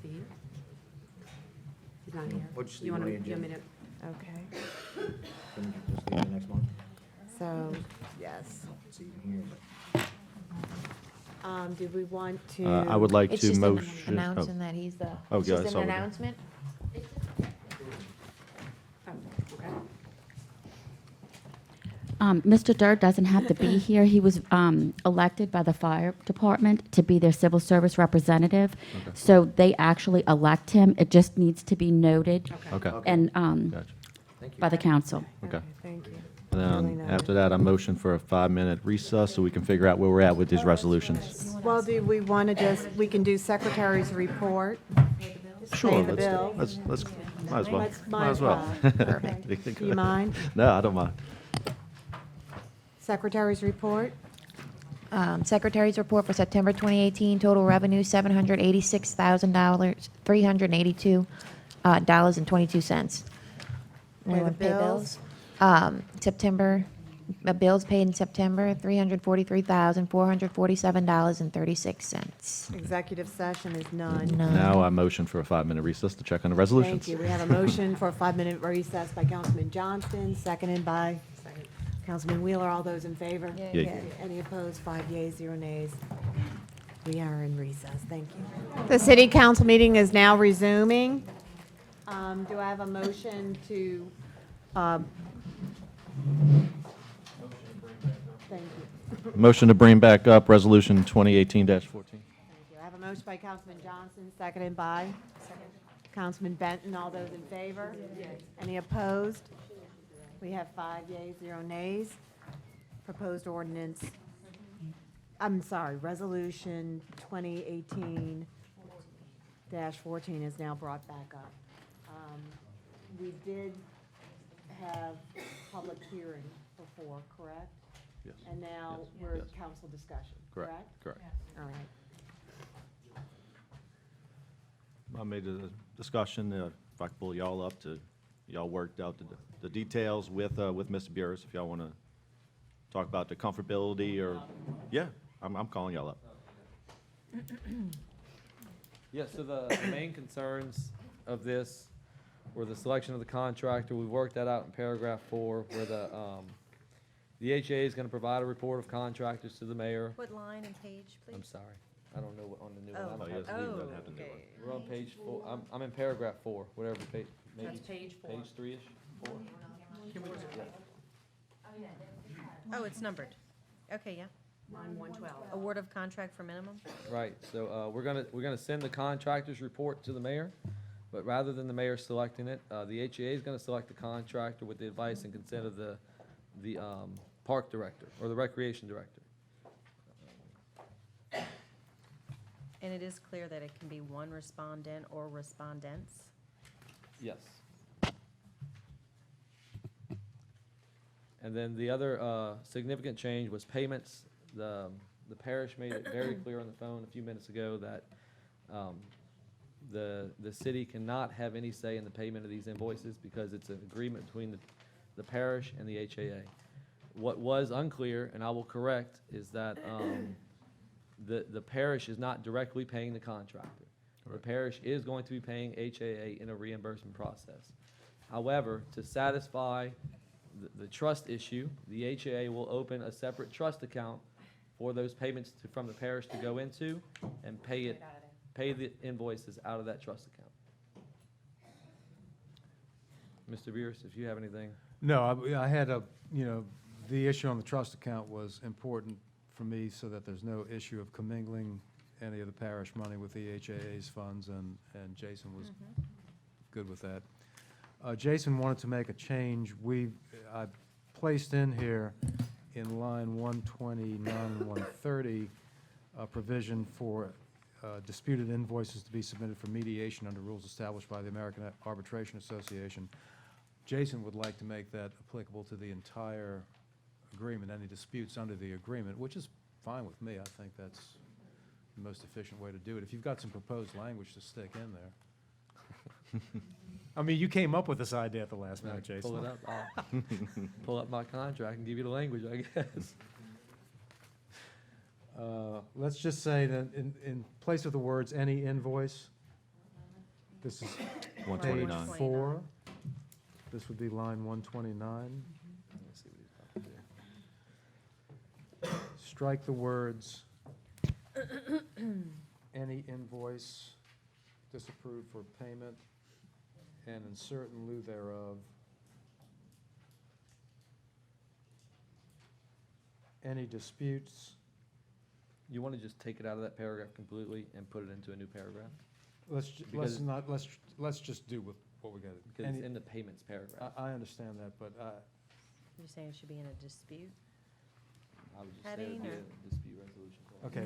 he here? He's not here. Or just You want leave to, it on the you want me to? okay. Can we just leave it next month? So, yes. It's even here. Did we want to? I would like It's to just motion. announcing that he's the, Oh, it's yeah, just it's an over there. announcement. Oh, okay. Mr. Durr doesn't have to be here. He was elected by the fire department to be their civil service representative. Okay. So they actually elect him. It just needs to be noted Okay. and Gotcha. by the council. Okay. Thank you. And Really then nice. after that, I motion for a 5-minute recess so we can figure out where we're at with these resolutions. Well, do we want to just, we can do secretary's report? Sure, Pay the let's, bill. let's, might as well. Let's- Might as well. Perfect. Do you mind? No, I don't mind. Secretary's report? Secretary's report for September 2018, total revenue $786,000, $382.22. Pay the Anyone pay bills? September, bills paid in September, $343,447.36. Executive session is none. Now I motion for a 5-minute recess to check on the resolutions. Thank you. We have a motion for a 5-minute recess by Councilman Johnston, seconded by Councilman Wheeler. All those in favor? Yay. Any opposed? 5 yeas, 0 nays. We are in recess. Thank you. The city council meeting is now resuming. Do I have a motion to, thank you. Motion to bring back up Resolution 2018-14. Thank you. I have a motion by Councilman Johnson, seconded by Councilman Benton. All those in favor? Any opposed? We have 5 yeas, 0 nays. Proposed ordinance, Resolution 2018-14 is now brought back up. We did have public hearing before, correct? Yes. And now Yes. we're Yes. council discussion, Correct. correct? Correct. All right. I made a discussion, if I could pull y'all up to, y'all worked out the details with Mr. Burris, if y'all want to talk about the comfortability or, yeah, I'm calling y'all up. Yeah, so the main concerns of this were the selection of the contractor. We worked that out in paragraph 4, where the HA is going to provide a report of contractors to the mayor. What line and page, please? I'm sorry, I don't know what on the new Oh. one. Oh, yes, he doesn't have the new one. We're on page 4, I'm in paragraph 4, whatever page, maybe. That's page 4. Page 3-ish, 4? Oh, it's numbered. Okay, yeah. Line 112. Award of contract for minimum? Right, so we're gonna send the contractor's report to the mayor, but rather than the mayor selecting it, the HEA is gonna select the contractor with the advice and consent of the park director or the recreation director. And it is clear that it can be one respondent or respondents? Yes. And then the other significant change was payments. The parish made it very clear on the phone a few minutes ago that the city cannot have any say in the payment of these invoices because it's an agreement between the parish and the HAA. What was unclear, and I will correct, is that the parish is not directly paying the contractor. The parish is going to be paying HAA in a reimbursement process. However, to satisfy the trust issue, the HAA will open a separate trust account for those payments from the parish to go into and pay the invoices out of that trust account. Mr. Beers, if you have anything. No, I had the issue on the trust account was important for me so that there's no issue of commingling any of the parish money with the HAA's funds, and Jason was good with that. Jason wanted to make a change. I placed in here in line 129 and 130 a provision for disputed invoices to be submitted for mediation under rules established by the American Arbitration Association. Jason would like to make that applicable to the entire agreement, any disputes under the agreement, which is fine with me. I think that's the most efficient way to do it. If you've got some proposed language to stick in there. I mean, you came up with this idea at the last minute, Jason. Pull it up. I'll pull up my contract and give you the language, I guess. Let's just say that in place of the words "any invoice," this is page 129. 4. This would be line 129. Let's see what he's about to do. Strike the words "any invoice disapproved for payment," and insert in lieu thereof any disputes. You want to just take it out of that paragraph completely and put it into a new paragraph? Let's Because- just do with what we got. Because it's in the payments paragraph. I understand that, but You're saying it should be in a dispute? I would just say it would be Heading a dispute resolution clause. okay.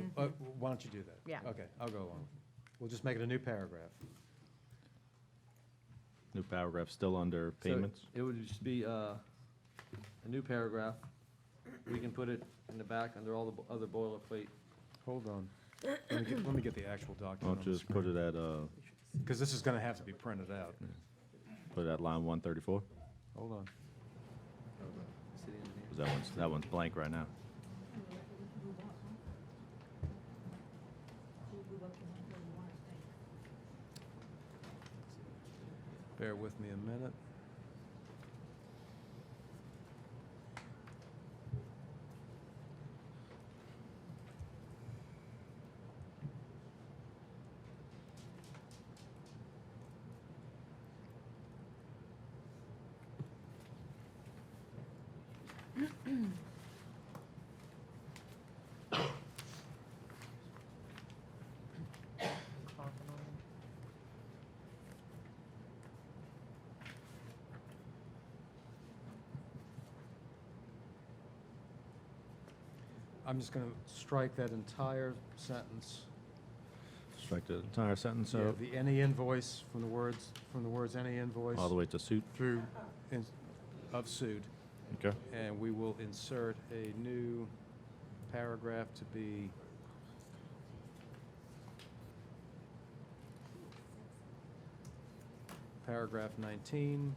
Why don't you do that? Yeah. Okay, I'll go along. We'll just make it a new paragraph. New paragraph still under So payments. it would just be a new paragraph We can put it in the back under all the other boilerplate. Hold on. Let me get the actual I'll document on the just put screen. it at, Because this is going to have to be printed out. put it at line 134. Hold on. City engineer. 'Cause that one's blank right now. Bear with me a minute. I'm just going to strike that entire sentence. Strike the entire sentence Yeah, out, the any invoice, from the words any invoice. all the way to suit. Through, of suit. Okay. And we will insert a new paragraph to be paragraph 19.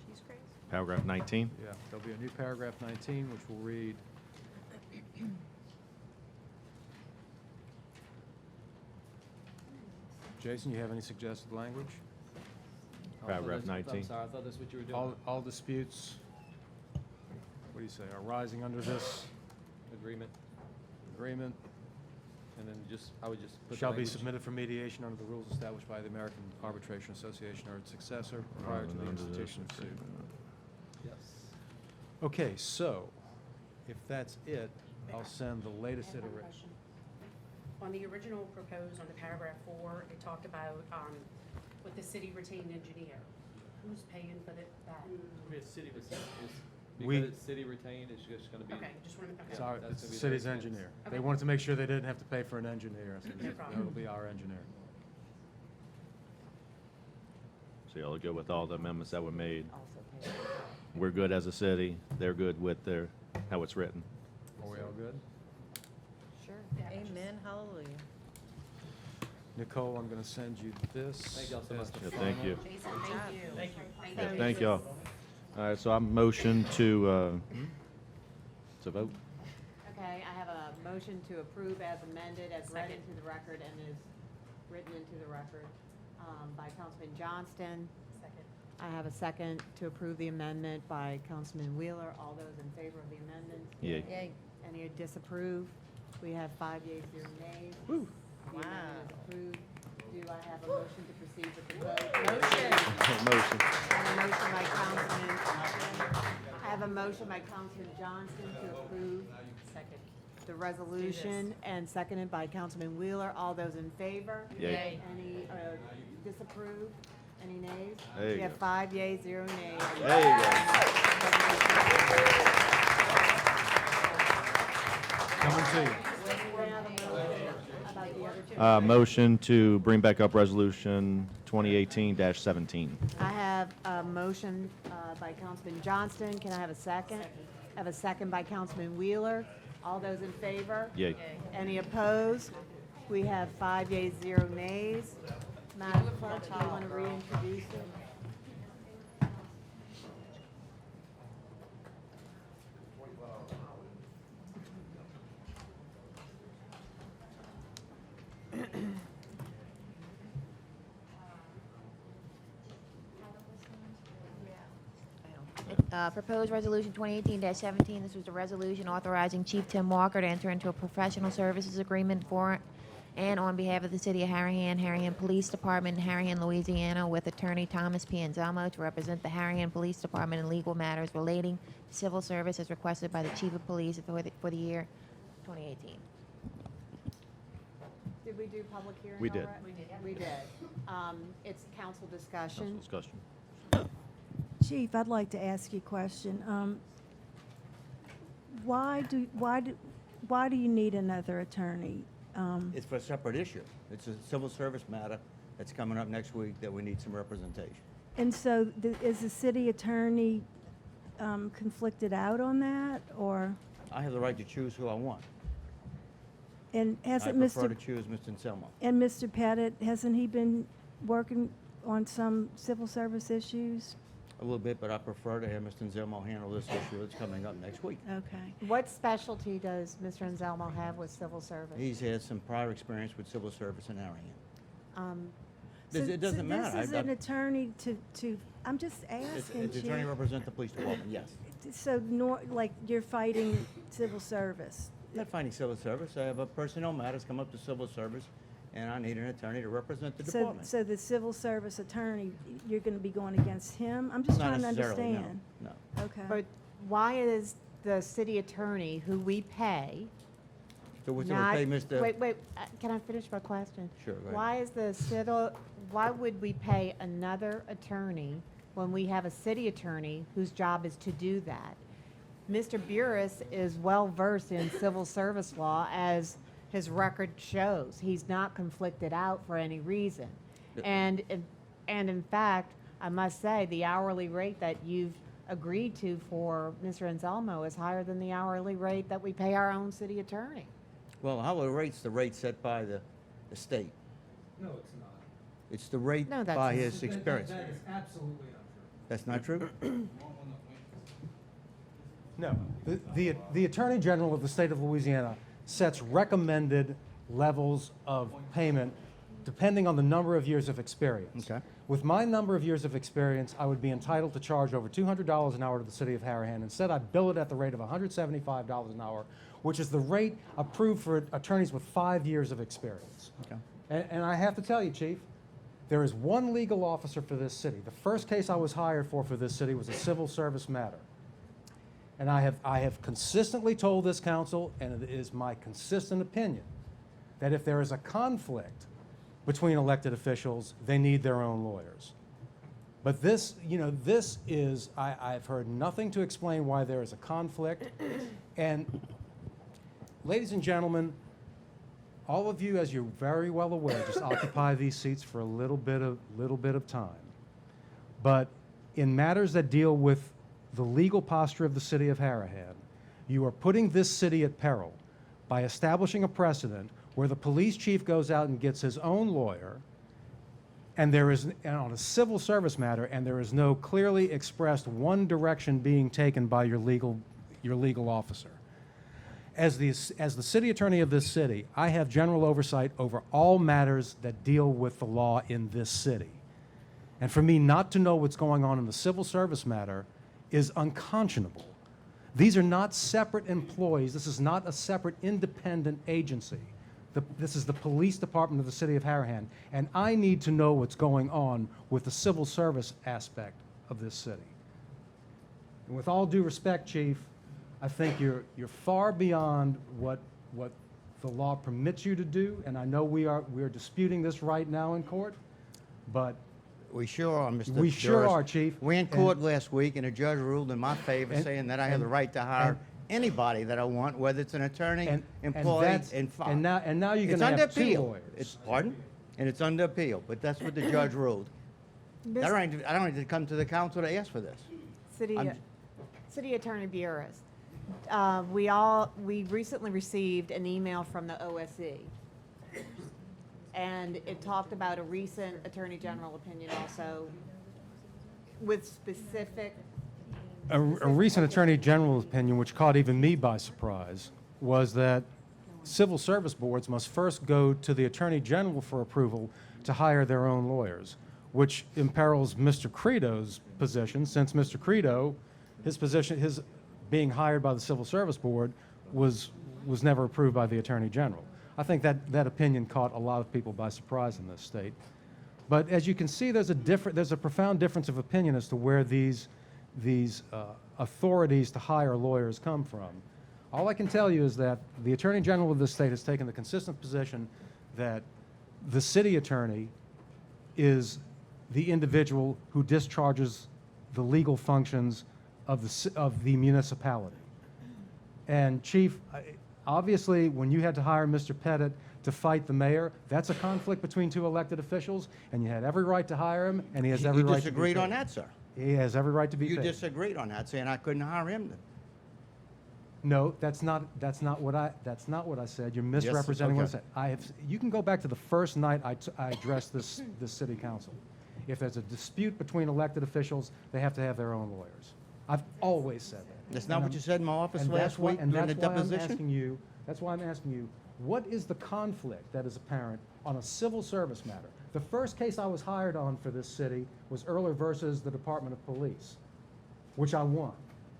She's crazy. Paragraph 19. Yeah, there'll be a new paragraph 19, which will read, Jason, you have any suggested language? Paragraph I'm 19. sorry, I thought that's what you were doing. All disputes, what do you say, arising under this Agreement, agreement and then I would just put the shall be language- submitted for mediation under the rules established by the American Arbitration Association or its successor prior to the Under this institution of suit. agreement. Yes. Okay, so if that's it, I'll send the latest I have one iteration. question. On the original proposed, on the paragraph 4, it talked about with the city retained engineer. Who's paying for that? I mean, it's city, We- because it's city retained, it's just gonna be. Okay, just want to, It's okay. our, That's it's gonna the be city's their expense. engineer. They Okay. wanted to make sure they didn't have to pay for an engineer. I said, No problem. it'll be our engineer. So y'all are good with all the amendments that were made. We're good as a city. They're good with how it's written. Are we all good? Sure. Amen, hallelujah. Nicole, I'm going to send you this. Thank y'all so as much. the Yeah, thank final. you. Jason, thank you. Thank you. Yeah, thank y'all. All right, so I'm motion to vote. Okay, I have a motion to approve as amended, as read into the record, and is written into the record by Councilman Johnston. Second. I have a second to approve the amendment by Councilman Wheeler. All those in favor of the amendment? Yay. Yay. Any disapprove? We have 5 yeas, 0 nays. Wow. The amendment is approved. Do I have a motion to proceed with the vote? Motion. I have a motion by Councilman Johnston to approve Second. the resolution, and seconded by Councilman Wheeler. All those in favor? Yay. Any disapprove? Any nays? There you We have go. 5 yeas, 0 nays. There you go. Coming to you. About the other two. Motion to bring back up resolution 2018-17. I have a motion by Councilman Johnston. Can I have a second? I have a second by Councilman Wheeler. All those in favor? Yay. Any opposed? We have 5 yeas, 0 nays. Madam Clerk, do you want to reintroduce it? Proposed resolution 2018-17, this was the resolution authorizing Chief Tim Walker to enter into a professional services agreement for and on behalf of the City of Harahan, Harahan Police Department, and Harahan, Louisiana, with Attorney Thomas P. Anselmo to represent the Harahan Police Department in legal matters relating to civil service as requested by the Chief of Police for the year 2018. Did we do public hearing We did. already? We did. It's council discussion. Discussion. Chief, I'd like to ask you a question. Why do you need another attorney? It's for a separate issue. It's a civil service matter that's coming up next week that we need some representation. And so is the city attorney conflicted out on that, or, I have the right to choose who I want. and I hasn't prefer Mr. to choose Mr. Anselmo. And Mr. Pettit, hasn't he been working on some civil service issues? A little bit, but I prefer to have Mr. Anselmo handle this issue that's coming up next week. Okay. What specialty does Mr. Anselmo have with civil service? He's had some prior experience with civil service in Harahan. So- It doesn't matter. So this is an attorney to, I'm just asking, It's attorney Chief. represent the police department, yes. So, like, you're fighting civil service? Not finding civil service. I have a personnel matters come up to civil service, and I need an attorney to represent the So, department. so the civil service attorney, you're going to be going against him? I'm just Not trying to necessarily, no, understand. no. Okay. But why is the city attorney who we pay So we not? pay Mr. Wait, can I finish my question? Sure, go ahead. Why is the civil, why would we pay another attorney when we have a city attorney whose job is to do that? Mr. Burris is well-versed in civil service law, as his record shows. He's not conflicted out for any reason. And in fact, I must say, the hourly rate that you've agreed to for Mr. Anselmo is higher than the hourly rate that we pay our own city attorney. Well, our rate's the rate set by the state. No, it's not. It's the rate No, that's by not- his experience. That is absolutely untrue. That's not true? No, the Attorney General of the state of Louisiana sets recommended levels of payment depending on the number of years of experience. Okay. With my number of years of experience, I would be entitled to charge over $200 an hour to the city of Harahan. Instead, I bill it at the rate of $175 an hour, which is the rate approved for attorneys with 5 years of experience. Okay. And I have to tell you, Chief, there is one legal officer for this city. The first case I was hired for this city was a civil service matter. And I have consistently told this council, and it is my consistent opinion, that if there is a conflict between elected officials, they need their own lawyers. But this, this is, I've heard nothing to explain why there is a conflict. And ladies and gentlemen, all of you, as you're very well aware, just occupy these seats for a little bit of time. But in matters that deal with the legal posture of the city of Harahan, you are putting this city at peril by establishing a precedent where the police chief goes out and gets his own lawyer, and on a civil service matter, and there is no clearly expressed one direction being taken by your legal officer. As the city attorney of this city, I have general oversight over all matters that deal with the law in this city. And for me not to know what's going on in the civil service matter is unconscionable. These are not separate employees. This is not a separate independent agency. This is the police department of the city of Harahan, and I need to know what's going on with the civil service aspect of this city. And with all due respect, Chief, I think you're far beyond what the law permits you to do, and I know we're disputing this right now in court, but We sure are, Mr. we sure Juris. are, Chief. We in court last week, and a judge ruled in my favor, and- saying that I have the and- right to hire and- anybody that I want, whether it's an attorney, And employee, that's- and file. and now you're It's gonna under have two appeal. lawyers. Pardon? And it's under appeal, but that's what the judge ruled. I don't need to come to the council to ask for this. City Attorney Burris, we recently received an email from the OSC, and it talked about a recent Attorney General opinion also with specific. A recent Attorney General's opinion, which caught even me by surprise, was that civil service boards must first go to the Attorney General for approval to hire their own lawyers, which imperils Mr. Credo's position, since Mr. Credo, his being hired by the Civil Service Board was never approved by the Attorney General. I think that opinion caught a lot of people by surprise in this state. But as you can see, there's a profound difference of opinion as to where these authorities to hire lawyers come from. All I can tell you is that the Attorney General of this state has taken the consistent position that the city attorney is the individual who discharges the legal functions of the municipality. And Chief, obviously, when you had to hire Mr. Pettit to fight the mayor, that's a conflict between two elected officials, and you had every right to hire him, and he has every right to be disagreed paid. on that, sir. He has every right to be You paid. disagreed on that, saying I couldn't hire him then. No, that's not what I said. You're misrepresenting what I okay. said. You can go back to the first night I addressed this city council. If there's a dispute between elected officials, they have to have their own lawyers. I've always said that. That's not what you said in my office And last week during the deposition? That's why I'm asking you, what is the conflict that is apparent on a civil service matter? The first case I was hired on for this city was Earler versus the Department of Police, which I won,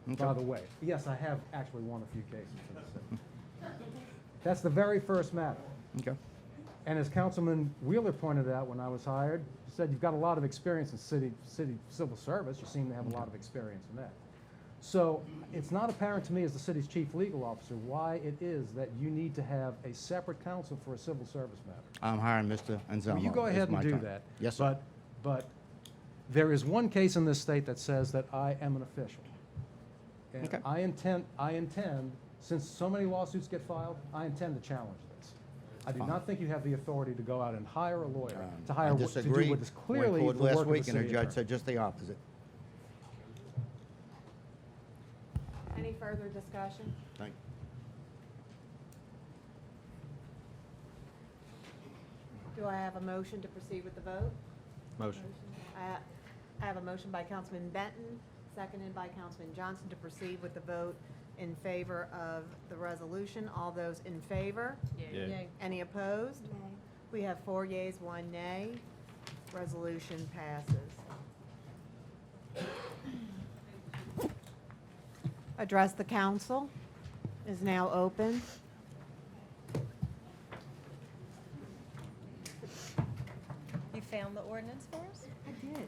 by the way. Yes, I have actually won a few cases for the city. That's the very first matter. Okay. And as Councilman Wheeler pointed out when I was hired, he said, you've got a lot of experience in city civil service. You seem to have a lot of experience in that. So it's not apparent to me as the city's chief legal officer why it is that you need to have a separate counsel for a civil service matter. I'm hiring Mr. Anselmo. Well, you go ahead It's and my do turn. that. Yes, sir. But there is one case in this state that says that I am an official. And Okay. I intend, since so many lawsuits get filed, I intend to challenge this. I do Fine. not think you have the authority to go out and hire a lawyer, to I hire, to do disagree. what is Went clearly forward the work last of the week, and the city judge attorney. said just the opposite. Any further discussion? Thank Do I have a motion to proceed with the vote? Motion. I have a motion by Councilman Benton, seconded by Councilman Johnson to proceed with the vote in favor of the resolution. All those in favor? Yay. Any opposed? We have 4 yeas, 1 nay. Resolution passes. Address the council is now open. You found the ordinance for us? I did.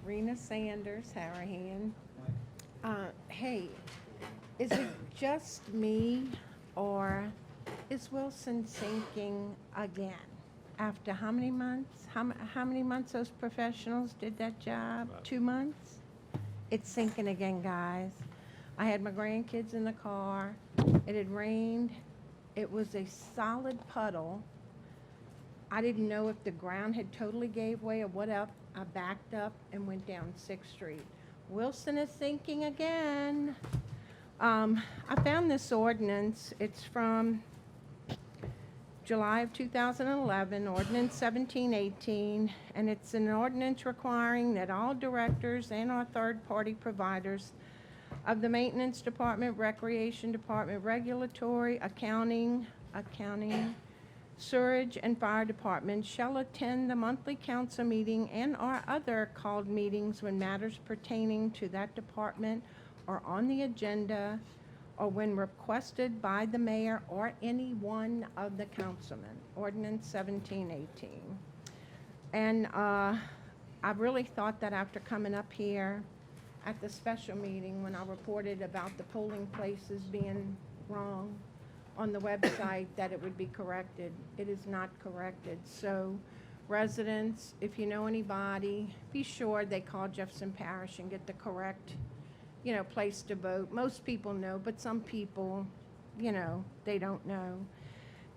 Rena Sanders, Harahan. Hey, is it just me, or is Wilson sinking again? After how many months? How many months those professionals did that job? 2 months? It's sinking again, guys. I had my grandkids in the car. It had rained. It was a solid puddle. I didn't know if the ground had totally gave way or what else. I backed up and went down 6th Street. Wilson is sinking again. I found this ordinance. It's from July of 2011, Ordinance 1718, and it's an ordinance requiring that all directors and our third-party providers of the Maintenance Department, Recreation Department, Regulatory, Accounting, Sewerage, and Fire Departments shall attend the monthly council meeting and/or other called meetings when matters pertaining to that department are on the agenda or when requested by the mayor or any one of the councilmen. Ordinance 1718. And I really thought that after coming up here at the special meeting when I reported about the polling places being wrong on the website that it would be corrected. It is not corrected. So residents, if you know anybody, be sure they call Jefferson Parish and get the correct, place to vote. Most people know, but some people, they don't know.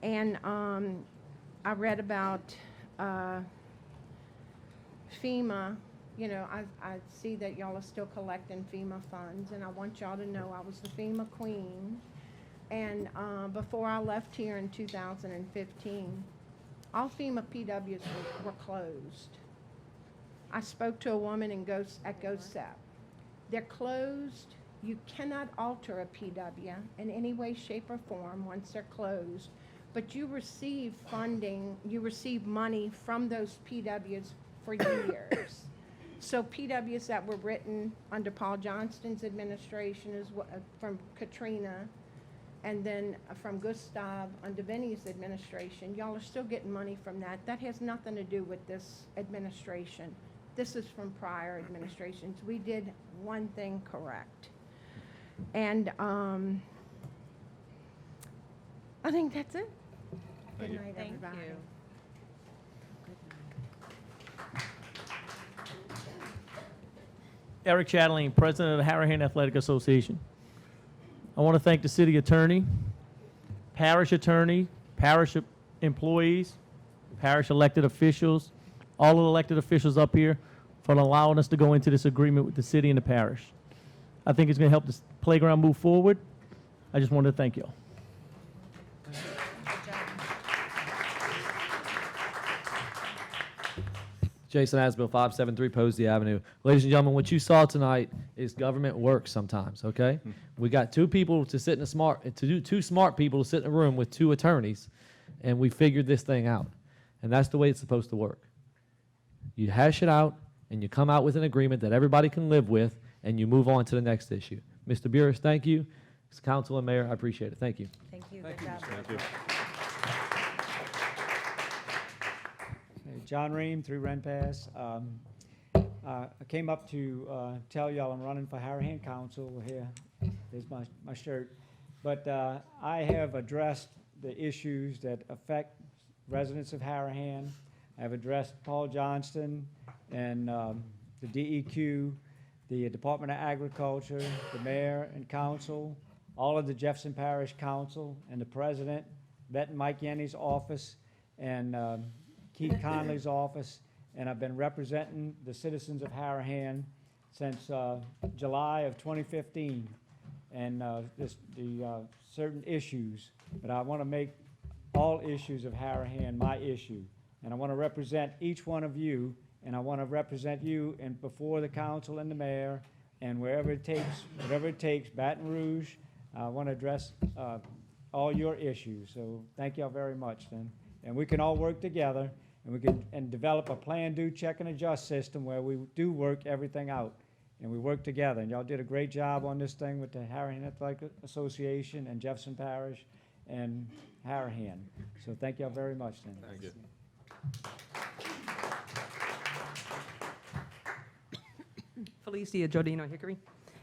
And I read about FEMA. I see that y'all are still collecting FEMA funds, and I want y'all to know I was the FEMA queen. And before I left here in 2015, all FEMA PWs were closed. I spoke to a woman at GOSEP. They're closed. You cannot alter a PW in any way, shape, or form once they're closed. But you receive funding, you receive money from those PWs for years. So PWs that were written under Paul Johnston's administration, from Katrina, and then from Gustav under Vinny's administration, y'all are still getting money from that. That has nothing to do with this administration. This is from prior administrations. We did one thing correct. And I think that's it. Good night, Thank everybody. you. Eric Chatelain, President of the Harahan Athletic Association. I want to thank the city attorney, parish employees, parish elected officials, all of the elected officials up here for allowing us to go into this agreement with the city and the parish. I think it's going to help this playground move forward. I just wanted to thank you all. Jason Asbill, 573 Posey Avenue. Ladies and gentlemen, what you saw tonight is government work sometimes, okay? We got two people to sit in two smart people to sit in a room with two attorneys, and we figured this thing out. And that's the way it's supposed to work. You hash it out, and you come out with an agreement that everybody can live with, and you move on to the next issue. Mr. Burris, thank you. Council and Mayor, I appreciate it. Thank you. Thank you. Good job. Thank you. John Ream, 3 Ren Pass. I came up to tell y'all I'm running for Harahan Council. Here, there's my shirt. But I have addressed the issues that affect residents of Harahan. I have addressed Paul Johnston and the DEQ, the Department of Agriculture, the mayor and council, all of the Jefferson Parish Council, and the president, met in Mike Yenny's office, and Keith Conley's office, and I've been representing the citizens of Harahan since July of 2015, and certain issues. But I want to make all issues of Harahan my issue, and I want to represent each one of you, and I want to represent you and before the council and the mayor, and wherever it takes, whatever it takes, Baton Rouge. I want to address all your issues. So thank y'all very much then. And we can all work together, and we can develop a plan, do, check, and adjust system where we do work everything out, and we work together. And y'all did a great job on this thing with the Harahan Athletic Association and Jefferson Parish and Harahan. So thank y'all very much then. Thank you. Felicia Giordino Hickory.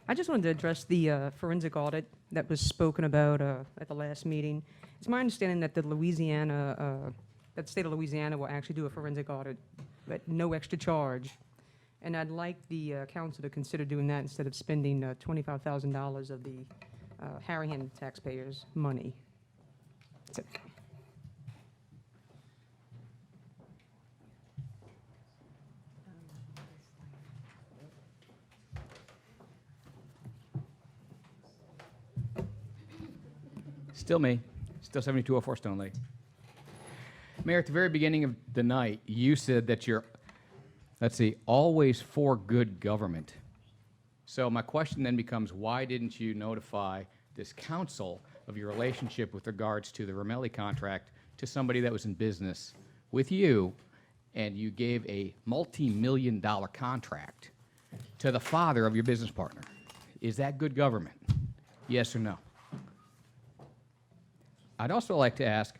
I just wanted to address the forensic audit that was spoken about at the last meeting. It's my understanding that the state of Louisiana will actually do a forensic audit at no extra charge. And I'd like the council to consider doing that instead of spending $25,000 of the Harahan taxpayers' money. That's it. Still me. Still 7204 Stone Lake. Mayor, at the very beginning of the night, you said that you're, let's see, always for good government. So my question then becomes, why didn't you notify this council of your relationship with regards to the Romelli contract to somebody that was in business with you, and you gave a multi-million-dollar contract to the father of your business partner? Is that good government? Yes or no? I'd also like to ask,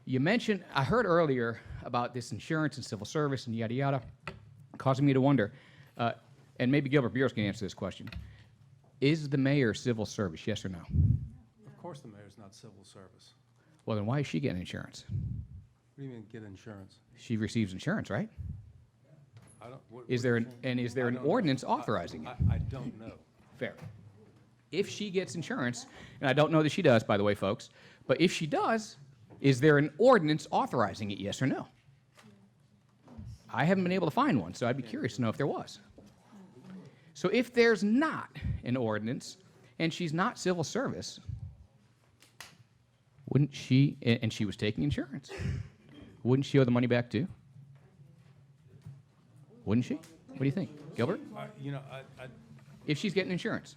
you mentioned, I heard earlier about this insurance and civil service and yada yada, causing me to wonder, and maybe Gilbert Burris can answer this question. Is the mayor civil service, yes or no? Of course the mayor's not civil service. Well, then why is she getting insurance? What do you mean get insurance? She receives insurance, right? I don't, Is there an ordinance authorizing it? I don't know. Fair. If she gets insurance, and I don't know that she does, by the way, folks, but if she does, is there an ordinance authorizing it, yes or no? I haven't been able to find one, so I'd be curious to know if there was. So if there's not an ordinance, and she's not civil service, wouldn't she, and she was taking insurance, wouldn't she owe the money back too? Wouldn't she? What do you think, Gilbert? You know, If she's getting insurance.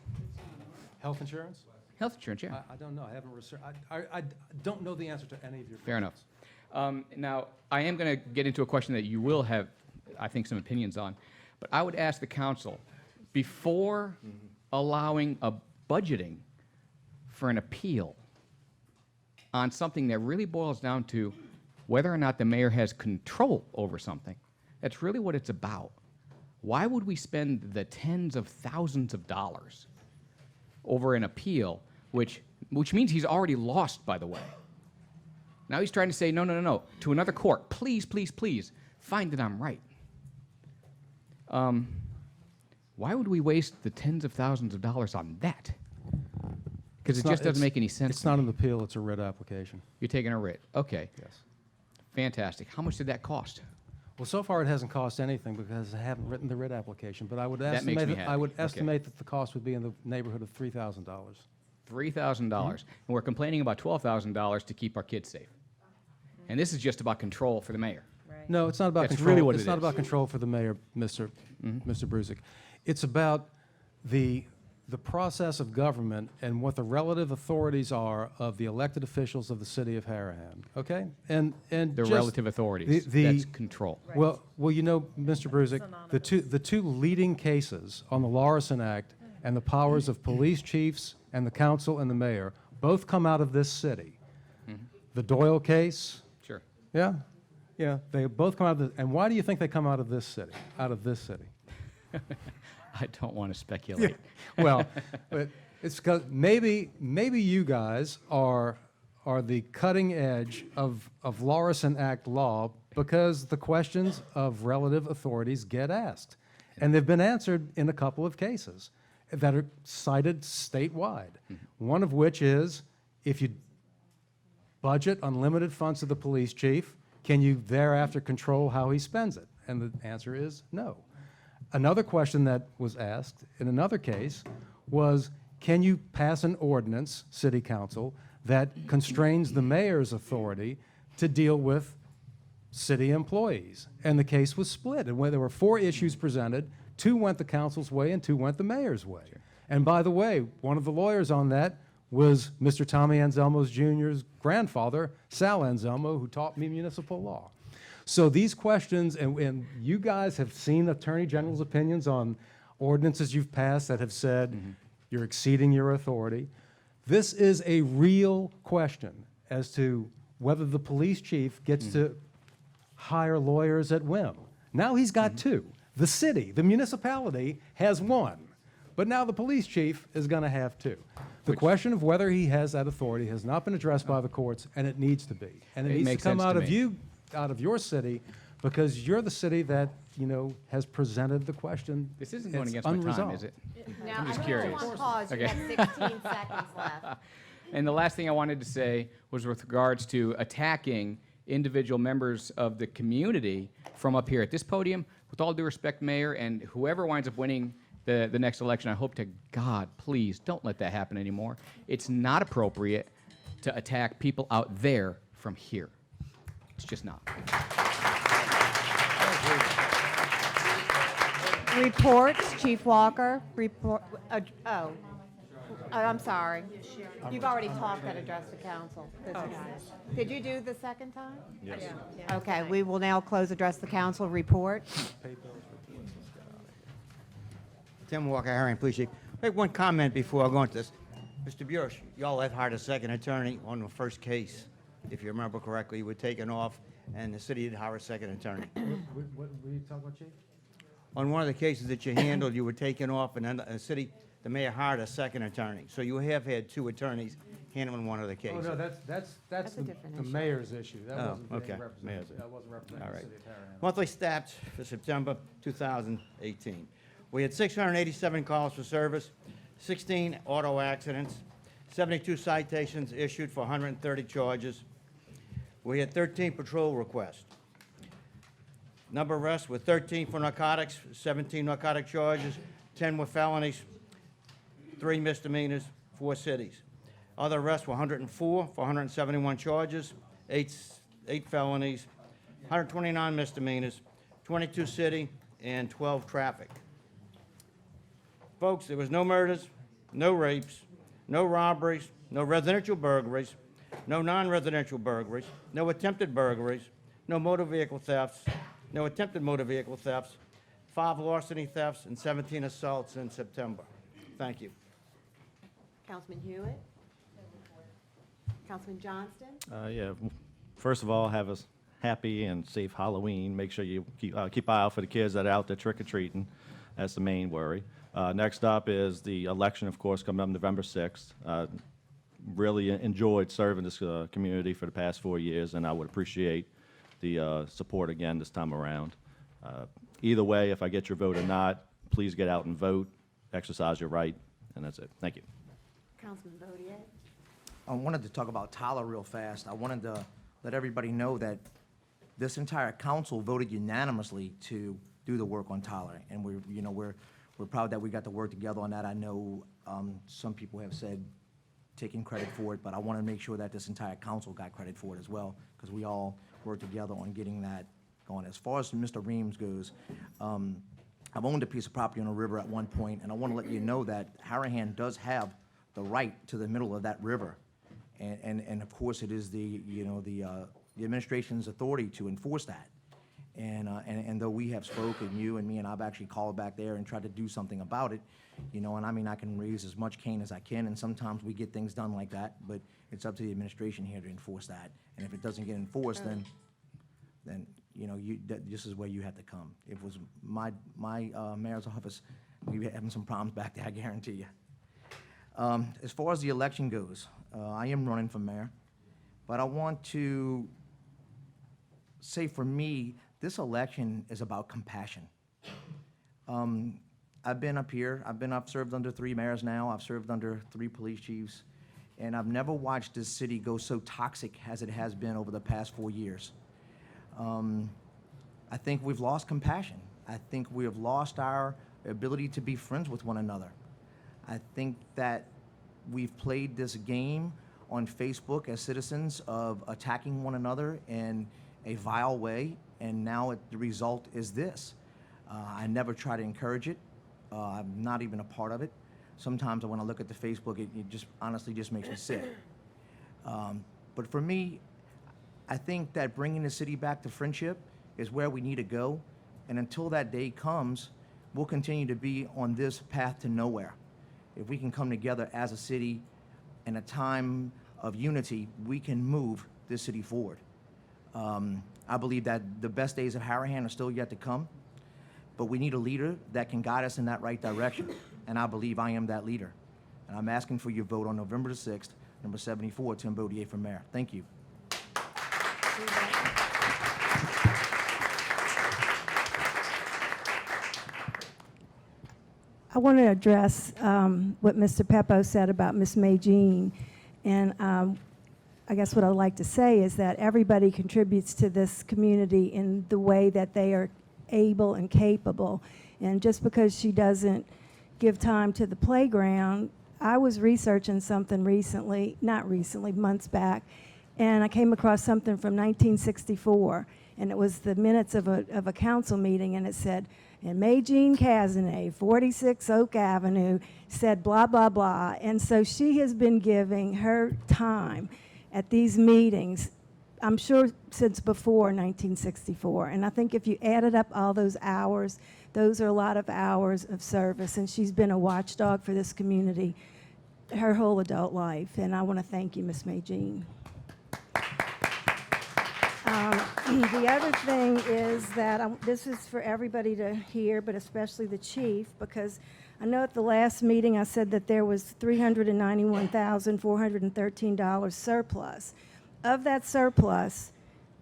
health insurance? Health insurance, yeah. I don't know. I haven't researched. I don't know the answer to any of your questions. Fair enough. Now, I am going to get into a question that you will have, I think, some opinions on. But I would ask the council, before allowing a budgeting for an appeal on something that really boils down to whether or not the mayor has control over something, that's really what it's about. Why would we spend the tens of thousands of dollars over an appeal, which means he's already lost, by the way? Now he's trying to say, no, to another court, please, please, please, find that I'm right. Why would we waste the tens of thousands of dollars on that? Because it just doesn't make any sense. It's not an appeal, it's a writ application. You're taking a writ. Okay. Yes. Fantastic. How much did that cost? Well, so far it hasn't cost anything because I haven't written the writ application, but I would That makes estimate, me I happy. would Okay. estimate that the cost would be in the neighborhood of $3,000. $3,000. And we're complaining about $12,000 to keep our kids safe. And this is just about control for the mayor. No, it's not about That's control. really what It's it not is. about control for the mayor, Mr. Brusick. It's about the process of government and what the relative authorities are of the elected officials of the city of Harahan, okay? And The just relative authorities. That's control. Well, you know, Mr. Brusick, the two leading cases on the Lawson Act and the powers of police chiefs and the council and the mayor both come out of this city. The Doyle case. Sure. Yeah, yeah, they both come out of the, and why do you think they come out of this city? Out of this city? I don't want to speculate. Well, but it's because maybe you guys are the cutting edge of Lawson Act law because the questions of relative authorities get asked, and they've been answered in a couple of cases that are cited statewide. One of which is if you budget unlimited funds to the police chief, can you thereafter control how he spends it? And the answer is no. Another question that was asked in another case was, can you pass an ordinance, city council, that constrains the mayor's authority to deal with city employees? And the case was split. And where there were 4 issues presented, 2 went the council's way and 2 went the mayor's way. And by the way, one of the lawyers on that was Mr. Tommy Anselmo Jr.'s grandfather, Sal Anselmo, who taught me municipal law. So these questions, and you guys have seen Attorney General's opinions on ordinances you've passed that have said you're exceeding your authority. This is a real question as to whether the police chief gets to hire lawyers at whim. Now he's got 2. The city, the municipality, has 1. But now the police chief is going to have 2. The question of whether he has that authority has not been addressed by the courts, and it needs to be. And it It needs to makes come sense out to of me. you, out of your city, because you're the city that, has presented the question. This isn't going It's against my time, unresolved. is it? Now, I'm just I curious. want to pause. You Okay. have 16 seconds left. And the last thing I wanted to say was with regards to attacking individual members of the community from up here at this podium. With all due respect, Mayor, and whoever winds up winning the next election, I hope to God, please don't let that happen anymore. It's not appropriate to attack people out there from here. It's just not. Reports, Chief Walker, report, I'm sorry. You've already talked and addressed the council. Did you do the second time? Yes. Okay, we will now close address the council report. Tim Walker, Harahan Police Chief. Make one comment before I go into this. Mr. Bursch, y'all had hired a second attorney on the first case. If you remember correctly, you were taken off, and the city did hire a second attorney. What were you talking about, Chief? On one of the cases that you handled, you were taken off, and then the mayor hired a second attorney. So you have had 2 attorneys handling one of the Oh, cases. no, that's a different the issue. mayor's issue. That Oh, wasn't being okay. represented. Mayor's. That wasn't representing All the right. city of Harahan. Monthly stats for September 2018. We had 687 calls for service, 16 auto accidents, 72 citations issued for 130 charges. We had 13 patrol requests. Number of arrests were 13 for narcotics, 17 narcotic charges, 10 were felonies, 3 misdemeanors, 4 cities. Other arrests were 104 for 171 charges, 8 felonies, 129 misdemeanors, 22 city, and 12 traffic. Folks, there was no murders, no rapes, no robberies, no residential burglaries, no non-residential burglaries, no attempted burglaries, no motor vehicle thefts, no attempted motor vehicle thefts, 5 larceny thefts, and 17 assaults in September. Thank you. Councilman Hewitt? Councilman Johnston? Yeah, first of all, have a happy and safe Halloween. Make sure you keep eye out for the kids that are out there trick-or-treating. That's the main worry. Next up is the election, of course, coming up November 6th. Really enjoyed serving this community for the past 4 years, and I would appreciate the support again this time around. Either way, if I get your vote or not, please get out and vote, exercise your right, and that's it. Thank you. Councilman Bodier? I wanted to talk about Tyler real fast. I wanted to let everybody know that this entire council voted unanimously to do the work on Tyler, and we're proud that we got to work together on that. I know some people have said taking credit for it, but I want to make sure that this entire council got credit for it as well, because we all worked together on getting that going. As far as Mr. Reams goes, I've owned a piece of property on a river at one point, and I want to let you know that Harahan does have the right to the middle of that river. And of course, it is the administration's authority to enforce that. And though we have spoken, you and me, and I've actually called back there and tried to do something about it, and I mean, I can raise as much cane as I can, and sometimes we get things done like that, but it's up to the administration here to enforce that. And if it doesn't get enforced, then this is where you have to come. If it was my mayor's office, we'd be having some problems back there, I guarantee you. As far as the election goes, I am running for mayor, but I want to say, for me, this election is about compassion. I've been up here, I've served under 3 mayors now, I've served under 3 police chiefs, and I've never watched this city go so toxic as it has been over the past 4 years. I think we've lost compassion. I think we have lost our ability to be friends with one another. I think that we've played this game on Facebook as citizens of attacking one another in a vile way, and now the result is this. I never try to encourage it. I'm not even a part of it. Sometimes when I look at the Facebook, it just honestly just makes me sick. But for me, I think that bringing the city back to friendship is where we need to go. And until that day comes, we'll continue to be on this path to nowhere. If we can come together as a city in a time of unity, we can move this city forward. I believe that the best days of Harahan are still yet to come, but we need a leader that can guide us in that right direction, and I believe I am that leader. And I'm asking for your vote on November the 6th, number 74, Tim Bodier for mayor. Thank you. I want to address what Mr. Peppo said about Miss May Jean. And I guess what I'd like to say is that everybody contributes to this community in the way that they are able and capable. And just because she doesn't give time to the playground, I was researching something recently, not recently, months back, and I came across something from 1964. And it was the minutes of a council meeting, and it said, and May Jean Cazenay, 46 Oak Avenue, said blah, blah, blah. And so she has been giving her time at these meetings, I'm sure since before 1964. And I think if you added up all those hours, those are a lot of hours of service. And she's been a watchdog for this community her whole adult life. And I want to thank you, Miss May Jean. The other thing is that this is for everybody to hear, but especially the chief, because I know at the last meeting I said that there was $391,413 surplus. Of that surplus,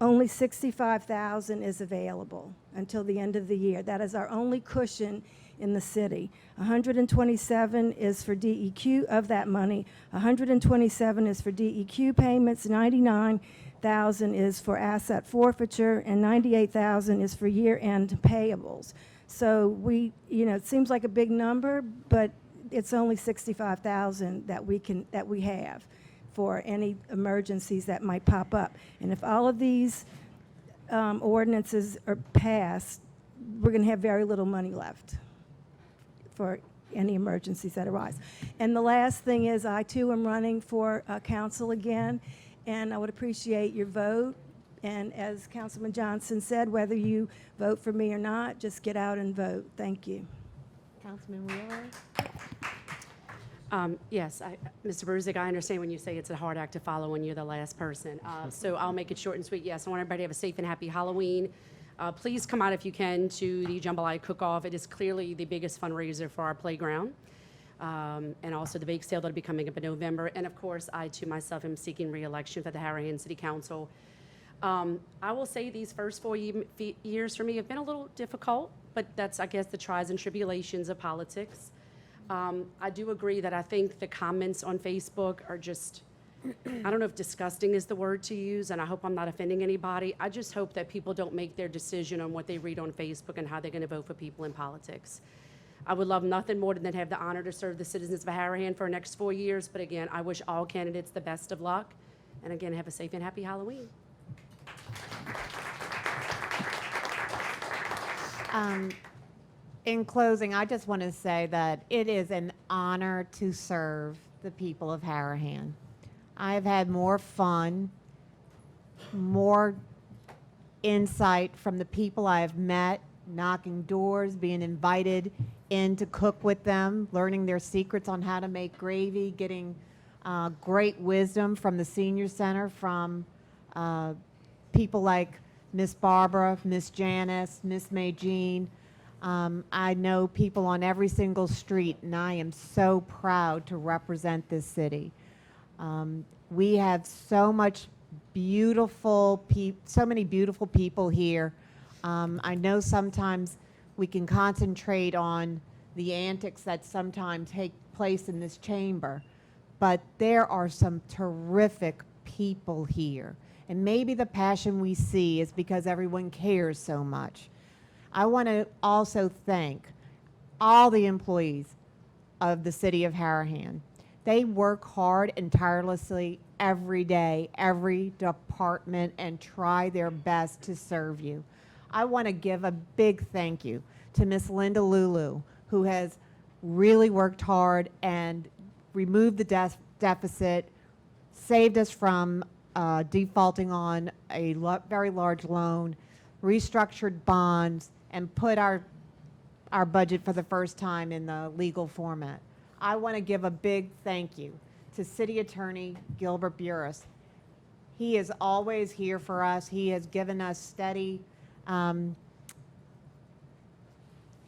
only $65,000 is available until the end of the year. That is our only cushion in the city. 127 is for DEQ of that money. 127 is for DEQ payments. 99,000 is for asset forfeiture, and 98,000 is for year-end payables. So it seems like a big number, but it's only 65,000 that we have for any emergencies that might pop up. And if all of these ordinances are passed, we're going to have very little money left for any emergencies that arise. And the last thing is, I too am running for council again, and I would appreciate your vote. And as Councilman Johnson said, whether you vote for me or not, just get out and vote. Thank you. Councilman Wheeler? Yes, Mr. Brusick, I understand when you say it's a hard act to follow when you're the last person. So I'll make it short and sweet. Yes, I want everybody to have a safe and happy Halloween. Please come out if you can to the Jambalaya Cook-Off. It is clearly the biggest fundraiser for our playground. And also the bake sale that'll be coming up in November. And of course, I too myself am seeking re-election for the Harahan City Council. I will say these first 4 years for me have been a little difficult, but that's, I guess, the trials and tribulations of politics. I do agree that I think the comments on Facebook are just I don't know if disgusting is the word to use, and I hope I'm not offending anybody. I just hope that people don't make their decision on what they read on Facebook and how they're going to vote for people in politics. I would love nothing more than have the honor to serve the citizens of Harahan for the next 4 years, but again, I wish all candidates the best of luck, and again, have a safe and happy Halloween. In closing, I just want to say that it is an honor to serve the people of Harahan. I have had more fun, more insight from the people I have met, knocking doors, being invited in to cook with them, learning their secrets on how to make gravy, getting great wisdom from the senior center, from people like Miss Barbara, Miss Janice, Miss May Jean. I know people on every single street, and I am so proud to represent this city. We have so many beautiful people here. I know sometimes we can concentrate on the antics that sometimes take place in this chamber, but there are some terrific people here. And maybe the passion we see is because everyone cares so much. I want to also thank all the employees of the city of Harahan. They work hard and tirelessly every day, every department, and try their best to serve you. I want to give a big thank you to Miss Linda Lulu, who has really worked hard and removed the deficit, saved us from defaulting on a very large loan, restructured bonds, and put our budget for the first time in the legal format. I want to give a big thank you to City Attorney Gilbert Burris. He is always here for us. He has given us steady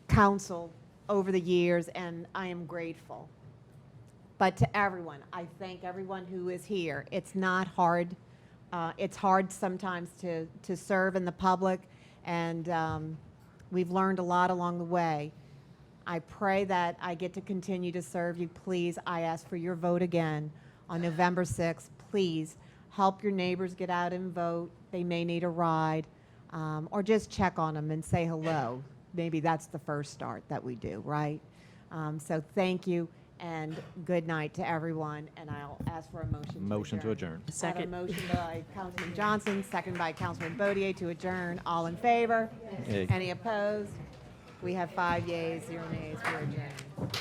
counsel over the years, and I am grateful. But to everyone, I thank everyone who is here. It's not hard. It's hard sometimes to serve in the public, and we've learned a lot along the way. I pray that I get to continue to serve you. Please, I ask for your vote again on November 6th. Please help your neighbors get out and vote. They may need a ride, or just check on them and say hello. Maybe that's the first start that we do, right? So thank you, and good night to everyone, and I'll ask for a motion. Motion to adjourn. I have a motion by Councilman Johnson, second by Councilman Bodier to adjourn. All in favor? Yay. Any opposed? We have 5 yeas, 0 nays. We're adjourned.